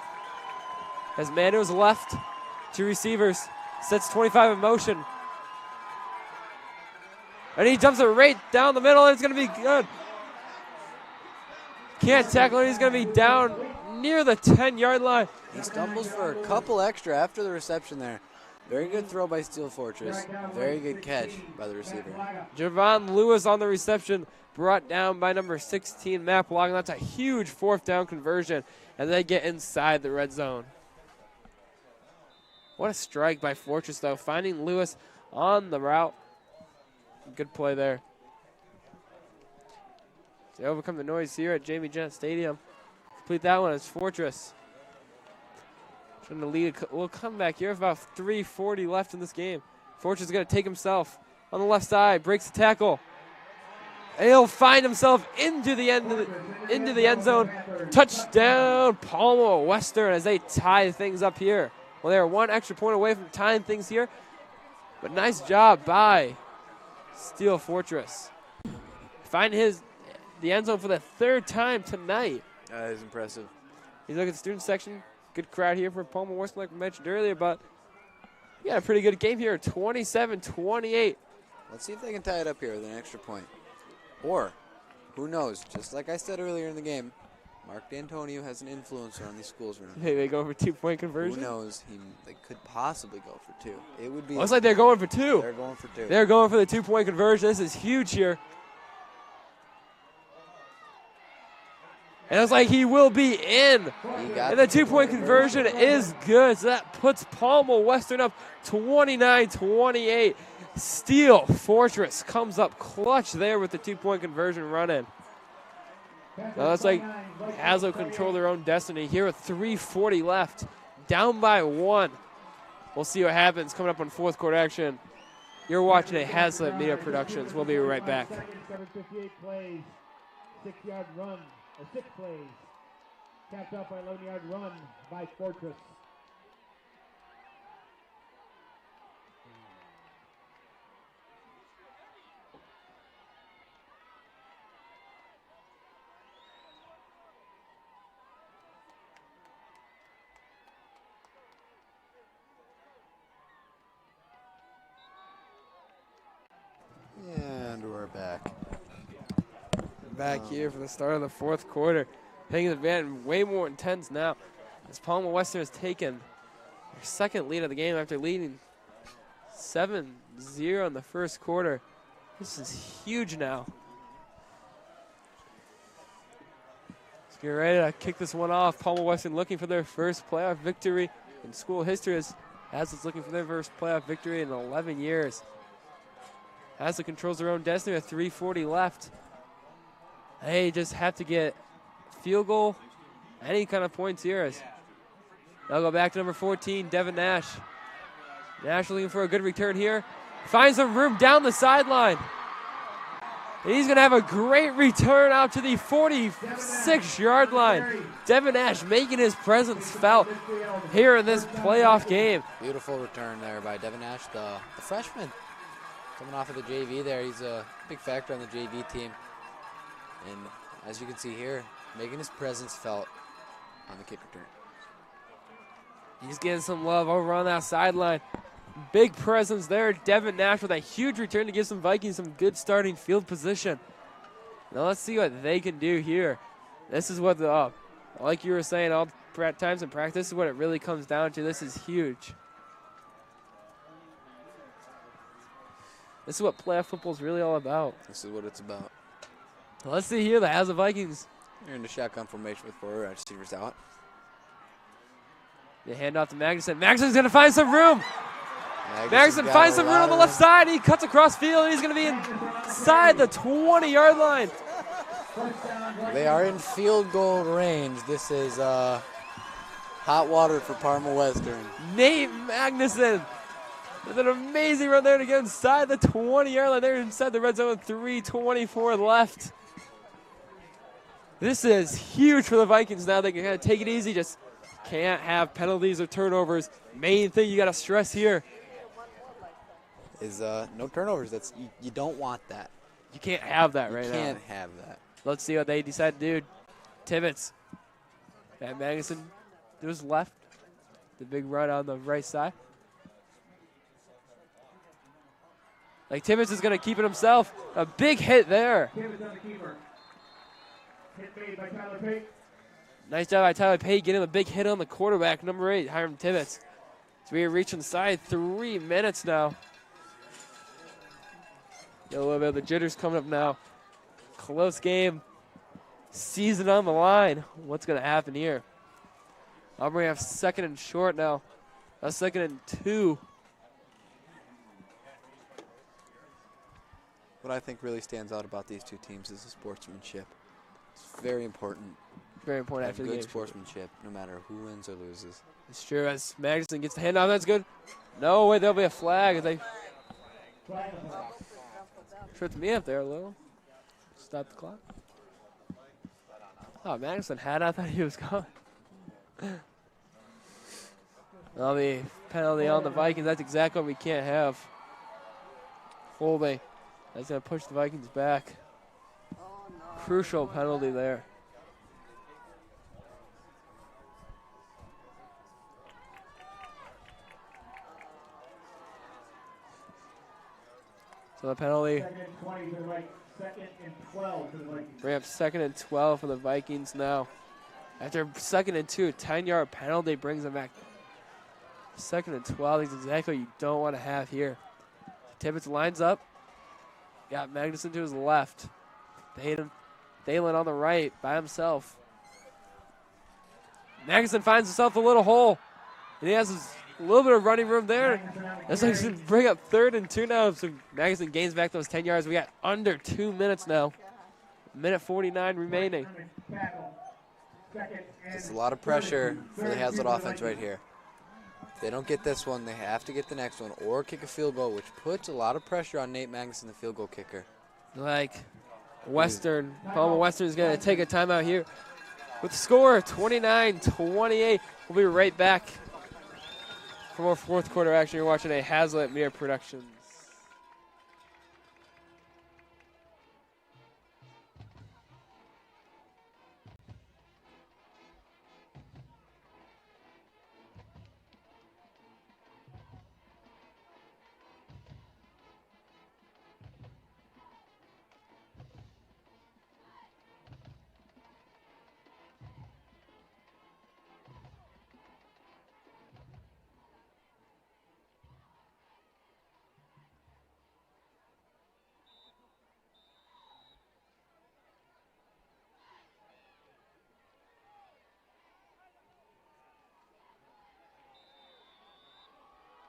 has Manu's left. 2 receivers. Sets 25 in motion. And he dumps it right down the middle. It's going to be good. Can't tackle it. He's going to be down near the 10-yard line. He stumbles for a couple extra after the reception there. Very good throw by Steel Fortress. Very good catch by the receiver. Javon Lewis on the reception, brought down by number 16, Matt Block. That's a huge 4th down conversion, and they get inside the red zone. What a strike by Fortress, though, finding Lewis on the route. Good play there. To overcome the noise here at Jamie Jennett Stadium. Complete that one as Fortress. Trying to lead a little comeback here. About 3:40 left in this game. Fortress is going to take himself on the left side. Breaks the tackle. And he'll find himself into the end zone. Touchdown, Parma Western, as they tie things up here. Well, they're 1 extra point away from tying things here. But nice job by Steel Fortress. Finding the end zone for the 3rd time tonight. That is impressive. He's looking at the student section. Good crowd here for Parma Western, like we mentioned earlier, but we got a pretty good game here, 27-28. Let's see if they can tie it up here with an extra point. Or, who knows, just like I said earlier in the game, Mark D'Antonio has an influencer on these schools right now. Maybe they go for 2-point conversion? Who knows? They could possibly go for 2. It would be. Looks like they're going for 2. They're going for 2. They're going for the 2-point conversion. This is huge here. And it's like he will be in. And the 2-point conversion is good. So that puts Parma Western up 29-28. Steel Fortress comes up clutch there with the 2-point conversion run in. Now it's like Haslett control their own destiny here with 3:40 left. Down by 1. We'll see what happens coming up on 4th quarter action. You're watching a Haslett Media Productions. We'll be right back. 7:58 plays, 6-yard run, or 6 plays. Capped off by 11-yard run by Fortress. And we're back. Back here for the start of the 4th quarter. Taking the van way more intense now as Parma Western has taken their 2nd lead of the game after leading 7-0 in the 1st quarter. This is huge now. Let's get ready to kick this one off. Parma Western looking for their first playoff victory in school history as Haslett looking for their first playoff victory in 11 years. Haslett controls their own destiny with 3:40 left. They just have to get field goal, any kind of points here. As they'll go back to number 14, Devin Nash. Nash looking for a good return here. Finds some room down the sideline. And he's going to have a great return out to the 46-yard line. Devin Nash making his presence felt here in this playoff game. Beautiful return there by Devin Nash, the freshman. Coming off of the JV there. He's a big factor on the JV team. And as you can see here, making his presence felt on the kick return. He's getting some love over on that sideline. Big presence there. Devin Nash with a huge return to give some Vikings some good starting field position. Now let's see what they can do here. This is what like you were saying all times in practice, this is what it really comes down to. This is huge. This is what playoff football is really all about. This is what it's about. Let's see here, the Haslett Vikings. They're in the shotgun formation with 4 wide receivers out. They hand off to Magnuson. Magnuson's going to find some room. Magnuson finds some room on the left side. He cuts across field. He's going to be inside the 20-yard line. They are in field goal range. This is hot water for Parma Western. Nate Magnuson with an amazing run there to get inside the 20-yard line. They're inside the red zone with 3:24 left. This is huge for the Vikings now. They can kind of take it easy. Just can't have penalties or turnovers. Main thing you got to stress here is no turnovers. That's you don't want that. You can't have that right now. You can't have that. Let's see what they decide to do. Tibbetts. And Magnuson to his left. The big run on the right side. Like Tibbetts is going to keep it himself. A big hit there. Tibbetts on the keeper. Hit made by Tyler Pate. Nice job by Tyler Pate getting a big hit on the quarterback, number 8, Hiram Tibbetts. So we are reaching inside 3 minutes now. Get a little bit of the jitters coming up now. Close game. Season on the line. What's going to happen here? Auburn have 2nd and short now. A 2nd and 2. What I think really stands out about these two teams is the sportsmanship. It's very important. Very important after the game. Good sportsmanship, no matter who wins or loses. It's true. As Magnuson gets the handoff, that's good. No way, there'll be a flag. They tripped me up there a little. Stop the clock. Oh, Magnuson had. I thought he was gone. That'll be penalty on the Vikings. That's exactly what we can't have. Holding. That's going to push the Vikings back. Crucial penalty there. So the penalty. Bring up 2nd and 12 for the Vikings now. After 2nd and 2, 10-yard penalty brings them back. 2nd and 12 is exactly what you don't want to have here. Tibbetts lines up. Got Magnuson to his left. Thalen on the right by himself. Magnuson finds himself a little hole. And he has a little bit of running room there. That's like to bring up 3rd and 2 now. So Magnuson gains back those 10 yards. We got under 2 minutes now. 1:49 remaining. It's a lot of pressure for the Haslett offense right here. If they don't get this one, they have to get the next one or kick a field goal, which puts a lot of pressure on Nate Magnuson, the field goal kicker. Like Western, Parma Western is going to take a timeout here. With the score 29-28, we'll be right back for more 4th quarter action. You're watching a Haslett Media Productions.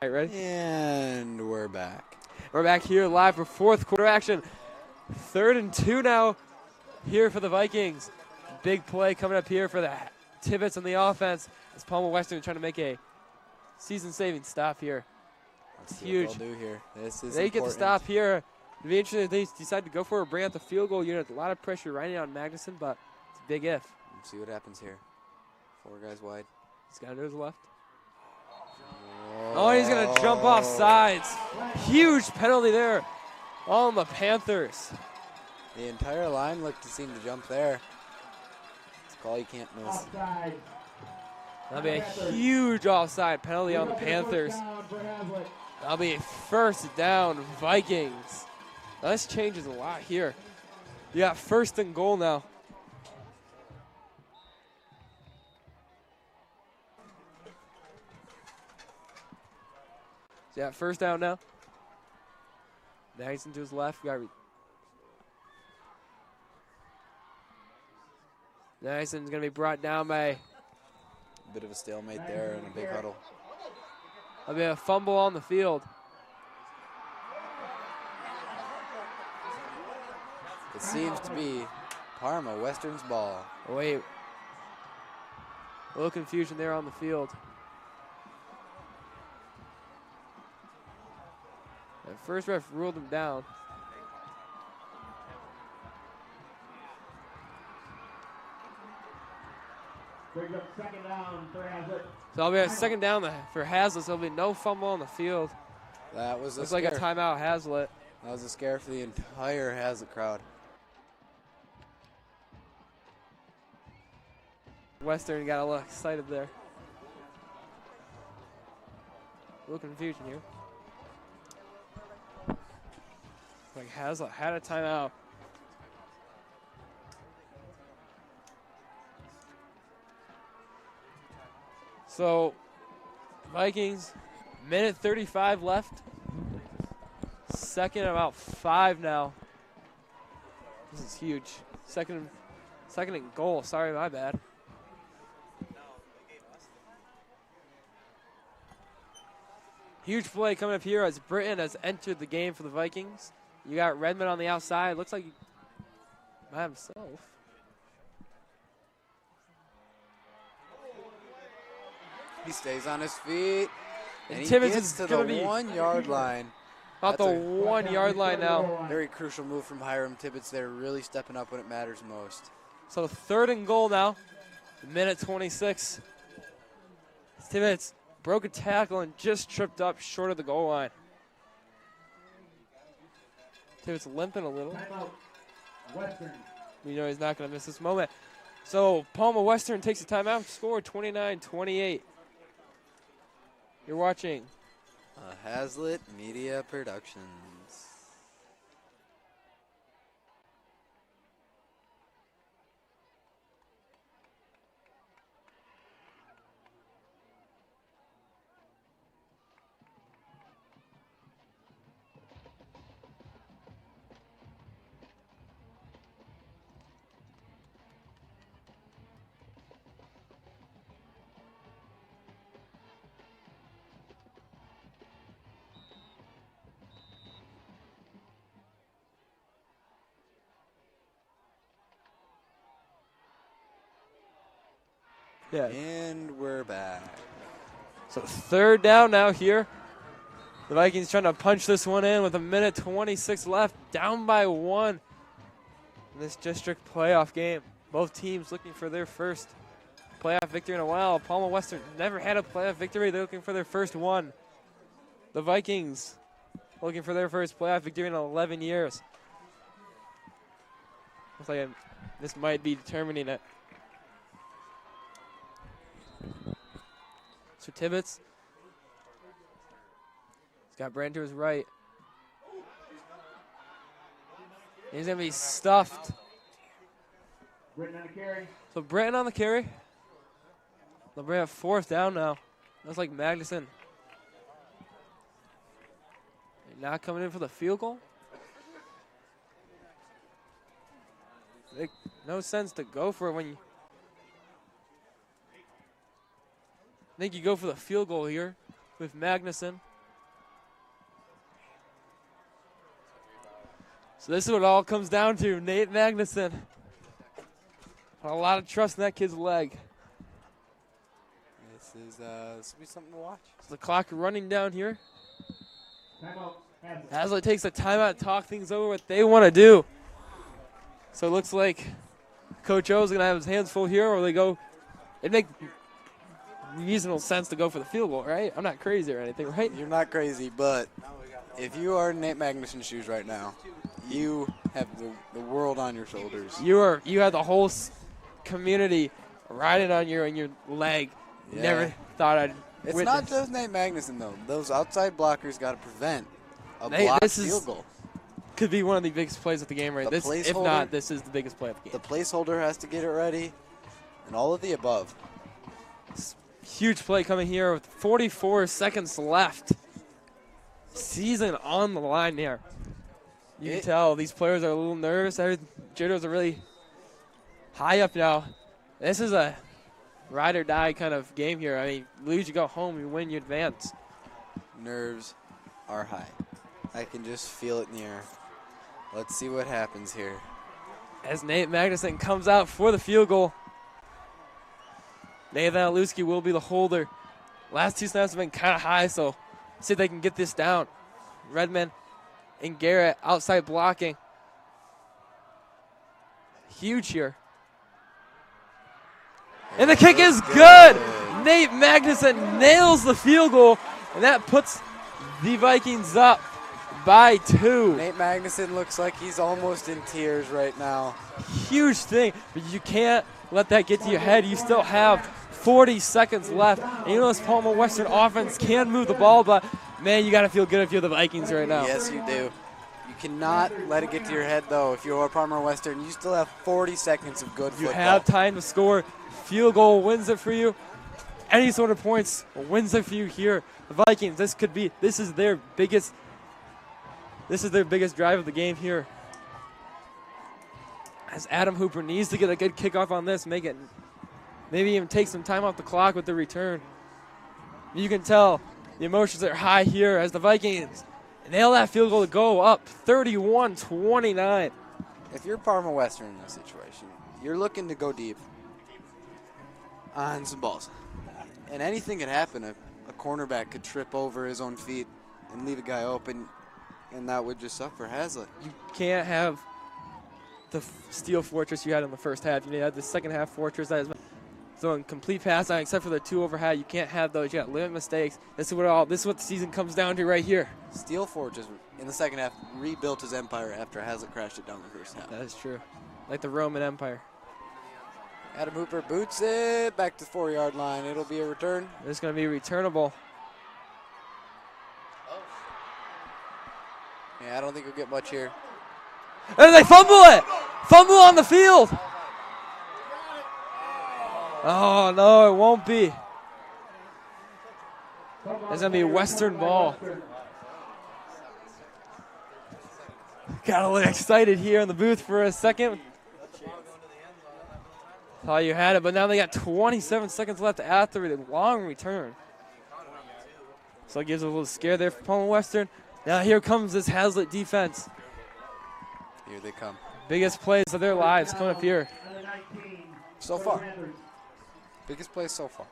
All right, ready? And we're back. We're back here live for 4th quarter action. 3rd and 2 now here for the Vikings. Big play coming up here for the Tibbetts on the offense. It's Parma Western trying to make a season-saving stop here. It's huge. Do here. This is they important. Get the stop here. It'd be interesting if they decide to go for it, bring out the field goal unit. A lot of pressure riding on Magnuson, but it's a big if. Let's see what happens here. 4 guys wide. He's got to his left. Oh, he's going to jump off sides. Huge penalty there on the Panthers. The entire line looked to seem to jump there. It's a call you can't miss. That'll be a huge offside penalty on the Panthers. That'll be a 1st down Vikings. Now this changes a lot here. You got 1st and goal now. So yeah, 1st down now. Magnuson to his left. Magnusson's going to be brought down by... A bit of a stalemate there and a big huddle. There'll be a fumble on the field. It seems to be Parma Western's ball. Oh, wait. A little confusion there on the field. And first ref ruled him down. Brings up second down for Haslett. So that'll be a second down for Haslett. So there'll be no fumble on the field. That was a Looks scare. like a timeout, Haslett. That was a scare for the entire Haslett crowd. Western got a little excited there. A little confusion here. Like Haslett had a timeout. So, Vikings, minute 35 left. Second and about 5 now. This is huge. Second and goal. Sorry, my bad. Huge play coming up here as Britton has entered the game for the Vikings. You got Redmond on the outside. Looks like by himself. He stays on his feet. And he Tibbetts gets is to gonna the be 1 yard line. About That's the a 1 yard line now. Very crucial move from Hiram Tibbetts there, really stepping up when it matters most. So third and goal now. Minute 26. Tibbetts broke a tackle and just tripped up short of the goal line. Tibbetts limping a little. Timeout. Western. We know he's not going to miss this moment. So Parma Western takes a timeout, score 29-28. You're watching Haslett Media Productions. Yeah. And we're back. So third down now here. The Vikings trying to punch this one in with a minute 26 left, down by 1 in this district playoff game. Both teams looking for their first playoff victory in a while. Parma Western never had a playoff victory. They're looking for their first one. The Vikings looking for their first playoff victory in 11 years. Looks like this might be determining it. So Tibbetts. He's got Brand to his right. He's going to be stuffed. Britton on the carry. So Britton on the carry. They'll bring up fourth down now. Looks like Magnuson. Not coming in for the field goal. No sense to go for it when you. I think you go for the field goal here with Magnuson. So this is what it all comes down to. Nate Magnuson. A lot of trust in that kid's leg. This will be something to watch. So the clock running down here. Timeout. Haslett. Haslett takes a timeout to talk things over what they want to do. So it looks like Coach O's going to have his hands full here, or they go. It'd make reasonable sense to go for the field goal, right? I'm not crazy or anything, right? You're not crazy, but if you are in Nate Magnuson's shoes right now, you have the world on your shoulders. You have the whole community riding on your leg. Yeah. Never thought I'd It's witness. not just Nate Magnuson, though. Those outside blockers got to prevent a Nate, blocked this is- field goal. Could be one of the biggest plays of the game, right? The This, if placeholder- not, this is the biggest play of the game. The placeholder has to get it ready, and all of the above. Huge play coming here with 44 seconds left. Season on the line here. You can tell these players are a little nervous. Jitters are really high up now. This is a ride or die kind of game here. I mean, lose, you go home, you win, you advance. nerves are high. I can just feel it in the air. Let's see what happens here. As Nate Magnuson comes out for the field goal. Nathan Aluski will be the holder. Last two snaps have been kind of high, so see if they can get this down. Redmond and Garrett outside blocking. Huge here. And the kick is good. Nate Magnuson nails the field goal, and that puts the Vikings up by 2. Nate Magnuson looks like he's almost in tears right now. Huge thing, but you can't let that get to your head. You still have 40 seconds left. And you know this Parma Western offense can move the ball, but man, you got to feel good if you're the Vikings right now. Yes, you do. You cannot let it get to your head, though. If you're Parma Western, you still have 40 seconds of good football. You have time to score. Field goal wins it for you. Any sort of points wins it for you here. The Vikings, this is their biggest drive of the game here. As Adam Hooper needs to get a good kickoff on this, maybe even take some time off the clock with the return. You can tell the emotions are high here as the Vikings nail that field goal to go up 31-29. If you're Parma Western in this situation, you're looking to go deep on some balls. And anything could happen. A cornerback could trip over his own feet and leave a guy open, and that would just suck for Haslett. You can't have the steel fortress you had in the first half. You had the second half fortress that is throwing complete pass on, except for the 2 overhead. You can't have those. You got limit mistakes. This is what the season comes down to right here. Steel Fortress in the second half rebuilt his empire after Haslett crashed it down the first half. That is true. Like the Roman Empire. Adam Hooper boots it back to the 4-yard line. It'll be a return. It's going to be returnable. Yeah, I don't think we'll get much here. And they fumble it! Fumble on the field! Oh, no, it won't be. It's going to be a Western ball. Got a little excited here in the booth for a second. Thought you had it, but now they got 27 seconds left after the long return. So it gives a little scare there for Parma Western. Now here comes this Haslett defense. Here they come. Biggest plays of their lives coming up here. So far. Biggest plays so far.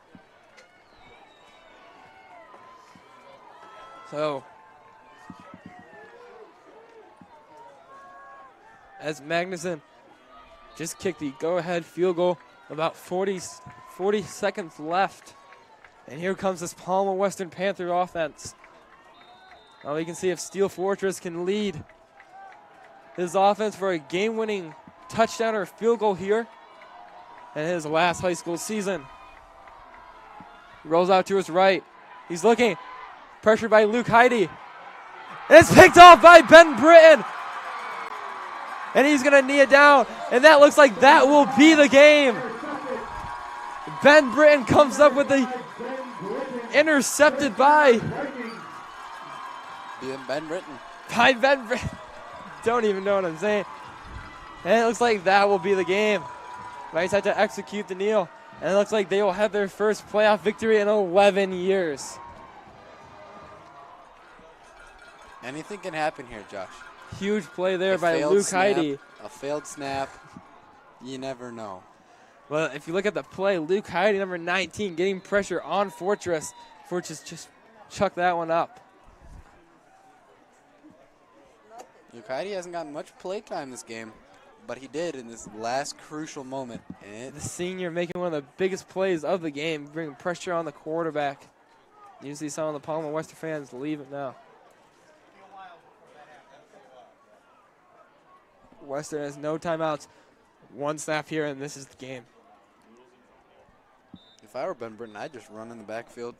So, as Magnuson just kicked the go-ahead field goal, about 40 seconds left. And here comes this Parma Western Panther offense. Now we can see if Steel Fortress can lead his offense for a game-winning touchdown or field goal here in his last high school season. He rolls out to his right. He's looking. Pressured by Luke Heide. And it's picked off by Ben Britton. And he's going to knee it down. And that looks like that will be the game. Ben Britton comes up with the intercepted by Ben Britton. By Ben Britton. Don't even know what I'm saying. And it looks like that will be the game. Vikes had to execute the kneel. And it looks like they will have their first playoff victory in 11 years. Anything can happen here, Josh. Huge play there by Luke Heide. A failed snap. You never know. Well, if you look at the play, Luke Heide, number 19, getting pressure on Fortress. Fortress just chucked that one up. Luke Heide hasn't gotten much play time this game, but he did in this last crucial moment. The senior making one of the biggest plays of the game, bringing pressure on the quarterback. You see some of the Parma Western fans leave it now. Western has no timeouts. One snap here, and this is the game. If I were Ben Britton, I'd just run in the backfield.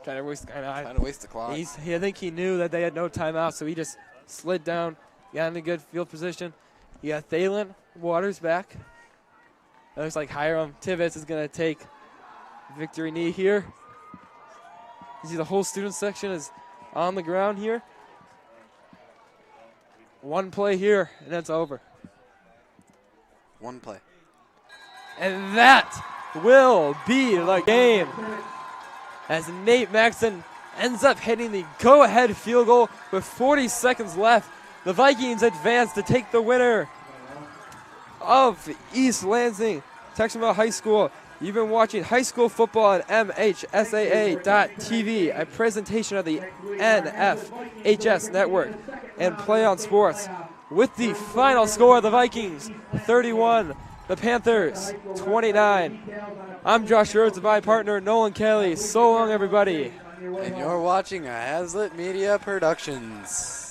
Trying to waste the clock. I think he knew that they had no timeout, so he just slid down, got in a good field position. You got Thalen Waters back. It looks like Hiram Tibbetts is going to take victory knee here. You see the whole student section is on the ground here. One play here, and that's over. One play. And that will be the game. As Nate Maxson ends up hitting the go-ahead field goal with 40 seconds left. The Vikings advance to take the winner of East Lansing Texanville High School. You've been watching high school football on MHSAA.TV, a presentation of the NFHS Network and Play on Sports. With the final score, the Vikings 31, the Panthers 29. I'm Josh Rhodes and my partner Nolan Kelly. So long, everybody. And you're watching a Haslett Media Productions.